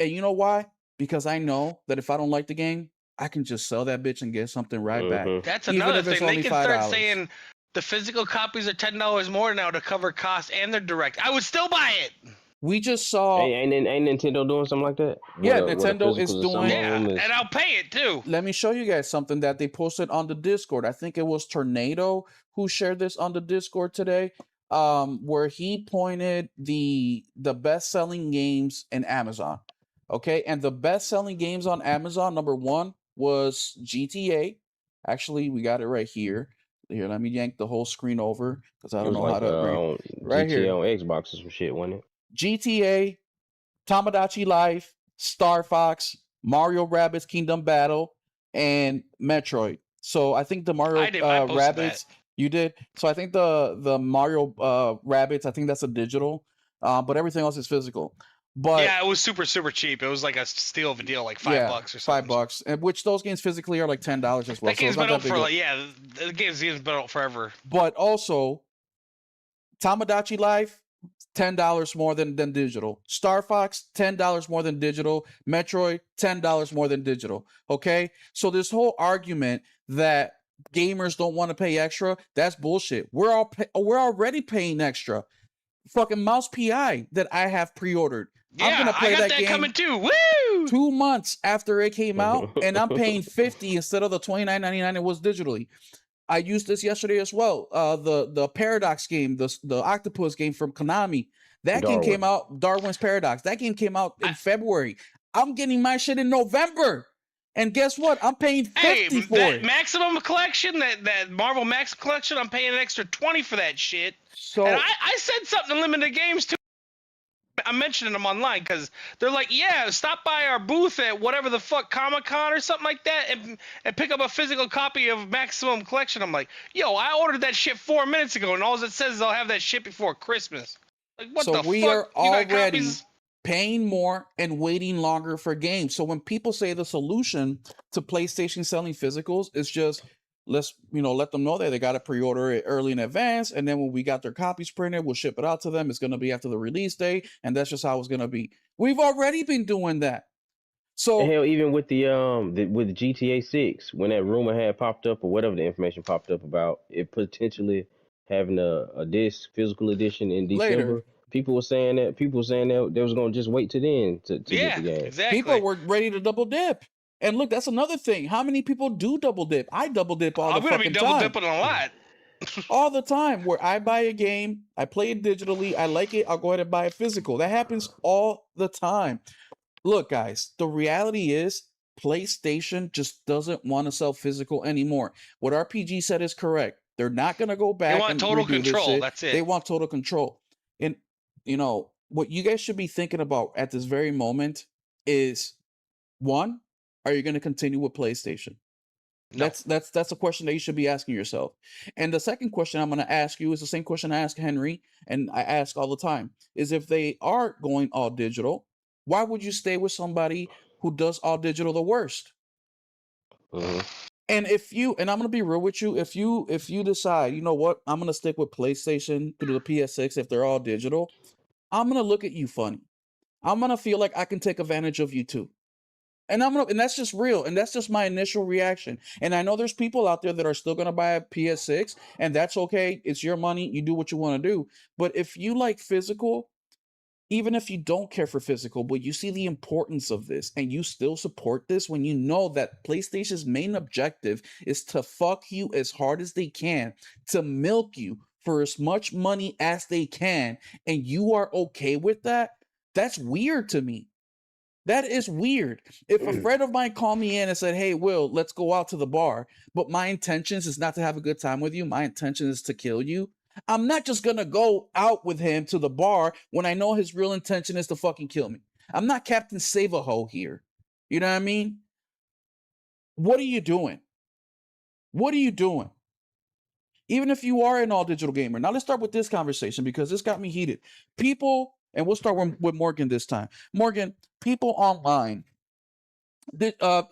And you know why? Because I know that if I don't like the game, I can just sell that bitch and get something right back. That's Even another if it's thing. They only can start $5. saying the physical copies are $10 more now to cover costs and they're direct. I would still buy it. We just saw. Ain't Nintendo doing something like that? Yeah, With the Nintendo is physicals of some doing. of Yeah, them is- and I'll pay it too. Let me show you guys something that they posted on the Discord. I think it was Tornado who shared this on the Discord today. Where he pointed the best-selling games in Amazon. Okay, and the best-selling games on Amazon, number one was GTA. Actually, we got it right here. Here, let me yank the whole screen over because I It don't was know how like to read. on Right GTA here. on Xbox or some shit, wasn't it? GTA, Tamagotchi Life, Star Fox, Mario Rabbids Kingdom Battle, and Metroid. So I think the Mario I posted Rabbids you did. So I think the Mario Rabbids, I think that's a digital, but everything else is physical. But yeah, it was super cheap. It was like a steal of a deal, like $5 yeah, or something. $5, and which those games physically are like $10 as well. That So game's it's not been out that big. for like the game's been out forever. But also, Tamagotchi Life, $10 more than digital. Star Fox, $10 more than digital. Metroid, $10 more than digital. Okay? So this whole argument that gamers don't want to pay extra, that's bullshit. We're already paying extra. Fucking Mouse PI that I have pre-ordered. Yeah, I'm gonna play I got that game coming too. Woo! 2 months after it came out, and I'm paying $50 instead of the $29.99 it was digitally. I used this yesterday as well. The Paradox game, the Octopus game from Konami. That game came out, Darwin's Paradox. That game came out in February. I'm getting my shit in November. And guess what? I'm paying $50 for that it. Maximum collection, that Marvel Max collection, I'm paying an extra $20 for that shit. So and I said something to limited games too. I'm mentioning them online because they're like, yeah, stop by our booth at whatever the fuck Comic-Con or something like that and pick up a physical copy of Maximum Collection. I'm like, yo, I ordered that shit 4 minutes ago, and all it says is I'll have that shit before Christmas. Like, what the fuck? we are You got already copies? paying more and waiting longer for games. So when people say the solution to PlayStation selling physicals is just let's let them know that they got to pre-order it early in advance, and then when we got their copies printed, we'll ship it out to them. It's going to be after the release date, and that's just how it's going to be. We've already been doing that. So hell, even with with GTA 6, when that rumor had popped up or whatever the information popped up about it potentially having a disc physical edition in December, later, people were saying that they was gonna just wait till then to get the game. Exactly. people were ready to double dip. And look, that's another thing. How many people do double dip? I double dip all the fucking time. I'm gonna be double dipping a lot. All the time, where I buy a game, I play it digitally, I like it, I'll go ahead and buy it physical. That happens all the time. Look, guys, the reality is PlayStation just doesn't want to sell physical anymore. What RPG said is correct. They're not going to go back. They want and total redo this control. shit. That's it. They want total control. And what you guys should be thinking about at this very moment is, one, are you going to continue with PlayStation? No. That's a question that you should be asking yourself. And the second question I'm going to ask you is the same question I ask Henry and I ask all the time, is if they are going all digital, why would you stay with somebody who does all digital the worst? And I'm going to be real with you, if you decide, you know what, I'm going to stick with PlayStation through the PS6 if they're all digital, I'm going to look at you funny. I'm going to feel like I can take advantage of you too. And that's just real. And that's just my initial reaction. And I know there's people out there that are still going to buy a PS6, and that's okay. It's your money. You do what you want to do. But if you like physical, even if you don't care for physical, but you see the importance of this and you still support this when you know that PlayStation's main objective is to fuck you as hard as they can, to milk you for as much money as they can, and you are okay with that, that's weird to me. That is weird. If a friend of mine called me in and said, hey, Will, let's go out to the bar, but my intentions is not to have a good time with you, my intention is to kill you, I'm not just going to go out with him to the bar when I know his real intention is to fucking kill me. I'm not Captain Save-A-Ho here. You know what I mean? What are you doing? What are you doing? Even if you are an all-digital gamer. Now let's start with this conversation because this got me heated. People, and we'll start with Morgan this time. Morgan, people online,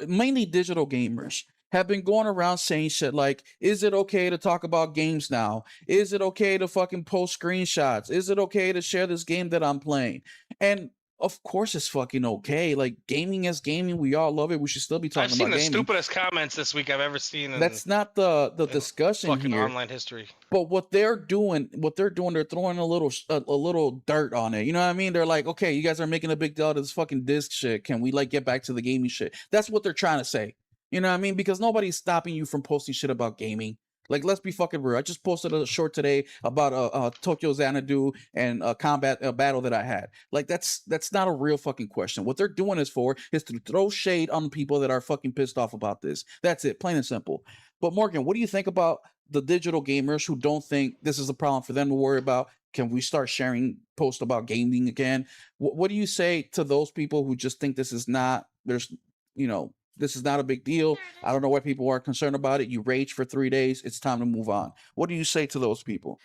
mainly digital gamers, have been going around saying shit like, is it okay to talk about games now? Is it okay to fucking post screenshots? Is it okay to share this game that I'm playing? And Of course it's fucking okay. Like, gaming is gaming. We all love it. We should still be I've talking seen about the gaming. stupidest comments this week I've ever seen in That's not the in discussion fucking here. online history. But what they're doing, they're throwing a little dirt on it. You know what I mean? They're like, okay, you guys are making a big deal out of this fucking disc shit. Can we like get back to the gaming shit? That's what they're trying to say. You know what I mean? Because nobody's stopping you from posting shit about gaming. Like, let's be fucking real. I just posted a short today about Tokyo Xanadu and a combat battle that I had. Like, that's not a real fucking question. What they're doing is to throw shade on people that are fucking pissed off about this. That's it, plain and simple. But Morgan, what do you think about the digital gamers who don't think this is a problem for them to worry about? Can we start sharing posts about gaming again? What do you say to those people who just think this is not, this is not a big deal? I don't know why people are concerned about it. You rage for 3 days. It's time to move on. What do you say to those people?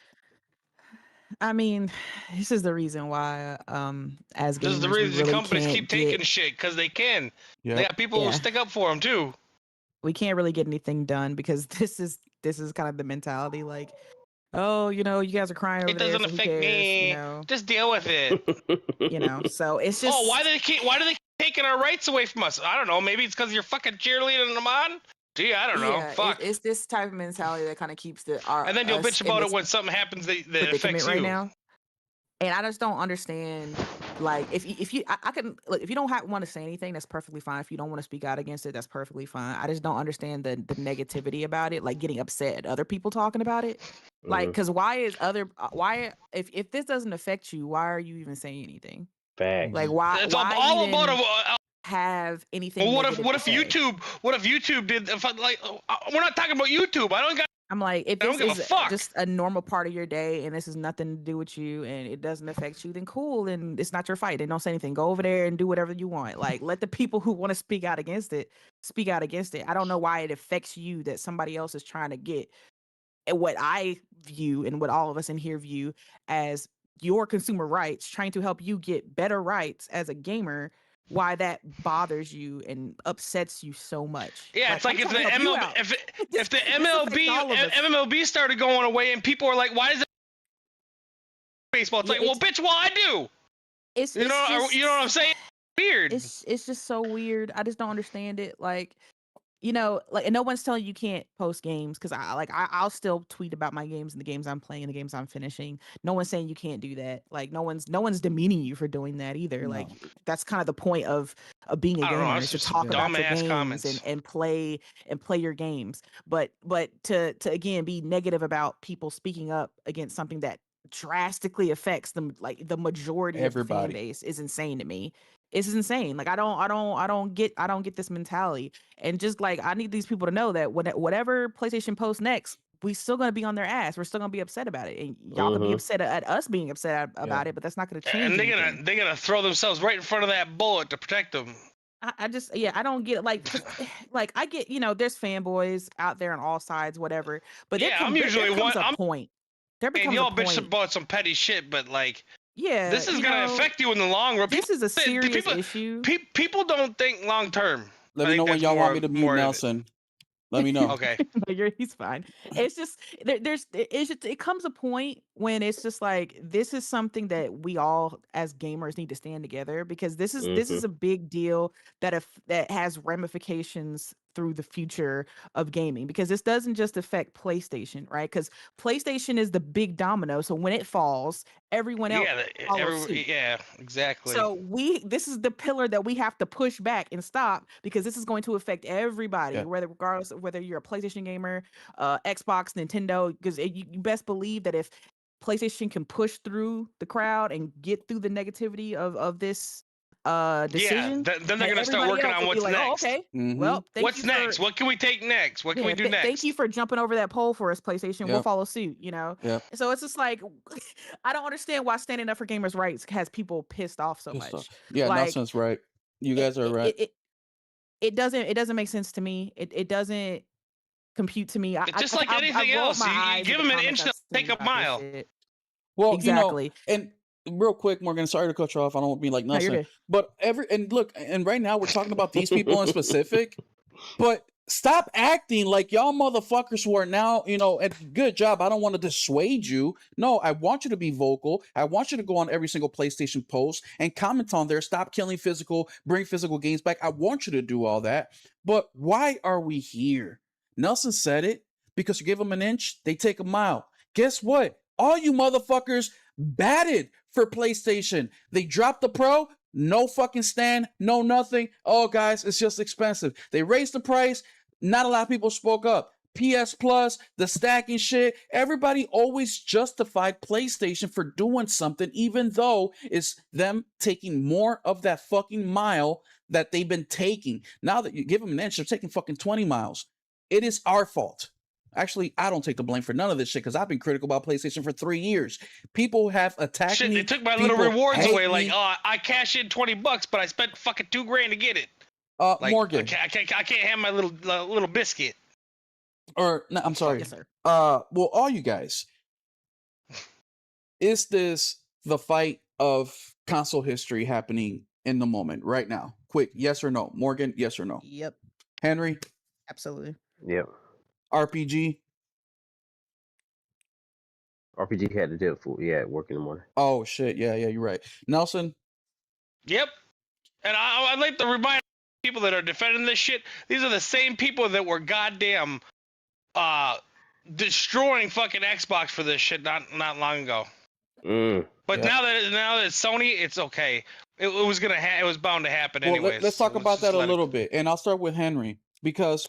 I mean, this is the reason why, as This is the gamers, we reason really companies can't keep taking get, shit because they can. They Yeah. got people who Yeah. stick up for them too. we can't really get anything done because this is kind of the mentality. Like, oh, you guys are crying over It there, doesn't so who affect cares? me. Just deal with it. So it's just. Oh, why do they keep taking our rights away from us? I don't know. Maybe it's because you're fucking cheerleading them on. Gee, I don't know. Fuck. It's this type of mentality that kind of keeps And then you'll us bitch in about it this when something happens that affects predicament you. right now. And I just don't understand. Like, if you I can look, if you don't want to say anything, that's perfectly fine. If you don't want to speak out against it, that's perfectly fine. I just don't understand the negativity about it, like getting upset at other people talking about it. Like, because if this doesn't affect you, why are you even saying anything? Facts. Like, why It's why all even about have anything? well, negative what if to say? YouTube did? We're not talking about YouTube. I'm like, if I don't this give a is fuck. just a normal part of your day and this is nothing to do with you and it doesn't affect you, then cool. And it's not your fight. Then don't say anything. Go over there and do whatever you want. Like, let the people who want to speak out against it. I don't know why it affects you that somebody else is trying to get what I view and what all of us in here view as your consumer rights, trying to help you get better rights as a gamer. Why that bothers you and upsets you so much? Yeah, it's like if the MLB, if the MLB started going away and people are like, why is it baseball? It's like, well, bitch, well, I do. You know what I'm saying? Weird. It's just so weird. I just don't understand it. Like, and no one's telling you can't post games because I'll still tweet about my games and the games I'm playing and the games I'm finishing. No one's saying you can't do that. Like, no one's demeaning you for doing that either. No. Like, that's kind of the point of being a gamer, is to talk about your games and play your games. But to again be negative about people speaking up against something that drastically affects them, like the majority of the fan base, is insane to me. It's insane. Like, I don't get this mentality. And just like, I need these people to know that whatever PlayStation posts next, we still gonna be on their ass. We're still gonna be upset about it, and y'all can be upset at us being upset about it, but that's not gonna change. And they're gonna throw themselves right in front of that bullet to protect them. I don't get it. Like I get, there's fanboys out there on all sides, whatever. But there comes a point. There becomes a point. Y'all bitch about some petty shit, but like, yeah, this is gonna affect you in the long run. This is a serious issue. People don't think long term. Let me know when y'all want me to mute Nelson. Let me know. Okay. He's fine. It's just it comes a point when it's just like, this is something that we all as gamers need to stand together, because this is a big deal that has ramifications through the future of gaming, because this doesn't just affect PlayStation, right? Because PlayStation is the big domino, so when it falls, everyone else follows suit. Yeah, exactly. So this is the pillar that we have to push back and stop, because this is going to affect everybody, regardless of whether you're a PlayStation gamer, Xbox, Nintendo, because you best believe that if PlayStation can push through the crowd and get through the negativity of this decision, then they're gonna start working on what's next. Oh, okay. Well, what's next? What can we take next? What can we do next? Thank you for jumping over that pole for us, PlayStation. Yep. We'll follow suit. Yep. So it's just like, I don't understand why standing up for gamers' rights has people pissed off so much. Yeah, Nelson's right. You guys are right. It doesn't make sense to me. It doesn't compute to me. It's just like anything else. You give them an inch, they'll take a mile. Well, exactly. And real quick, Morgan, sorry to cut you off. I don't want to be like Nelson. No, but right now we're talking about these people in specific. But stop acting like y'all motherfuckers who are now, and good job. I don't want to dissuade you. No, I want you to be vocal. I want you to go on every single PlayStation post and comment on there. Stop killing physical, bring physical games back. I want you to do all that. But why are we here? Nelson said it, because you give them an inch, they take a mile. Guess what? All you motherfuckers batted for PlayStation. They dropped the Pro, no fucking stand, no nothing. Oh, guys, it's just expensive. They raised the price. Not a lot of people spoke up. PS Plus, the stacking shit. Everybody always justified PlayStation for doing something, even though it's them taking more of that fucking mile that they've been taking. Now that you give them an inch, they're taking fucking 20 miles. It is our fault. Actually, I don't take the blame for none of this shit because I've been critical about PlayStation for 3 years. People have attacked me. Shit, they took my little rewards away. Like, oh, I cashed in $20, but I spent fucking $2,000 to get it. Like, Morgan, I can't have my little biscuit. Or no, I'm sorry. Yes, sir. Well, all you guys, is this the fight of console history happening in the moment right now? Quick, yes or no? Morgan, yes or no? Yep, Henry, absolutely. Yep. RPG. RPG had to do it for work in the morning. Oh shit, yeah, you're right. Nelson. Yep. And I'd like to remind people that are defending this shit. These are the same people that were goddamn destroying fucking Xbox for this shit not long ago. But Yeah. now that it's Sony, it's okay. It was it was bound to happen Well, anyways. let's talk so about that a let it- little bit, and I'll start with Henry because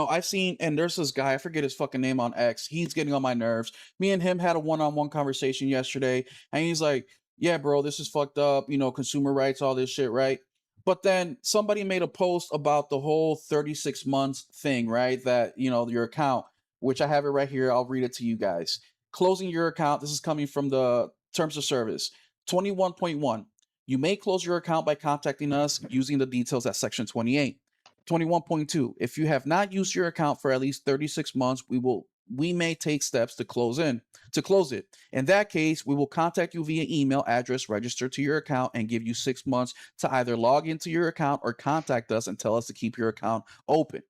I've seen, and there's this guy, I forget his fucking name on X. He's getting on my nerves. Me and him had a one-on-one conversation yesterday, and he's like, "Yeah, bro, this is fucked up. Consumer rights, all this shit, right?" But then somebody made a post about the whole 36 months thing, right? That your account, which I have it right here. I'll read it to you guys. Closing your account. This is coming from the terms of service. 21.1. You may close your account by contacting us using the details at section 28. 21.2. If you have not used your account for at least 36 months, we may take steps to close it. In that case, we will contact you via email address registered to your account and give you 6 months to either log into your account or contact us and tell us to keep your account open.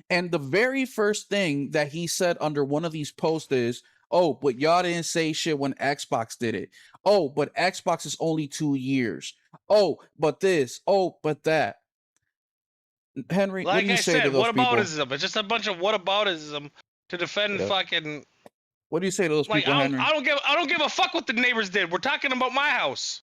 And the very first thing that he said under one of these posts is, "Oh, but y'all didn't say shit when Xbox did it. Oh, but Xbox is only 2 years. Oh, but this. Oh, but that." Henry, what do you say to those people? Whataboutism. It's just a bunch of whataboutism to defend fucking. What do you say to those people, Henry? I don't give a fuck what the neighbors did. We're talking about my house.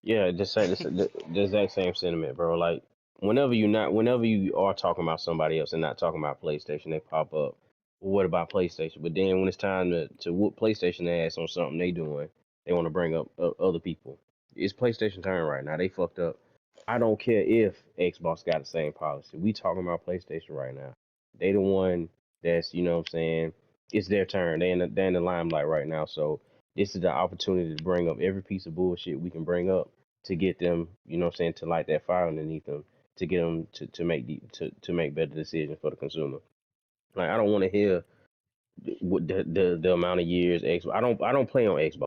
Yeah, just say the exact same sentiment, bro. Like whenever you are talking about somebody else and not talking about PlayStation, they pop up. Well, what about PlayStation? But then when it's time to whoop PlayStation ass on something they doing, they want to bring up other people. It's PlayStation turn right now. They fucked up. I don't care if Xbox got the same policy. We talking about PlayStation right now. They the one that's, what I'm saying, it's their turn. They're in the limelight right now. So this is the opportunity to bring up every piece of bullshit we can bring up to get them, to light that fire underneath them, to get them to make better decisions for the consumer. Like I don't want to hear what the amount of years Xbox. I don't play on Xbox.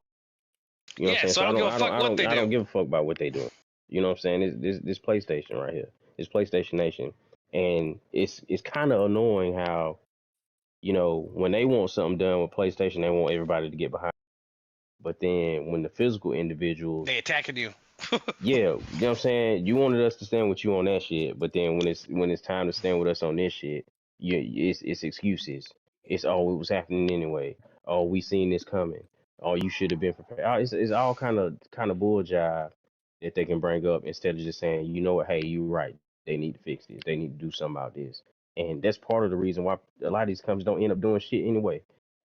You know what I'm saying? So I don't give a fuck what they do. I don't give a fuck about what they do. You know what I'm saying? This PlayStation right here. It's PlayStation Nation. And it's kind of annoying how, when they want something done with PlayStation, they want everybody to get behind. But then when the physical individuals, they attacking you. yeah, you know what I'm saying? You wanted us to stand with you on that shit, but then when it's time to stand with us on this shit, it's excuses. It's, oh, it was happening anyway. Oh, we seen this coming. Oh, you should have been prepared. It's all kind of bull jive that they can bring up instead of just saying, you know what, hey, you're right. They need to fix this. They need to do something about this. And that's part of the reason why a lot of these companies don't end up doing shit anyway.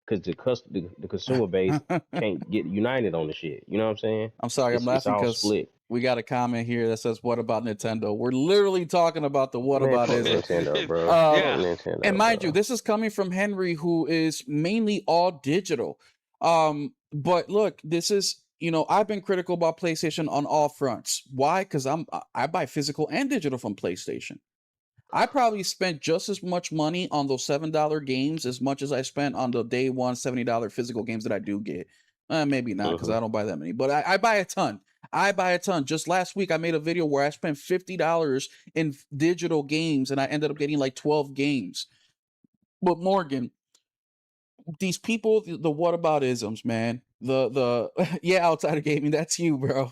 Because the consumer base can't get united on the shit. You know what I'm saying? I'm sorry, I'm laughing because we got a comment here that says, "What about Nintendo?" We're literally talking about the what about is Nintendo, bro. Nintendo, and mind you, this is coming from Henry, who is mainly all digital. But look, this is, I've been critical about PlayStation on all fronts. Why? Because I buy physical and digital from PlayStation. I probably spent just as much money on those $7 games as much as I spent on the day one $70 physical games that I do get. Maybe not, because I don't buy that many, but I buy a ton. I buy a ton. Just last week, I made a video where I spent $50 in digital games, and I ended up getting like 12 games. But Morgan, these people, the whataboutisms, man. The yeah, outside of gaming, that's you, bro.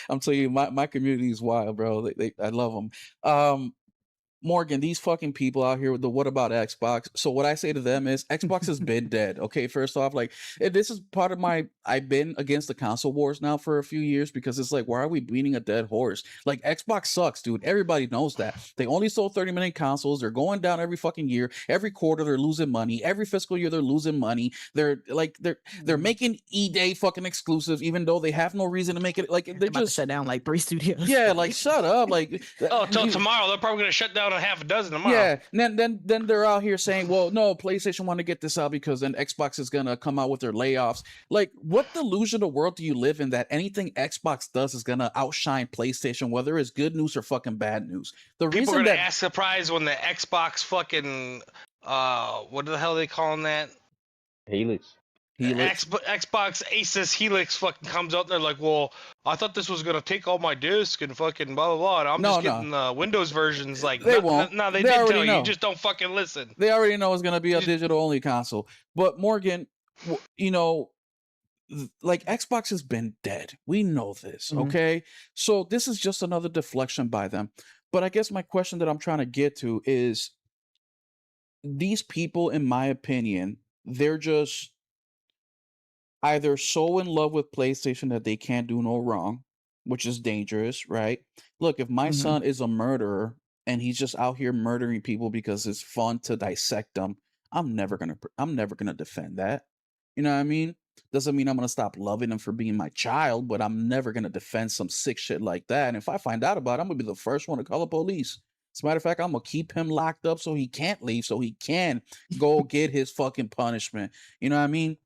I'm telling you, my community is wild, bro. I love them. Morgan, these fucking people out here with the what about Xbox? So what I say to them is Xbox has been dead. Okay, first off, like this is part of my I've been against the console wars now for a few years because it's like, why are we beating a dead horse? Like Xbox sucks, dude. Everybody knows that. They only sold 30 million consoles. They're going down every fucking year. Every quarter they're losing money. Every fiscal year they're losing money. They're making E-Day fucking exclusives, even though they have no reason to make it. Like they're about to just shut down like 3 studios. yeah, like shut up. Like Oh, till tomorrow they're probably gonna shut down a half a dozen tomorrow. yeah, and then they're out here saying, well, no, PlayStation want to get this out because then Xbox is gonna come out with their layoffs. Like, what delusional world do you live in that anything Xbox does is gonna outshine PlayStation, whether it's good news or fucking bad news? The People reason are gonna that act surprised when the Xbox fucking what the hell are they calling that? Helix. Xbox Asus Helix fucking comes out and they're like, well, I thought this was gonna take all my disc and fucking blah blah blah. And I'm just getting the Windows versions. Like, they won't. No, they They did already tell you. know. You just don't fucking listen. They already know it's gonna be a digital only console. But Morgan, you know, like Xbox has been dead. We know this, okay? So this is just another deflection by them. But I guess my question that I'm trying to get to is these people, in my opinion, they're just either so in love with PlayStation that they can't do no wrong, which is dangerous, right? Look, if my son is a murderer and he's just out here murdering people because it's fun to dissect them, I'm never gonna defend that. You know what I mean? Doesn't mean I'm gonna stop loving him for being my child, but I'm never gonna defend some sick shit like that. And if I find out about it, I'm gonna be the first one to call the police. As a matter of fact, I'm gonna keep him locked up so he can't leave, so he can go get his fucking punishment. You know what I mean?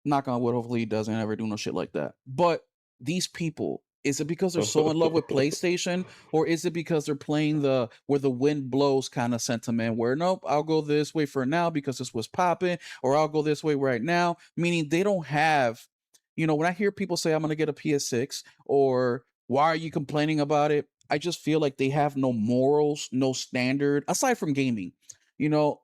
Knock on wood, hopefully he doesn't ever do no shit like that. But these people, is it because they're so in love with PlayStation, or is it because they're playing the where the wind blows kind of sentiment where nope, I'll go this way for now because this was popping, or I'll go this way right now, meaning they don't have, you know, when I hear people say I'm gonna get a PS6 or why are you complaining about it? I just feel like they have no morals, no standard, aside from gaming, you know.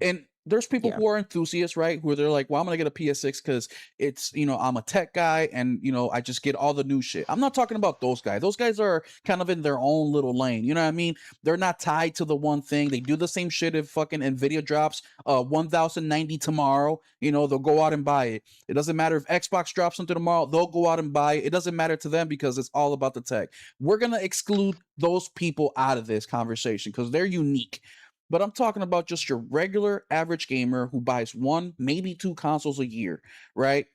And there's people who are enthusiasts, right? Who they're like, well, I'm gonna get a PS6 because it's, you know, I'm a tech guy and you know, I just get all the new shit. I'm not talking about those guys. Those guys are kind of in their own little lane. You know what I mean? They're not tied to the one thing. They do the same shit if fucking Nvidia drops 1090 tomorrow. You know, they'll go out and buy it. It doesn't matter if Xbox drops something tomorrow, they'll go out and buy it. It doesn't matter to them because it's all about the tech. We're gonna exclude those people out of this conversation because they're unique. But I'm talking about just your regular average gamer who buys one, maybe two consoles a year, right?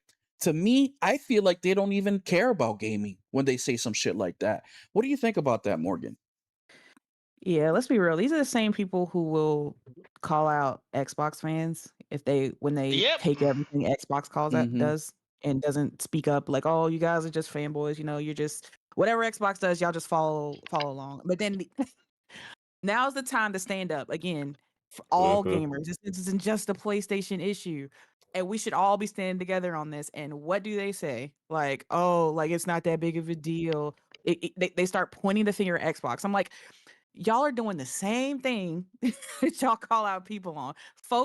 To me, I feel like they don't even care about gaming when they say some shit like that. What do you think about that, Morgan? Yeah, let's be real. These are the same people who will call out Xbox fans when they take everything Xbox does and doesn't speak up like, oh, you guys are just fanboys, you know, you're just whatever Xbox does, y'all just follow along. But then now's the time to stand up again for all gamers. This isn't just a PlayStation issue. And we should all be standing together on this. And what do they say? Like, oh, like it's not that big of a deal. They start pointing the finger at Xbox. I'm like, y'all are doing the same thing that y'all call out people on.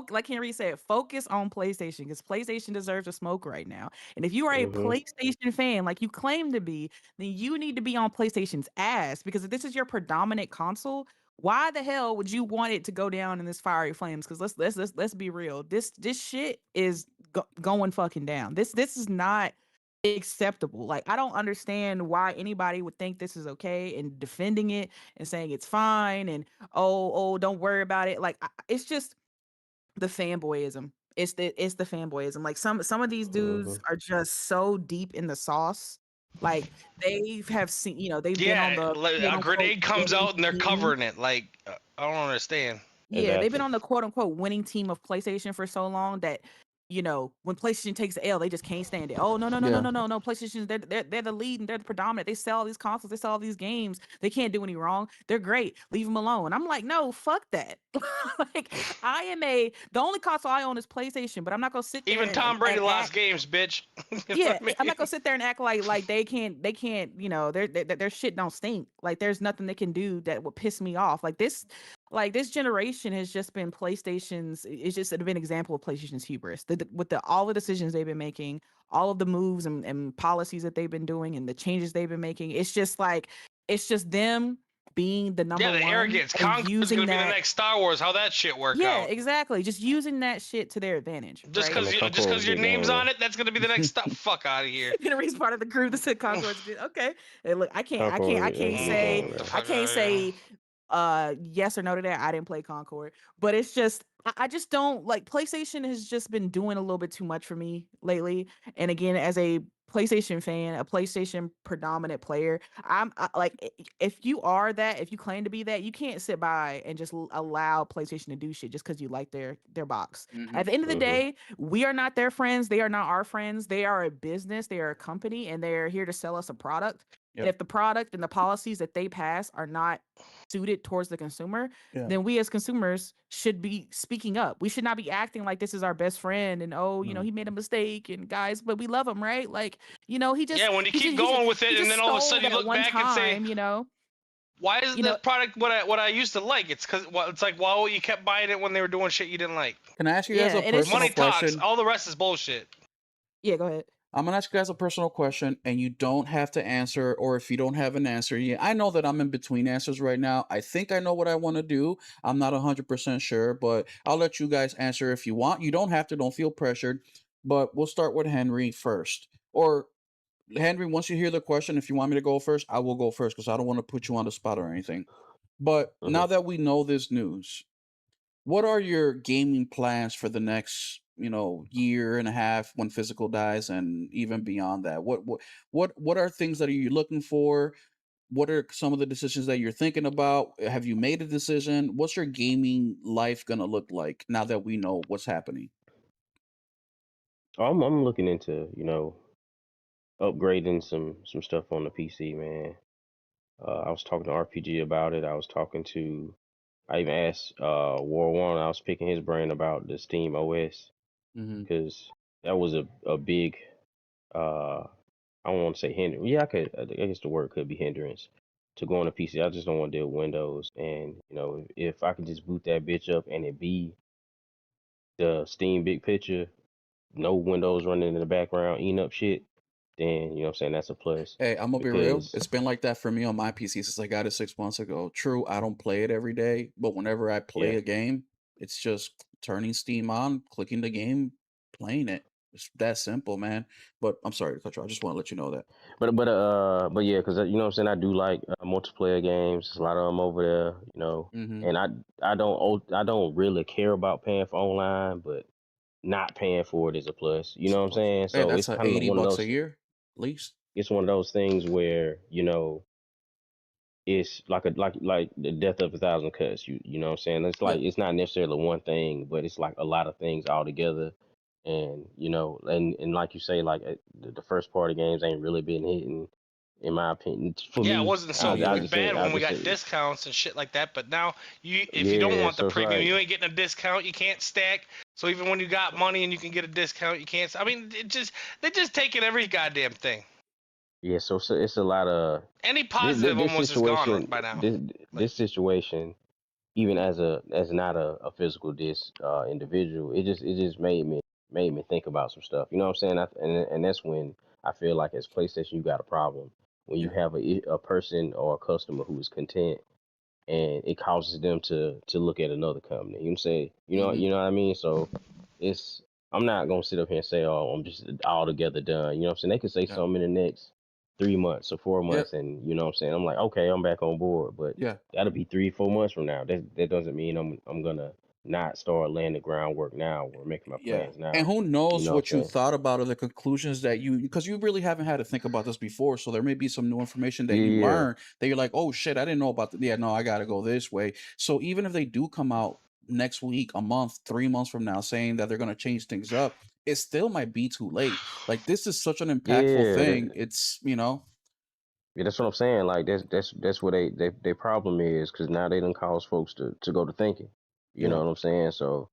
Like Henry said, focus on PlayStation because PlayStation deserves a smoke right now. And if you are a PlayStation fan, like you claim to be, then you need to be on PlayStation's ass because if this is your predominant console, why the hell would you want it to go down in this fiery flames? Because let's be real. This shit is going fucking down. This is not acceptable. Like I don't understand why anybody would think this is okay and defending it and saying it's fine and oh don't worry about it. Like it's just the fanboyism. It's the fanboyism. Like some of these dudes are just so deep in the sauce. Like they have seen, you know, they've been on the a grenade comes out and they're covering it. Like I don't understand. Yeah, they've been on the quote unquote winning team of PlayStation for so long that you know, when PlayStation takes the L, they just can't stand it. Oh no. PlayStation, they're the lead and they're the predominant. They sell all these consoles, they sell all these games. They can't do any wrong. They're great. Leave them alone. I'm like, no, fuck that. Like, the only console I own is PlayStation, but I'm not gonna sit there Even Tom Brady and lost act. games, bitch. You know Yeah, what I mean? I'm not gonna sit there and act like they can't, you know, their shit don't stink. Like there's nothing they can do that would piss me off. Like this generation has just been PlayStation's. It's just been an example of PlayStation's hubris. With all the decisions they've been making, all of the moves and policies that they've been doing, and the changes they've been making. It's just them being the number Yeah, the one arrogance. and Conquer's using gonna be the that. next Star Wars. How that shit work Yeah, out? exactly. Just using that shit to their advantage, Just right? I mean, because Concord was a your good name's game, on though. it, that's gonna be the next stuff. Fuck out of here. Henry's part of the group that said Concord's good. Okay. Hey, look, I can't Concord was a good say game, The though. I fuck can't out of here. say yes or no to that. I didn't play Concord. But it's just I just don't like PlayStation has just been doing a little bit too much for me lately. And again, as a PlayStation fan, a PlayStation predominant player, if you are that, if you claim to be that, you can't sit by and just allow PlayStation to do shit just because you like their box. At the end of the day, we are not their friends. They are not our friends. They are a business. They are a company, and they're here to sell us a product. And if the product and the policies that they pass are not suited towards the consumer, then we as consumers should be speaking up. We should not be acting like this is our best friend and you know, he made a mistake and guys, but we love him, right? Like, you know, he just When you keep going with it, and then all of a stole sudden you that look one back and say, time, you know. "Why isn't You know, this product what I used to like?" It's because it's like, well, you kept buying it when they were doing shit you didn't like. Can I ask you guys Yeah, a and it's personal Money talks. question? All the rest is bullshit. Yeah, go ahead. I'm gonna ask you guys a personal question, and you don't have to answer, or if you don't have an answer, yeah, I know that I'm in between answers right now. I think I know what I want to do. I'm not 100% sure, but I'll let you guys answer if you want. You don't have to. Don't feel pressured. But we'll start with Henry first. Or Henry, once you hear the question, if you want me to go first, I will go first because I don't want to put you on the spot or anything. But now that we know this news, what are your gaming plans for the next, you know, year and a half when physical dies and even beyond that? What are things that are you looking for? What are some of the decisions that you're thinking about? Have you made a decision? What's your gaming life gonna look like now that we know what's happening? I'm looking into, you know, upgrading some stuff on the PC, man. I was talking to RPG about it. I even asked War One. I was picking his brain about the Steam OS Mm-hmm. because that was a big. I don't want to say hindrance. Yeah, I guess the word could be hindrance to go on a PC. I just don't want to deal with Windows. And you know, if I could just boot that bitch up and it be the Steam big picture, no Windows running in the background, eating up shit, then you know what I'm saying, that's a plus. Hey, I'm gonna be real. Because It's been like that for me on my PC since I got it 6 months ago. True, I don't play it every day, but whenever I play yeah, a game, it's just turning Steam on, clicking the game, playing it. It's that simple, man. But I'm sorry to cut you off. I just want to let you know that. but yeah, because you know what I'm saying, I do like multiplayer games. There's a lot of them over there, you know. Mm-hmm. And I don't really care about paying for online, but not paying for it is a plus. You know what I'm saying? Hey, So that's it's a kind of one of $80 a those. year, at least. It's one of those things where you know it's like the death of a thousand cuts. You know what I'm saying? It's like Yep. it's not necessarily one thing, but it's like a lot of things all together. And you know, and like you say, like the first party games ain't really been hitting, in my opinion. For Yeah, it me, wasn't so I Yeah. just say bad I when we just got say discounts and shit like that. But now if you don't yeah. want the So it's premium, like you ain't getting a discount. You can't stack. So even when you got money and you can get a discount, you can't. I mean, they're just taking every goddamn thing. yeah. So it's a lot of Any positive this almost is gone situation. by now. This situation, even as not a physical individual, it just made me think about some stuff. You know what I'm saying? And that's when I feel like as PlayStation you got a problem when you Yeah. have a person or a customer who is content and it causes them to look at another company. You know say Mm-hmm. you know what I mean? So it's I'm not gonna sit up here and say, oh, I'm just altogether done. You know what I'm saying? They could say Yeah. something in the next 3 months or 4 months, Yep. and you know what I'm saying. I'm like, okay, I'm back on board, but Yeah. that'll be 3 4 months from now. That doesn't mean I'm gonna not start laying the groundwork now or making my Yeah. plans And now. who You knows know what what I'm you saying? thought about or the conclusions that because you really haven't had to think about this before. So there may be some new information that Yeah, you yeah. learn that you're like, oh shit, I didn't know about that. Yeah, no, I got to go this way. So even if they do come out next week, a month, 3 months from now saying that they're going to change things up, it still might be too late. Like this is such an impactful Yeah, thing. It's yeah, that's what I'm saying. Like that's what their problem is, because now they done cause folks to go to thinking. You know yep. what I'm saying? So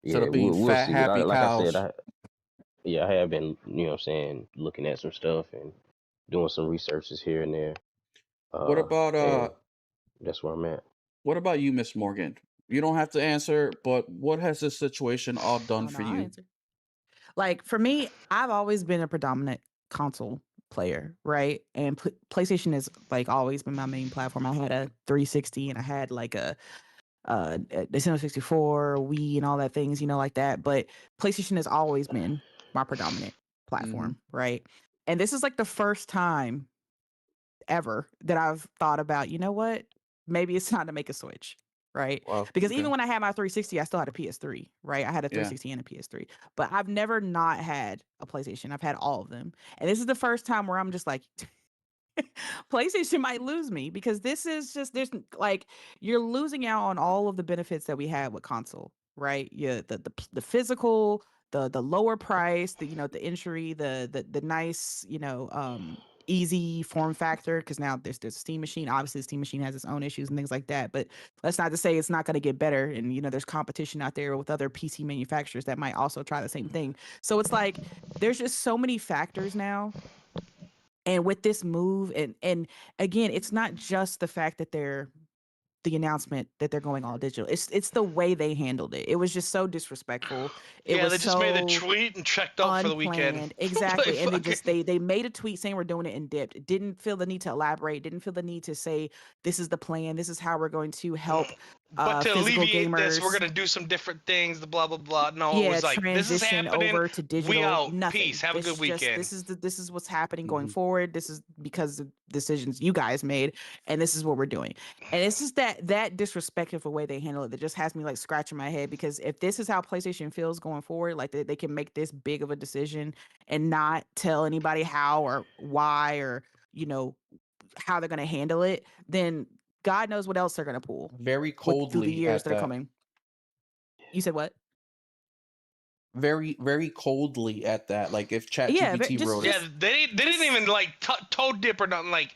Instead yeah, of being we'll fat, see. happy Like I said, cows. I have been, you know what I'm saying, looking at some stuff and doing some researches here and there. What about And that's where I'm at. what about you, Miss Morgan? You don't have to answer, but what has this situation all done Oh no, for I'll you? answer. Like for me, I've always been a predominant console player, right? And PlayStation has like always been my main platform. I had a 360 and I had like a Nintendo 64, Wii, and all that things, like that. But PlayStation has always been my predominant platform, right? And this is like the first time ever that I've thought about, you know what? Maybe it's time to make a switch, right? Wow. Because Okay. even when I had my 360, I still had a PS3, right? I had a Yeah. 360 and a PS3, but I've never not had a PlayStation. I've had all of them. And this is the first time where I'm just like, PlayStation might lose me because this is just there's like you're losing out on all of the benefits that we had with console, right? Yeah, the physical, the lower price, the entry, the nice, easy form factor because now there's a Steam machine. Obviously, the Steam machine has its own issues and things like that, but that's not to say it's not going to get better. And there's competition out there with other PC manufacturers that might also try the same thing. So it's like there's just so many factors now, and with this move, and again, it's not just the fact that the announcement that they're going all digital. It's the way they handled it. It was just so disrespectful. It Yeah, was they just made the so tweet and checked out for the weekend. unplanned. Like Exactly. And fucking. they made a tweet saying we're doing it in dipped. Didn't feel the need to elaborate, didn't feel the need to say this is the plan, this is how we're going to help But to physical alleviate this, we're gamers. gonna do some different things. The blah blah blah. No, it Yeah, was like this is transition happening. over to We digital. out. Peace. Nothing. Have a good It's just weekend. this is what's happening going Mhm. forward. This is because of decisions you guys made, and this is what we're doing. And it's just that disrespectful way they handle it that just has me like scratching my head, because if this is how PlayStation feels going forward, like they can make this big of a decision and not tell anybody how or why or how they're going to handle it, then God knows what else they're going to pull Very through the coldly years at that are that. coming. You said what? Very, very coldly at that. Like if Yeah, ChatGPT wrote Yeah, it. they didn't even like toe dip or nothing. Like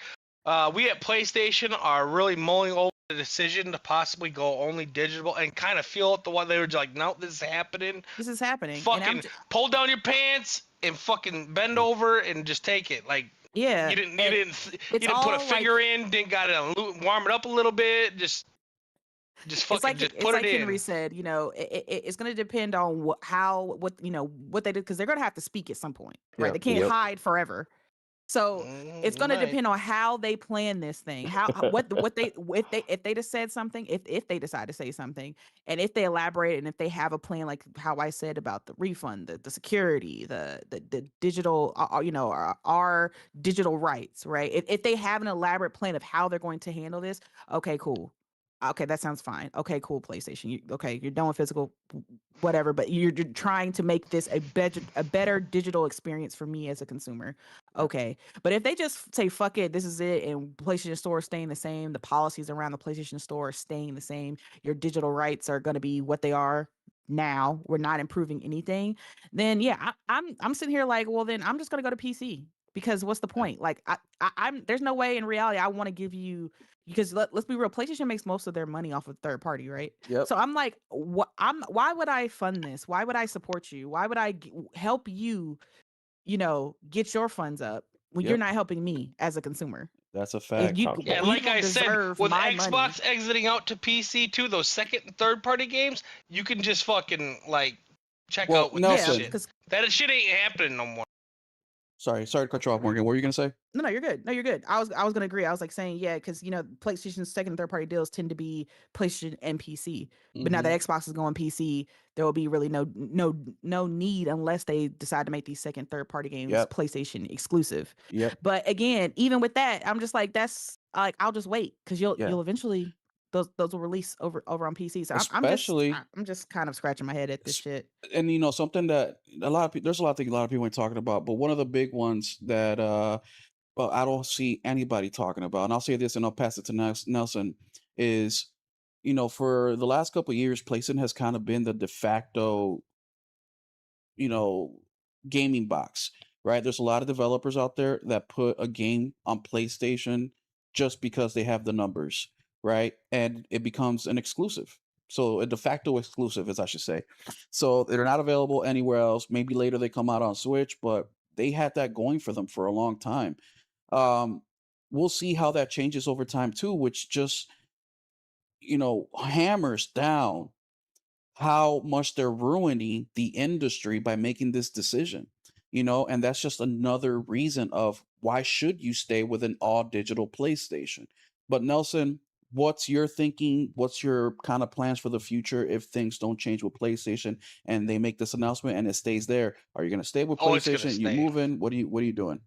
we at PlayStation are really mulling over the decision to possibly go only digital and kind of feel it the one they were just like, no, this is happening. This is happening, and Fucking pull down your pants and fucking bend over and just take it. Like yeah, you didn't it's put a all finger like in, didn't gotta warm it up a little bit. Just fucking just it's put it like Henry in. said. It's going to depend on what they did, because they're going to have to speak at some point, right? They Yep. can't hide forever. So it's You going to might. depend on how they plan this thing. What they if they just said something, if they decide to say something, and if they elaborate, and if they have a plan, like how I said about the refund, the security, the digital, our digital rights, right? If they have an elaborate plan of how they're going to handle this, okay, cool. Okay, that sounds fine. Okay, cool, PlayStation. You're done with physical, whatever, but you're trying to make this a better digital experience for me as a consumer. Okay, but if they just say fuck it, this is it, and PlayStation Store is staying the same, the policies around the PlayStation Store are staying the same, your digital rights are going to be what they are now. We're not improving anything. Then yeah, I'm sitting here like, well, then I'm just going to go to PC, because what's the point? Like I'm there's no way in reality I want to give you, because let's be real, PlayStation makes most of their money off of third party, right? Yep. So I'm like, why would I fund this? Why would I support you? Why would I help you, get your funds up when you're Yep. not helping me as a consumer? That's a If fact. you Talk Yeah, you like don't I said, deserve with my money. Xbox exiting out to PC too, those second and third party games, you can just fucking like check Well, out with that Yeah, shit. Nelson. because That shit ain't happening no more. Sorry to cut you off, Morgan. What were you gonna say? no, you're good. No, you're good. I was gonna agree. I was like saying, yeah, because PlayStation's second and third party deals tend to be PlayStation and PC. But now Mm-hmm. that Xbox is going PC, there will be really no need, unless they decide to make these second, third party games Yep. PlayStation exclusive. Yep. But again, even with that, I'm just like, that's like, I'll just wait, because Yeah. you'll eventually those will release over on PC. So Especially I'm just kind of scratching my head at this shit. and something that a lot of people there's a lot of things a lot of people ain't talking about, but one of the big ones that well, I don't see anybody talking about, and I'll say this and I'll pass it to Nelson, is for the last couple of years, PlayStation has kind of been the de facto gaming box, right? There's a lot of developers out there that put a game on PlayStation just because they have the numbers, right? And it becomes an exclusive. So a de facto exclusive, as I should say. So they're not available anywhere else. Maybe later they come out on Switch, but they had that going for them for a long time. Um, we'll see how that changes over time too, which just hammers down how much they're ruining the industry by making this decision. And that's just another reason of why should you stay with an all digital PlayStation. But Nelson, what's your thinking? What's your kind of plans for the future if things don't change with PlayStation and they make this announcement and it stays there? Are you going to stay with Oh, it's gonna PlayStation? You stay. moving? What are you doing?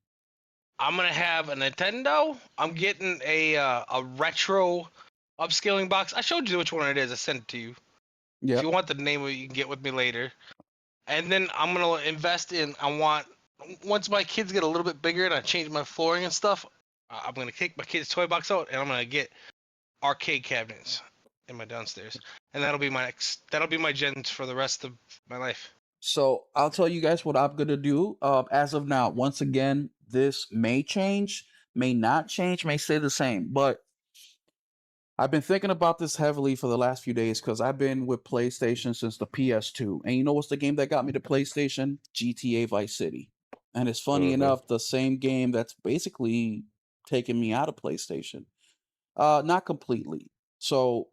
I'm gonna have a Nintendo. I'm getting a retro upscaling box. I showed you which one it is. I sent it to you. If Yeah. you want the name of it, you can get with me later. And then I'm gonna invest in. Once my kids get a little bit bigger and I change my flooring and stuff, I'm gonna take my kids' toy box out and I'm gonna get arcade cabinets in my downstairs, and that'll be my gens for the rest of my life. So I'll tell you guys what I'm gonna do. As of now, once again, this may change, may not change, may stay the same. But I've been thinking about this heavily for the last few days because I've been with PlayStation since the PS2. And you know what's the game that got me to PlayStation? GTA Vice City. And it's funny enough, the same game that's basically taken me out of PlayStation. Not completely. So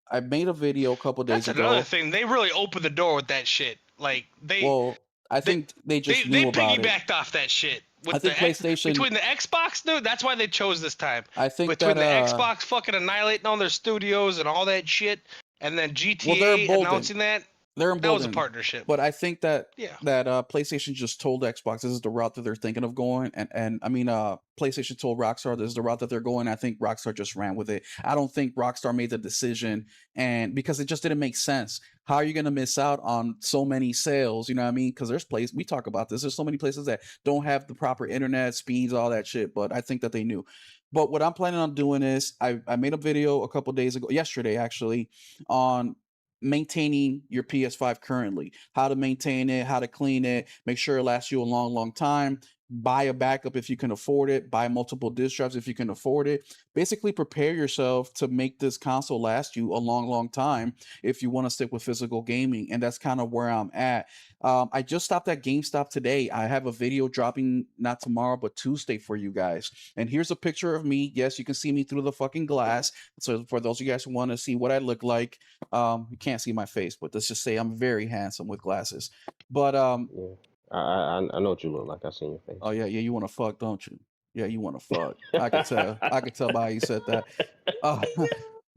I made a video a couple days That's ago. another thing. They really opened the door with that shit. Like I think they just they knew about it. piggybacked off that shit. I think PlayStation between the Xbox, dude. That's why they chose this time. I think between the that Xbox fucking annihilating all their studios and all that shit, and then GTA they're emboldened. announcing that. They're That was a emboldened. partnership. But I think that Yeah. PlayStation just told Xbox this is the route that they're thinking of going, and I mean PlayStation told Rockstar this is the route that they're going. I think Rockstar just ran with it. I don't think Rockstar made the decision, and because it just didn't make sense. How are you going to miss out on so many sales? You know what I mean? Because we talk about this. There's so many places that don't have the proper internet speeds, all that shit. But I think that they knew. But what I'm planning on doing is I made a video a couple days ago, yesterday actually, on maintaining your PS5 currently, how to maintain it, how to clean it, make sure it lasts you a long, long time. Buy a backup if you can afford it, buy multiple disk drives if you can afford it. Basically, prepare yourself to make this console last you a long, long time if you want to stick with physical gaming. And that's kind of where I'm at. I just stopped at GameStop today. I have a video dropping not tomorrow, but Tuesday for you guys. And here's a picture of me. Yes, you can see me through the fucking glass. So for those of you guys who want to see what I look like, you can't see my face, but let's just say I'm very handsome with glasses. But Yeah. I know what you look like. I seen your face. oh yeah, you want to fuck, don't you? Yeah, you want to fuck. I could tell. I could tell by how you said that.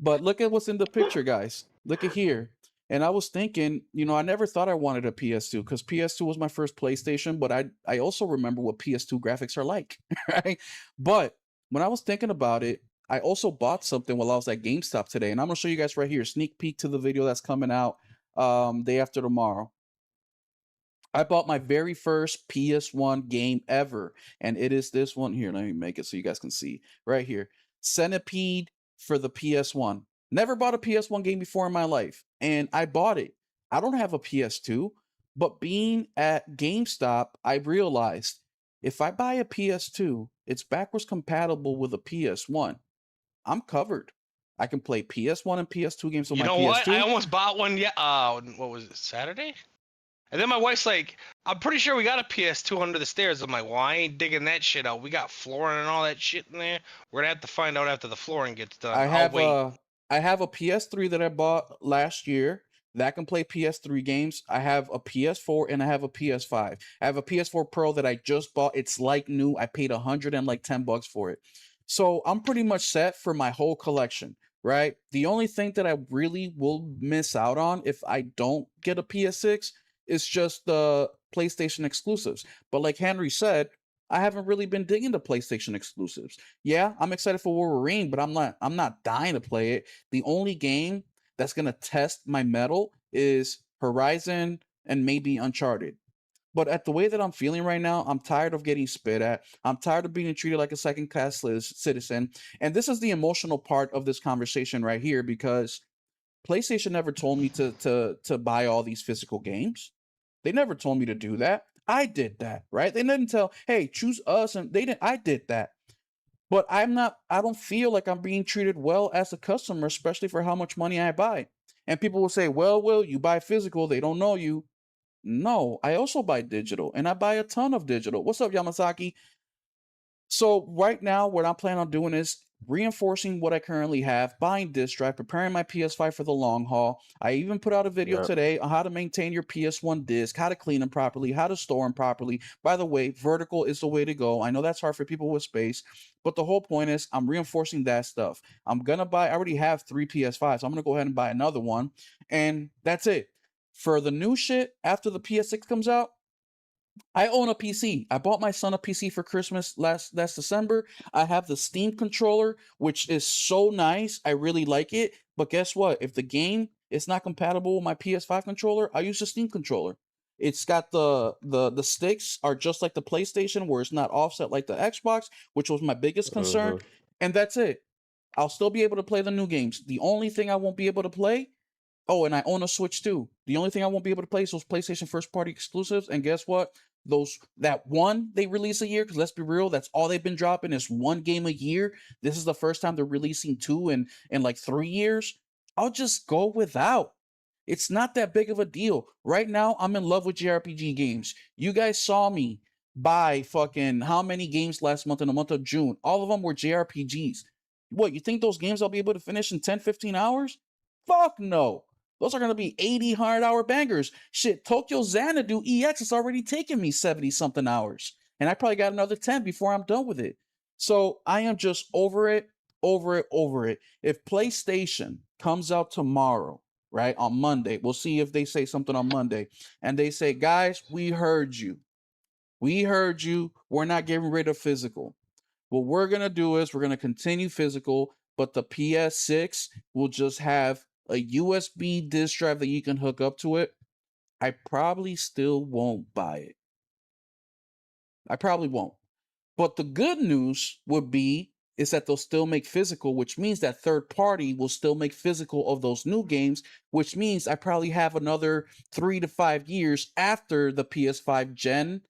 But look at what's in the picture, guys. Look at here. And I was thinking, I never thought I wanted a PS2 because PS2 was my first PlayStation, but I also remember what PS2 graphics are like, right? But when I was thinking about it, I also bought something while I was at GameStop today, and I'm gonna show you guys right here. Sneak peek to the video that's coming out day after tomorrow. I bought my very first PS1 game ever, and it is this one here. Let me make it so you guys can see right here. Centipede for the PS1. Never bought a PS1 game before in my life, and I bought it. I don't have a PS2, but being at GameStop, I realized if I buy a PS2, it's backwards compatible with a PS1. I'm covered. I can play PS1 and PS2 games on You my know PS2. what? I almost bought one. Yeah. What was it? Saturday? And then my wife's like, I'm pretty sure we got a PS2 under the stairs. I'm like, well, I ain't digging that shit out. We got flooring and all that shit in there. We're gonna have to find out after the flooring gets done. I I'll wait. have a PS3 that I bought last year that can play PS3 games. I have a PS4 and I have a PS5. I have a PS4 Pro that I just bought. It's like new. I paid $110 for it. So I'm pretty much set for my whole collection, right? The only thing that I really will miss out on if I don't get a PS6 is just the PlayStation exclusives. But like Henry said, I haven't really been digging the PlayStation exclusives. Yeah, I'm excited for Wolverine, but I'm not dying to play it. The only game that's gonna test my mettle is Horizon and maybe Uncharted. But at the way that I'm feeling right now, I'm tired of getting spit at. I'm tired of being treated like a second class citizen. And this is the emotional part of this conversation right here because PlayStation never told me to buy all these physical games. They never told me to do that. I did that, right? They didn't tell, hey, choose us, and they didn't. I did that. But I don't feel like I'm being treated well as a customer, especially for how much money I buy. And people will say, well, Will, you buy physical, they don't know you. No, I also buy digital, and I buy a ton of digital. What's up, Yamasaki? So right now, what I'm planning on doing is reinforcing what I currently have, buying disc drive, preparing my PS5 for the long haul. I even put out a video Yep. today on how to maintain your PS1 disc, how to clean them properly, how to store them properly. By the way, vertical is the way to go. I know that's hard for people with space, but the whole point is I'm reinforcing that stuff. I already have 3 PS5s. So I'm gonna go ahead and buy another one, and that's it. For the new shit after the PS6 comes out, I own a PC. I bought my son a PC for Christmas last December. I have the Steam controller, which is so nice. I really like it. But guess what? If the game is not compatible with my PS5 controller, I use the Steam controller. It's got the sticks are just like the PlayStation, where it's not offset like the Xbox, which was my biggest concern. Mm-hmm. And that's it. I'll still be able to play the new games. The only thing I won't be able to play. Oh, and I own a Switch too. The only thing I won't be able to play is those PlayStation first party exclusives. And guess what? That one they release a year, because let's be real, that's all they've been dropping is one game a year. This is the first time they're releasing two in like 3 years. I'll just go without. It's not that big of a deal. Right now, I'm in love with JRPG games. You guys saw me buy fucking how many games last month in the month of June? All of them were JRPGs. What, you think those games I'll be able to finish in 10, 15 hours? Fuck no. Those are going to be 80, 100-hour bangers. Shit, Tokyo Xanadu EX is already taking me 70-something hours. And I probably got another 10 before I'm done with it. So I am just over it, over it, over it. If PlayStation comes out tomorrow, right, on Monday, we'll see if they say something on Monday, and they say, guys, we heard you. We heard you. We're not getting rid of physical. What we're going to do is we're going to continue physical, but the PS6 will just have a USB disk drive that you can hook up to it. I probably still won't buy it. I probably won't. But the good news would be is that they'll still make physical, which means that third party will still make physical of those new games, which means I probably have another 3 to 5 years after the PS5 gen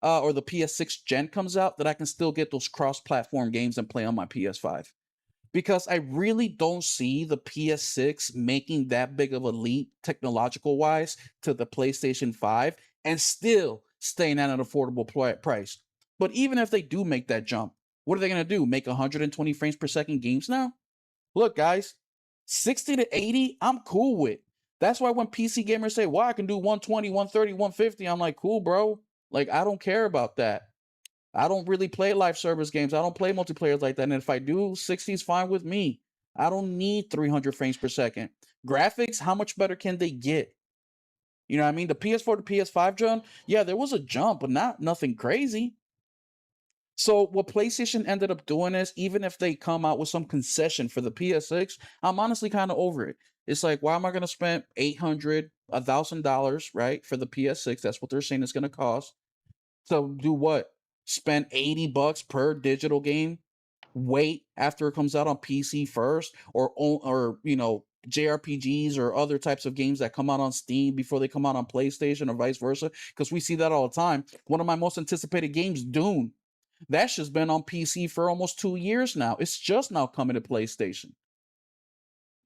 or the PS6 gen comes out that I can still get those cross-platform games and play on my PS5. Because I really don't see the PS6 making that big of a leap technological wise to the PlayStation 5 and still staying at an affordable price. But even if they do make that jump, what are they going to do? Make 120 frames per second games now? Look, guys, 60 to 80, I'm cool with. That's why when PC gamers say, well, I can do 120, 130, 150, I'm like, cool, bro. Like, I don't care about that. I don't really play live service games. I don't play multiplayer like that. And if I do, 60 is fine with me. I don't need 300 frames per second. Graphics, how much better can they get? You know what I mean? The PS4 to PS5 jump, yeah, there was a jump, but nothing crazy. So what PlayStation ended up doing is, even if they come out with some concession for the PS6, I'm honestly kind of over it. It's like, why am I going to spend $800, $1,000, right, for the PS6? That's what they're saying it's going to cost. So do what? Spend $80 per digital game? Wait after it comes out on PC first, or JRPGs or other types of games that come out on Steam before they come out on PlayStation or vice versa? Because we see that all the time. One of my most anticipated games, Dune, that's just been on PC for almost 2 years now. It's just now coming to PlayStation.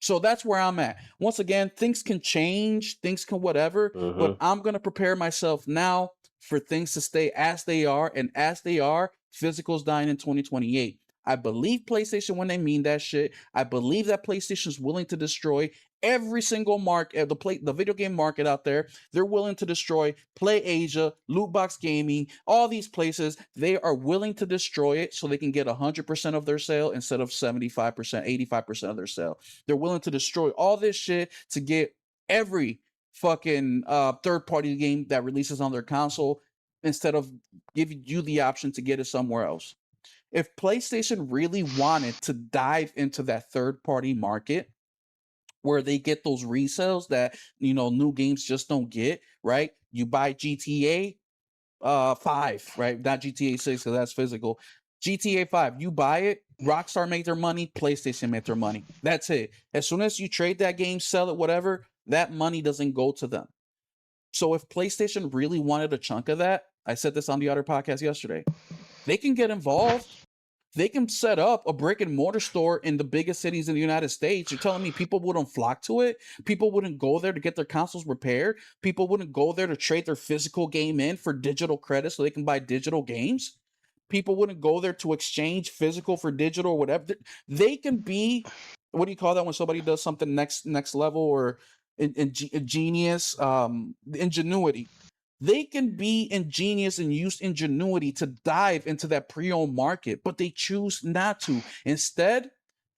So that's where I'm at. Once again, things can change, things can whatever, but I'm going to prepare myself now for things to stay as they are. And as they are, physical's dying in 2028. I believe PlayStation when they mean that shit. I believe that PlayStation's willing to destroy every single the video game market out there. They're willing to destroy PlayAsia, Lootbox Gaming, all these places. They are willing to destroy it so they can get 100% of their sale instead of 75%, 85% of their sale. They're willing to destroy all this shit to get every fucking third-party game that releases on their console instead of giving you the option to get it somewhere else. If PlayStation really wanted to dive into that third-party market where they get those resales that, new games just don't get, right? You buy GTA 5, right? Not GTA 6 because that's physical. GTA 5, you buy it, Rockstar made their money, PlayStation made their money. That's it. As soon as you trade that game, sell it, whatever, that money doesn't go to them. So if PlayStation really wanted a chunk of that, I said this on the other podcast yesterday, they can get involved. They can set up a brick and mortar store in the biggest cities in the United States. You're telling me people wouldn't flock to it? People wouldn't go there to get their consoles repaired? People wouldn't go there to trade their physical game in for digital credits so they can buy digital games? People wouldn't go there to exchange physical for digital or whatever. They can be, what do you call that when somebody does something next level or ingenious, ingenuity? They can be ingenious and use ingenuity to dive into that pre-owned market, but they choose not to. Instead,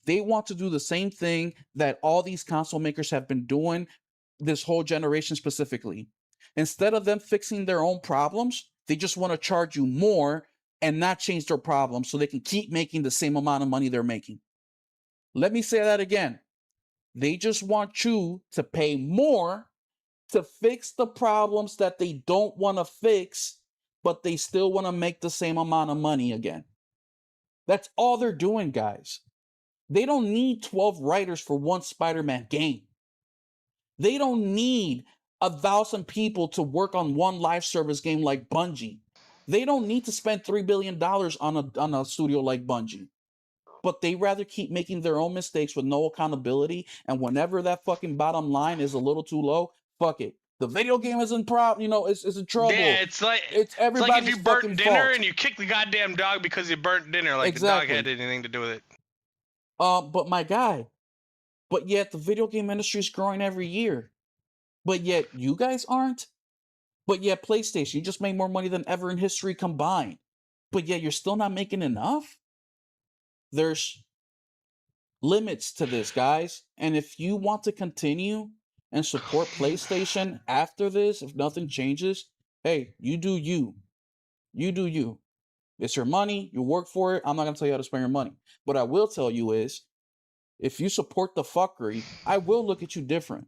they want to do the same thing that all these console makers have been doing this whole generation specifically. Instead of them fixing their own problems, they just want to charge you more and not change their problems so they can keep making the same amount of money they're making. Let me say that again. They just want you to pay more to fix the problems that they don't want to fix, but they still want to make the same amount of money again. That's all they're doing, guys. They don't need 12 writers for one Spider-Man game. They don't need 1,000 people to work on one live service game like Bungie. They don't need to spend $3 billion on a studio like Bungie. But they rather keep making their own mistakes with no accountability. And whenever that fucking bottom line is a little too low, fuck it. The video game is in is in trouble. Yeah, it's like everybody's if you burnt fucking dinner fault. and you kicked the goddamn dog because you burnt dinner, like Exactly. the dog had anything to do with it. But my guy, but yet the video game industry is growing every year. But yet you guys aren't. But yet PlayStation, you just made more money than ever in history combined. But yet you're still not making enough. There's limits to this, guys. And if you want to continue and support PlayStation after this, if nothing changes, hey, you do you. You do you. It's your money. You work for it. I'm not going to tell you how to spend your money. What I will tell you is, if you support the fuckery, I will look at you different.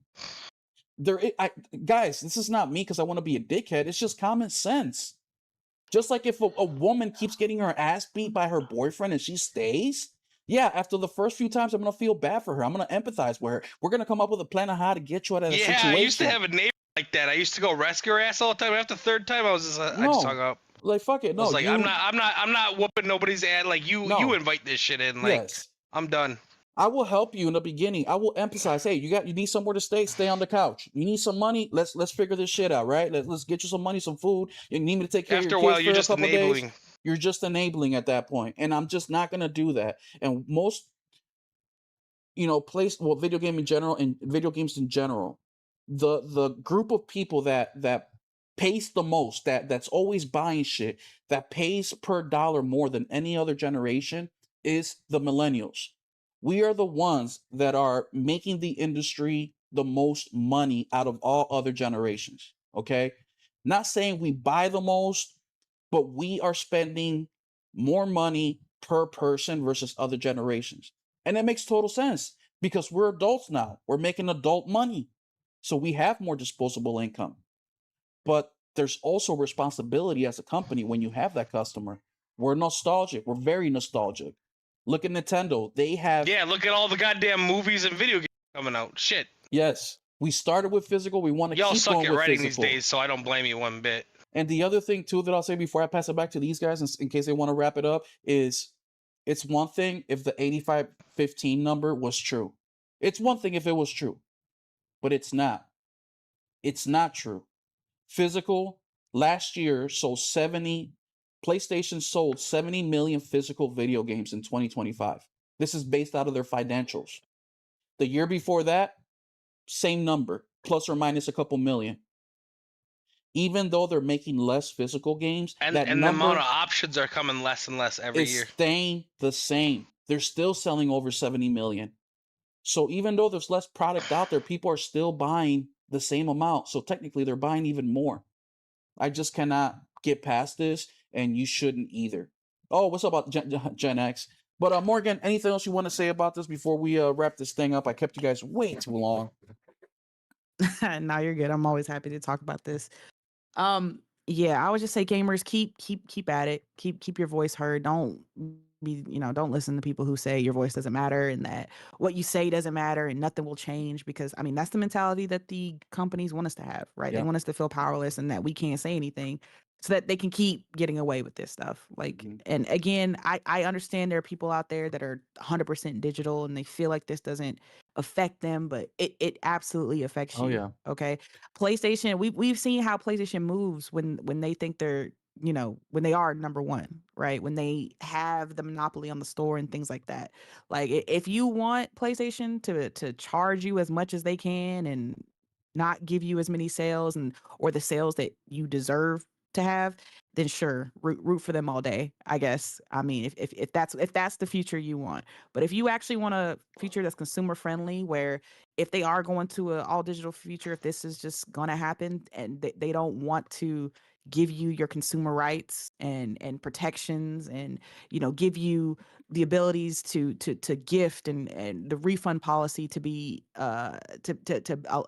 Guys, this is not me because I want to be a dickhead. It's just common sense. Just like if a woman keeps getting her ass beat by her boyfriend and she stays, yeah, after the first few times, I'm going to feel bad for her. I'm going to empathize with her. We're going to come up with a plan on how to get you out of that situation. Yeah, I used to have a neighbor like that. I used to go rescue her ass all the time. After the third time, I was just, I just hung up. Like, fuck it. No, I was like, I'm not whooping nobody's ass. Like, you invite this shit in. Like, yes. I'm done. I will help you in the beginning. I will emphasize, hey, you need somewhere to stay on the couch. You need some money, let's figure this shit out, right? Let's get you some money, some food. You need me to take care of your kids for a couple days. You're just enabling at that point. And I'm just not gonna do that. And most, video game in general and video games in general, the group of people that pays the most, that's always buying shit, that pays per dollar more than any other generation is the millennials. We are the ones that are making the industry the most money out of all other generations, okay? Not saying we buy the most, but we are spending more money per person versus other generations. And it makes total sense because we're adults now. We're making adult money. So we have more disposable income. But there's also responsibility as a company when you have that customer. We're nostalgic. We're very nostalgic. Look at Nintendo. They have... Yeah, look at all the goddamn movies and video games coming out. Shit. Yes. We started with physical. We want to keep going with physical. Y'all suck at writing these days, so I don't blame you one bit. And the other thing, too, that I'll say before I pass it back to these guys, in case they want to wrap it up, is it's one thing if the 85-15 number was true. It's one thing if it was true. But it's not. It's not true. Physical, last year, PlayStation sold 70 million physical video games in 2025. This is based out of their financials. The year before that, same number, plus or minus a couple million. Even though they're making less physical games, and the amount of options are coming less and less every year. It's staying the same. They're still selling over 70 million. So even though there's less product out there, people are still buying the same amount. So technically, they're buying even more. I just cannot get past this, and you shouldn't either. Oh, what's up about Gen X? But Morgan, anything else you want to say about this before we wrap this thing up? I kept you guys way too long. No, you're good. I'm always happy to talk about this. Yeah, I would just say gamers keep at it. Keep your voice heard. Don't don't listen to people who say your voice doesn't matter and that what you say doesn't matter and nothing will change, because I mean that's the mentality that the companies want us to have, right? They Yeah. want us to feel powerless and that we can't say anything so that they can keep getting away with this stuff. Like, Mhm. and again, I understand there are people out there that are 100% digital and they feel like this doesn't affect them, but it absolutely affects Oh you. yeah. Okay. PlayStation, we've seen how PlayStation moves when they think they're, when they are number one, right? When they have the monopoly on the store and things like that. Like if you want PlayStation to charge you as much as they can and not give you as many sales and or the sales that you deserve to have, then sure, root for them all day, I guess. I mean, if that's the future you want. But if you actually want a future that's consumer friendly, where if they are going to an all digital future, if this is just gonna happen and they don't want to give you your consumer rights and protections and give you the abilities to gift and the refund policy to be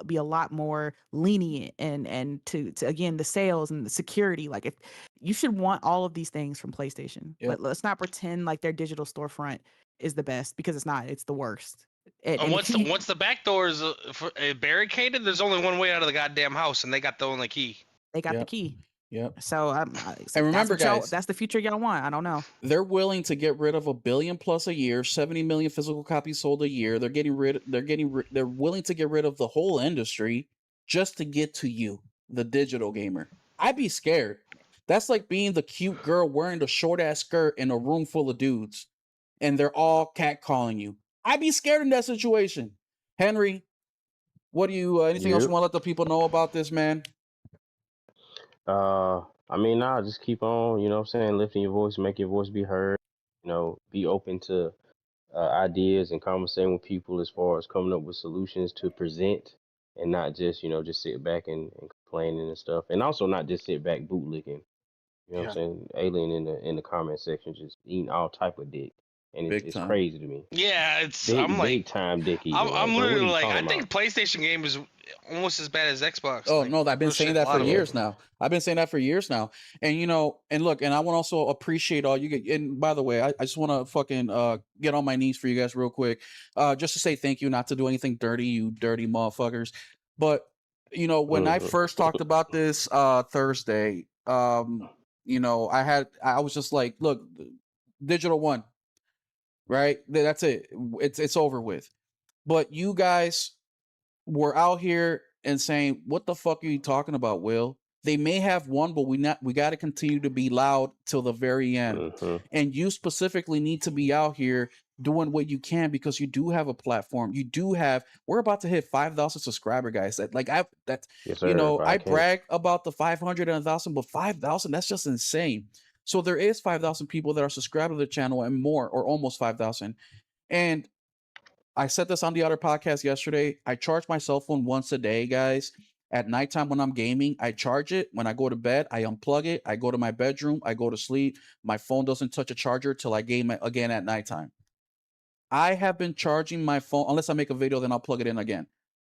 be a lot more lenient and to again the sales and the security, like if you should want all of these things from PlayStation. Yep. But let's not pretend like their digital storefront is the best, because it's not. It's the worst. And And once the back door is barricaded, there's only one way out of the goddamn house, and they got the only key. they got the Yep. key. Yep. So And remember, guys, that's the future y'all want. I don't know. they're willing to get rid of 1 billion plus a year, 70 million physical copies sold a year. They're willing to get rid of the whole industry just to get to you, the digital gamer. I'd be scared. That's like being the cute girl wearing the short ass skirt in a room full of dudes and they're all catcalling you. I'd be scared in that situation. Henry, what do you anything else you Yep. want to let the people know about this, man? I mean, nah, just keep on, you know what I'm saying, lifting your voice, make your voice be heard, be open to ideas and conversating with people as far as coming up with solutions to present and not just, just sit back and complaining and stuff. And also not just sit back bootlicking, you know what I'm Yeah, saying, alien in the comment section, just eating all type of dick. And big it's time. crazy to me. Yeah, I'm like, Big time dick eating. I'm Like, bro, what are literally you like, I talking think about? PlayStation game is almost as bad as Xbox. Oh Like, no, I've been real saying shit, a that for lot of Yeah. it. years now. I've been saying that for years now. And and look, and I want to also appreciate all you get. And by the way, I just want to fucking get on my knees for you guys real quick. Just to say thank you, not to do anything dirty, you dirty motherfuckers. But when I first talked about this Thursday, I was just like, look, Digital One, right? That's it. It's over with. But you guys were out here and saying, "What the fuck are you talking about, Will?" They may have won, but we got to continue to be loud till the very end. hmm And you specifically need to be out here doing what you can because you do have a platform. You do have. We're about to hit 5,000 subscriber, guys. Yes, sir. I 5K. brag about the 500 and 1,000, but 5,000, that's just insane. So there is 5,000 people that are subscribed to the channel and more, or almost 5,000. And I said this on the other podcast yesterday. I charge my cell phone once a day, guys. At nighttime when I'm gaming, I charge it. When I go to bed, I unplug it. I go to my bedroom. I go to sleep. My phone doesn't touch a charger till I game again at nighttime. I have been charging my phone, unless I make a video, then I'll plug it in again.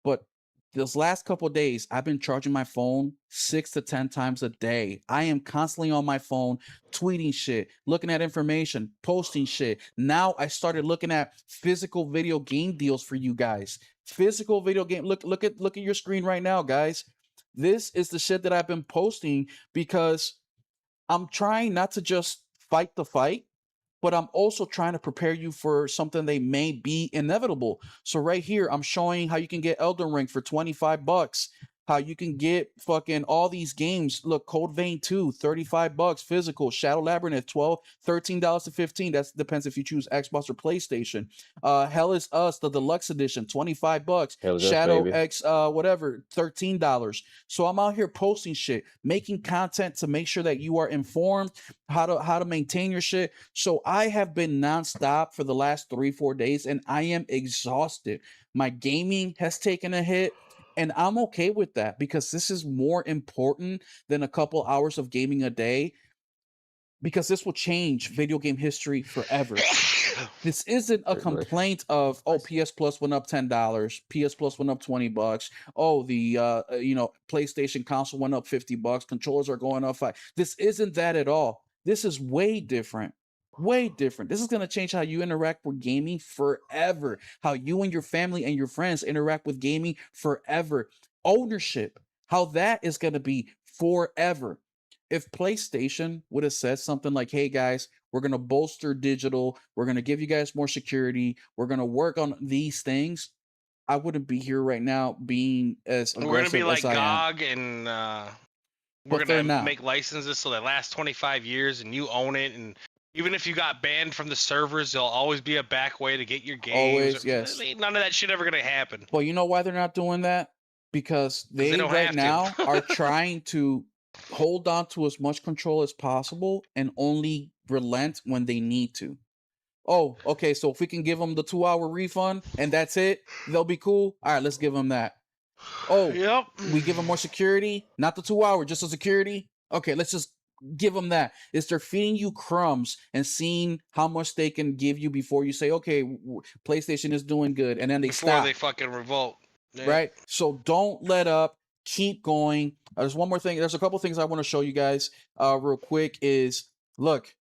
But this last couple of days, I've been charging my phone 6 to 10 times a day. I am constantly on my phone, tweeting shit, looking at information, posting shit. Now I started looking at physical video game deals for you guys. Physical video game. Look at your screen right now, guys. This is the shit that I've been posting because I'm trying not to just fight the fight, but I'm also trying to prepare you for something they may be inevitable. So right here, I'm showing how you can get Elden Ring for $25, how you can get fucking all these games. Look, Code Vein 2, $35, physical, Shadow Labyrinth, $13 to 15. That depends if you choose Xbox or PlayStation. Hell is Us, the deluxe edition, $25. Hell is us, Shadow baby. X, whatever, $13. So I'm out here posting shit, making content to make sure that you are informed how to maintain your shit. So I have been nonstop for the last 3-4 days and I am exhausted. My gaming has taken a hit and I'm okay with that because this is more important than a couple hours of gaming a day because this will change video game history forever. This isn't a Great bless. complaint of, oh, PS Plus went up $10, PS Plus went up $20. Oh, the PlayStation console went up $50, controllers are going up $5. This isn't that at all. This is way different. Way different. This is going to change how you interact with gaming forever. How you and your family and your friends interact with gaming forever. Ownership, how that is going to be forever. If PlayStation would have said something like, hey guys, we're going to bolster digital, we're going to give you guys more security, we're going to work on these things, I wouldn't be here right now being as We're gonna be aggressive like as I am. GOG, and we're But they're gonna not. make licenses so they last 25 years, and you own it. And even if you got banned from the servers, there'll always be a back way to get your games. Always, yes. None of that shit ever gonna happen Well, you know why they're not doing that? Because because they they don't right have now to. are trying to hold on to as much control as possible and only relent when they need to. Oh, okay, so if we can give them the 2-hour refund and that's it, they'll be cool. All right, let's give them that. Oh, Yep. we give them more security, not the 2 hour, just the security. Okay, let's just give them that. It's they're feeding you crumbs and seeing how much they can give you before you say, okay, PlayStation is doing good, and then they Before stop. they fucking revolt. Yeah. Right? So don't let up. Keep going. There's one more thing. There's a couple things I want to show you guys real quick is, look,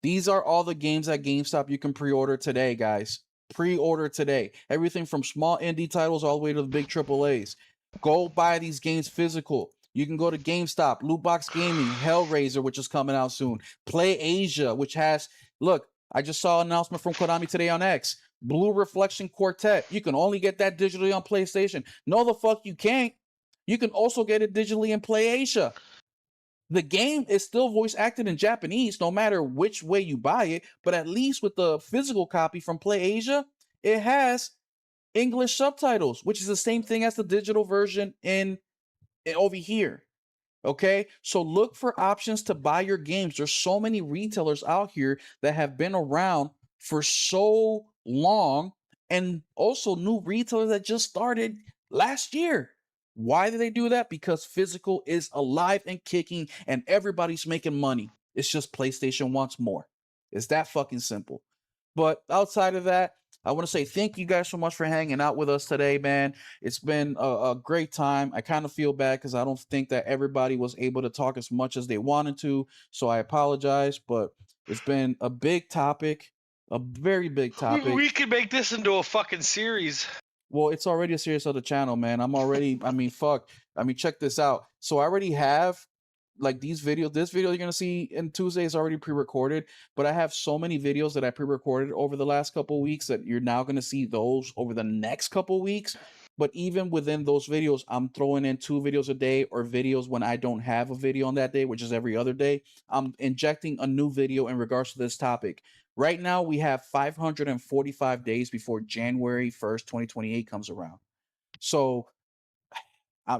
these are all the games at GameStop you can pre-order today, guys. Pre-order today. Everything from small indie titles all the way to the big AAAs. Go buy these games physical. You can go to GameStop, Loot Box Gaming, Hellraiser, which is coming out soon. Play Asia, which has, look, I just saw an announcement from Konami today on X. Blue Reflection Quartet. You can only get that digitally on PlayStation. No, the fuck you can't. You can also get it digitally in Play Asia. The game is still voice acted in Japanese, no matter which way you buy it. But at least with the physical copy from Play Asia, it has English subtitles, which is the same thing as the digital version in over here. Okay, so look for options to buy your games. There's so many retailers out here that have been around for so long, and also new retailers that just started last year. Why do they do that? Because physical is alive and kicking, and everybody's making money. It's just PlayStation wants more. It's that fucking simple. But outside of that, I want to say thank you guys so much for hanging out with us today, man. It's been a great time. I kind of feel bad because I don't think that everybody was able to talk as much as they wanted to. So I apologize, but it's been a big topic, a very big topic. We could make this into a fucking series. Well, it's already a series of the channel, man. I'm already, I mean, fuck. I mean, check this out. So I already have like these videos. This video you're gonna see in Tuesday is already pre-recorded, but I have so many videos that I pre-recorded over the last couple weeks that you're now gonna see those over the next couple weeks. But even within those videos, I'm throwing in 2 videos a day or videos when I don't have a video on that day, which is every other day. I'm injecting a new video in regards to this topic. Right now, we have 545 days before January 1st, 2028 comes around. So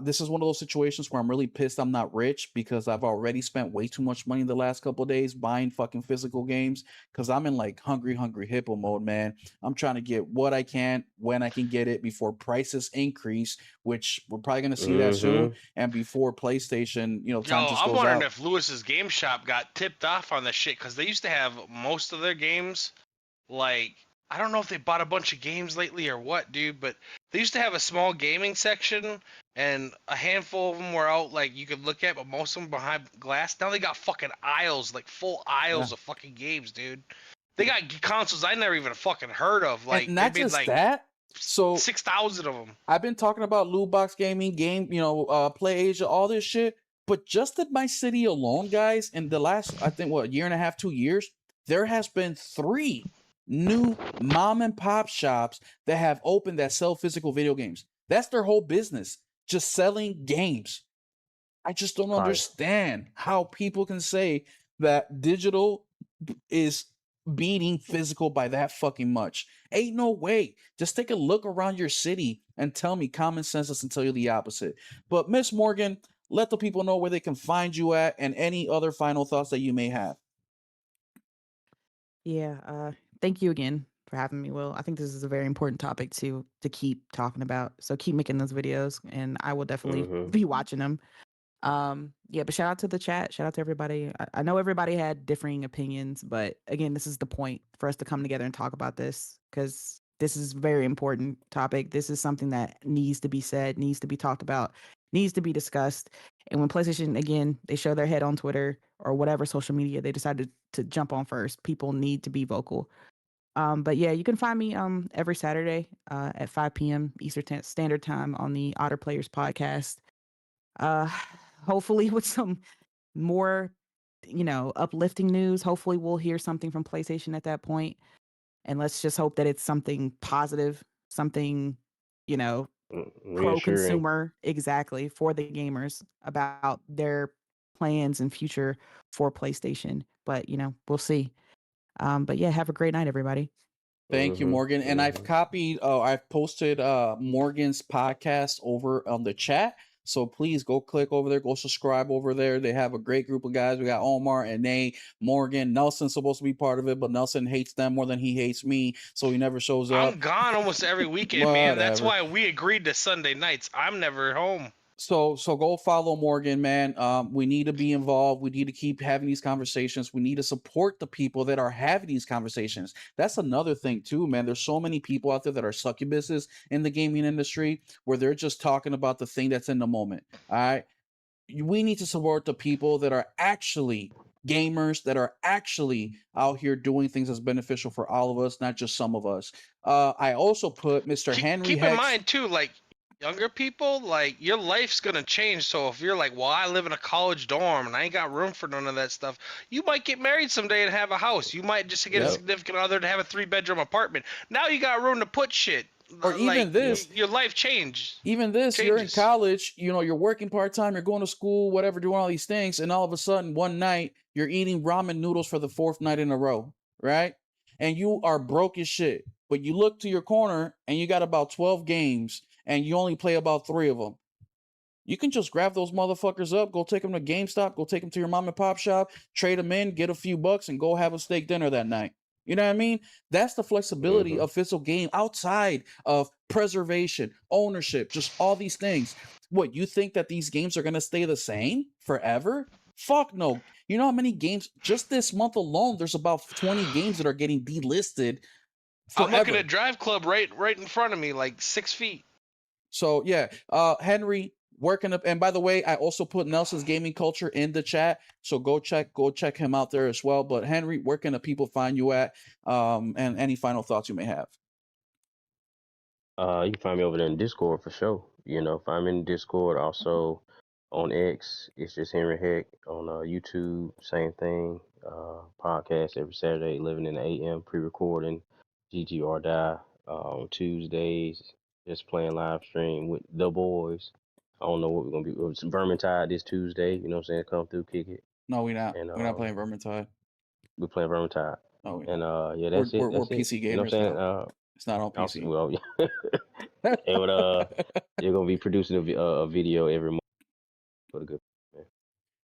this is one of those situations where I'm really pissed I'm not rich because I've already spent way too much money the last couple of days buying fucking physical games because I'm in like hungry hippo mode, man. I'm trying to get what I can when I can get it before prices increase, which we're probably going to see that soon, and before PlayStation, time just I'm goes wondering out. if Lewis's Game Shop got tipped off on this shit because they used to have most of their games. Like, I don't know if they bought a bunch of games lately or what, dude, but they used to have a small gaming section and a handful of them were out, like, you could look at, but most of them behind glass. Now they got fucking aisles, like full aisles of fucking games, dude. They got consoles I never even fucking heard of. Like, And not they made just like that. So 6,000 of them. I've been talking about loot box gaming, Play Asia, all this shit. But just in my city alone, guys, in the last, I think, year and a half, 2 years, there has been 3 new mom and pop shops that have opened that sell physical video games. That's their whole business, just selling games. I just don't understand how people can say that digital is beating physical by that fucking much. Ain't no way. Just take a look around your city and tell me common sense doesn't tell you the opposite. But Miss Morgan, let the people know where they can find you at and any other final thoughts that you may have. Yeah, thank you again for having me, Will. I think this is a very important topic to keep talking about. So keep making those videos and I will definitely be watching them. Yeah, but shout out to the chat. Shout out to everybody. I know everybody had differing opinions, but again, this is the point for us to come together and talk about this because this is a very important topic. This is something that needs to be said, needs to be talked about, needs to be discussed. And when PlayStation, again, they show their head on Twitter or whatever social media they decided to jump on first, people need to be vocal. But yeah, you can find me every Saturday at 5 p.m. Eastern Standard Time on the Otter Players podcast. Hopefully with some more, uplifting news. Hopefully we'll hear something from PlayStation at that point. And let's just hope that it's something positive, something, pro Reassuring. consumer, exactly, for the gamers about their plans and future for PlayStation. But, we'll see. But yeah, have a great night, everybody. Thank you, Morgan. And I've Mm-hmm. I've posted Morgan's podcast over on the chat. So please go click over there, go subscribe over there. They have a great group of guys. We got Omar and Nate, Morgan, Nelson's supposed to be part of it, but Nelson hates them more than he hates me, so he never shows up. I'm gone almost every weekend, man. That's Whatever. why we agreed to Sunday nights. I'm never home. So go follow Morgan, man. We need to be involved. We need to keep having these conversations. We need to support the people that are having these conversations. That's another thing too, man. There's so many people out there that are succubuses in the gaming industry where they're just talking about the thing that's in the moment. All right. We need to support the people that are actually gamers, that are actually out here doing things that's beneficial for all of us, not just some of us. I also put Mr. Henry Keep in Hex. mind too, like younger people, like your life's gonna change. So if you're like, well, I live in a college dorm and I ain't got room for none of that stuff, you might get married someday and have a house. You might just get a Yep. significant other to have a 3-bedroom apartment. Now you got room to put shit. Or Like, even this, your life changed. even this, you're in Changes. college, you're working part-time, you're going to school, whatever, doing all these things, and all of a sudden one night you're eating ramen noodles for the 4th night in a row, right? And you are broke as shit, but you look to your corner and you got about 12 games and you only play about 3 of them. You can just grab those motherfuckers up, go take them to GameStop, go take them to your mom and pop shop, trade them in, get a few bucks, and go have a steak dinner that night. You know what I mean? That's the flexibility Mm-hmm. of physical game outside of preservation, ownership, just all these things. What, you think that these games are going to stay the same forever? Fuck no. You know how many games, just this month alone, there's about 20 games that are getting delisted forever. I'm looking at Drive Club right in front of me, like 6 feet. So yeah, Henry, working up. And by the way, I also put Nelson's gaming culture in the chat, so go check him out there as well. But Henry, where can the people find you at? And any final thoughts you may have? You can find me over there in Discord for sure. Find me in Discord. Also on X, it's just Henry Heck. On YouTube, same thing. Podcast every Saturday, 11 a.m. Pre-recording. GGR Die. Tuesdays, just playing live stream with the boys. I don't know what we're gonna be. It's Vermintide this Tuesday. You know what I'm saying? Come through, kick it. No, we're not. And We're not playing Vermintide. we're playing Vermintide. No, we're And not. yeah, that's we're That's PC it. You know what gamers I'm saying? now. It's not on Also, PC. well, yeah. And you're gonna be producing a video every month for the good man.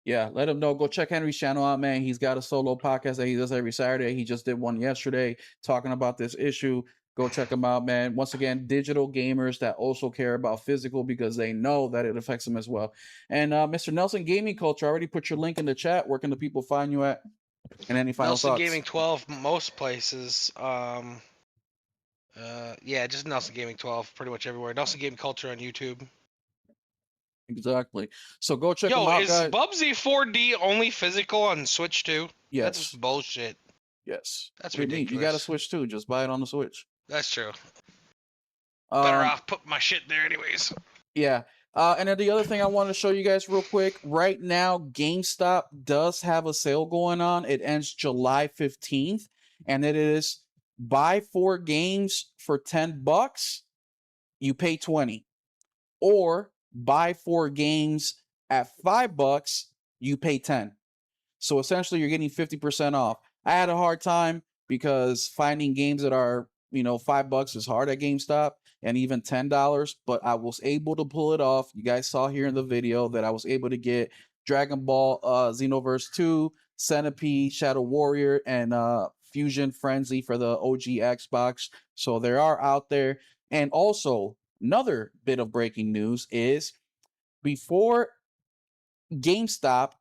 Yeah, let him know. Go check Henry's channel out, man. He's got a solo podcast that he does every Saturday. He just did one yesterday talking about this issue. Go check him out, man. Once again, digital gamers that also care about physical because they know that it affects them as well. And Mr. Nelson Gaming Culture, I already put your link in the chat. Where can the people find you at? And any final Nelson thoughts? Gaming 12, most places. Yeah, just Nelson Gaming 12, pretty much everywhere. Nelson Gaming Culture on YouTube. Exactly. So go check him Yo, out, is guys. Bubsy 4D only physical on Switch too? Yes. That's just bullshit. Yes. That's What do you mean? You got a ridiculous. Switch too. Just buy it on the Switch. That's true. Better Um, off put my shit there anyways. Yeah. And then the other thing I want to show you guys real quick. Right now, GameStop does have a sale going on. It ends July 15th. And it is buy 4 games for $10, you pay 20. Or buy 4 games at $5, you pay 10. So essentially you're getting 50% off. I had a hard time because finding games that are, $5 is hard at GameStop and even $10, but I was able to pull it off. You guys saw here in the video that I was able to get Dragon Ball Xenoverse 2, Centipede, Shadow Warrior, and Fusion Frenzy for the OG Xbox. So they are out there. And also, another bit of breaking news is before GameStop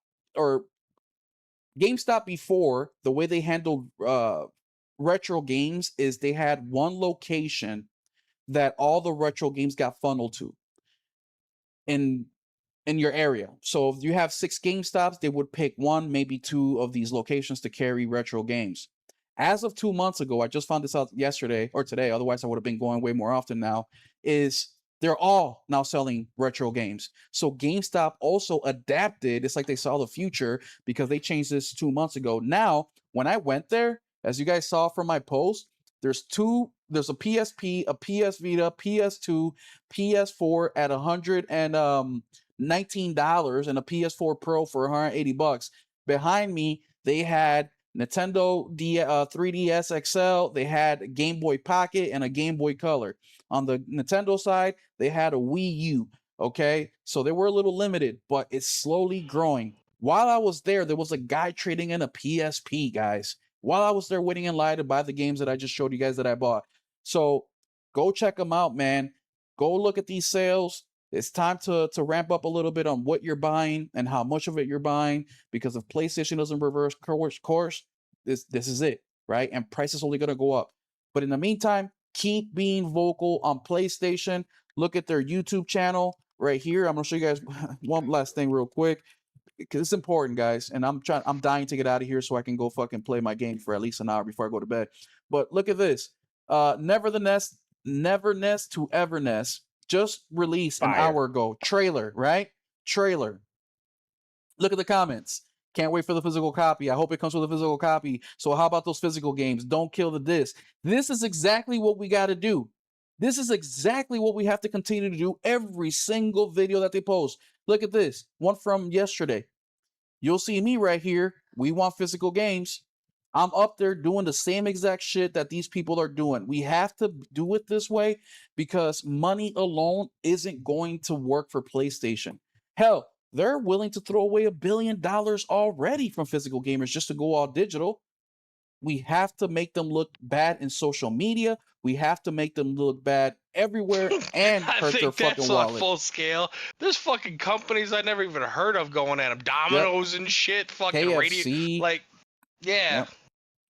before, the way they handled retro games is they had one location that all the retro games got funneled to in your area. So if you have 6 GameStops, they would pick 1, maybe 2 of these locations to carry retro games. As of 2 months ago, I just found this out yesterday or today, otherwise I would have been going way more often now, is they're all now selling retro games. So GameStop also adapted. It's like they saw the future because they changed this 2 months ago. Now, when I went there, as you guys saw from my post, there's a PSP, a PS Vita, PS2, PS4 at $119 and a PS4 Pro for $180. Behind me, they had Nintendo 3DS XL, they had Game Boy Pocket and a Game Boy Color. On the Nintendo side, they had a Wii U. Okay, so they were a little limited, but it's slowly growing. While I was there was a guy trading in a PSP, guys. While I was there waiting in line to buy the games that I just showed you guys that I bought. So go check them out, man. Go look at these sales. It's time to ramp up a little bit on what you're buying and how much of it you're buying, because if PlayStation doesn't reverse course, this is it, right? And price is only going to go up. But in the meantime, keep being vocal on PlayStation. Look at their YouTube channel right here. I'm going to show you guys one last thing real quick, because it's important, guys. And I'm dying to get out of here so I can go fucking play my game for at least an hour before I go to bed. But look at this. Neverness to Everness just released an hour ago. Trailer, right? Trailer. Look at the comments. Can't wait for the physical copy. I hope it comes with a physical copy. So how about those physical games? Don't kill the disc. This is exactly what we got to do. This is exactly what we have to continue to do every single video that they post. Look at this. One from yesterday. You'll see me right here. We want physical games. I'm up there doing the same exact shit that these people are doing. We have to do it this way because money alone isn't going to work for PlayStation. Hell, they're willing to throw away $1 billion already from physical gamers just to go all digital. We have to make them look bad in social media. We have to make them look bad everywhere and hurt their fucking wallet. On full scale. There's fucking companies I never even heard of going at them. Domino's and shit. Fucking KFC. radio. Like, yeah.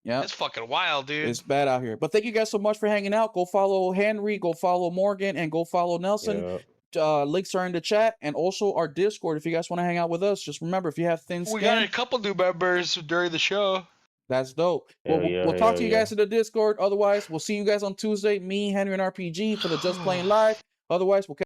Yeah. It's fucking wild, dude. It's bad out here. But thank you guys so much for hanging out. Go follow Henry, go follow Morgan, and go follow Nelson. Links are in the chat, and also our Discord if you guys want to hang out with us. Just remember, if you have thin skin, we got a couple new members during the show. That's dope. We'll talk to you guys in the Discord. Otherwise, we'll see you guys on Tuesday. Me, Henry, and RPG for the Just Playing Live. Otherwise, we'll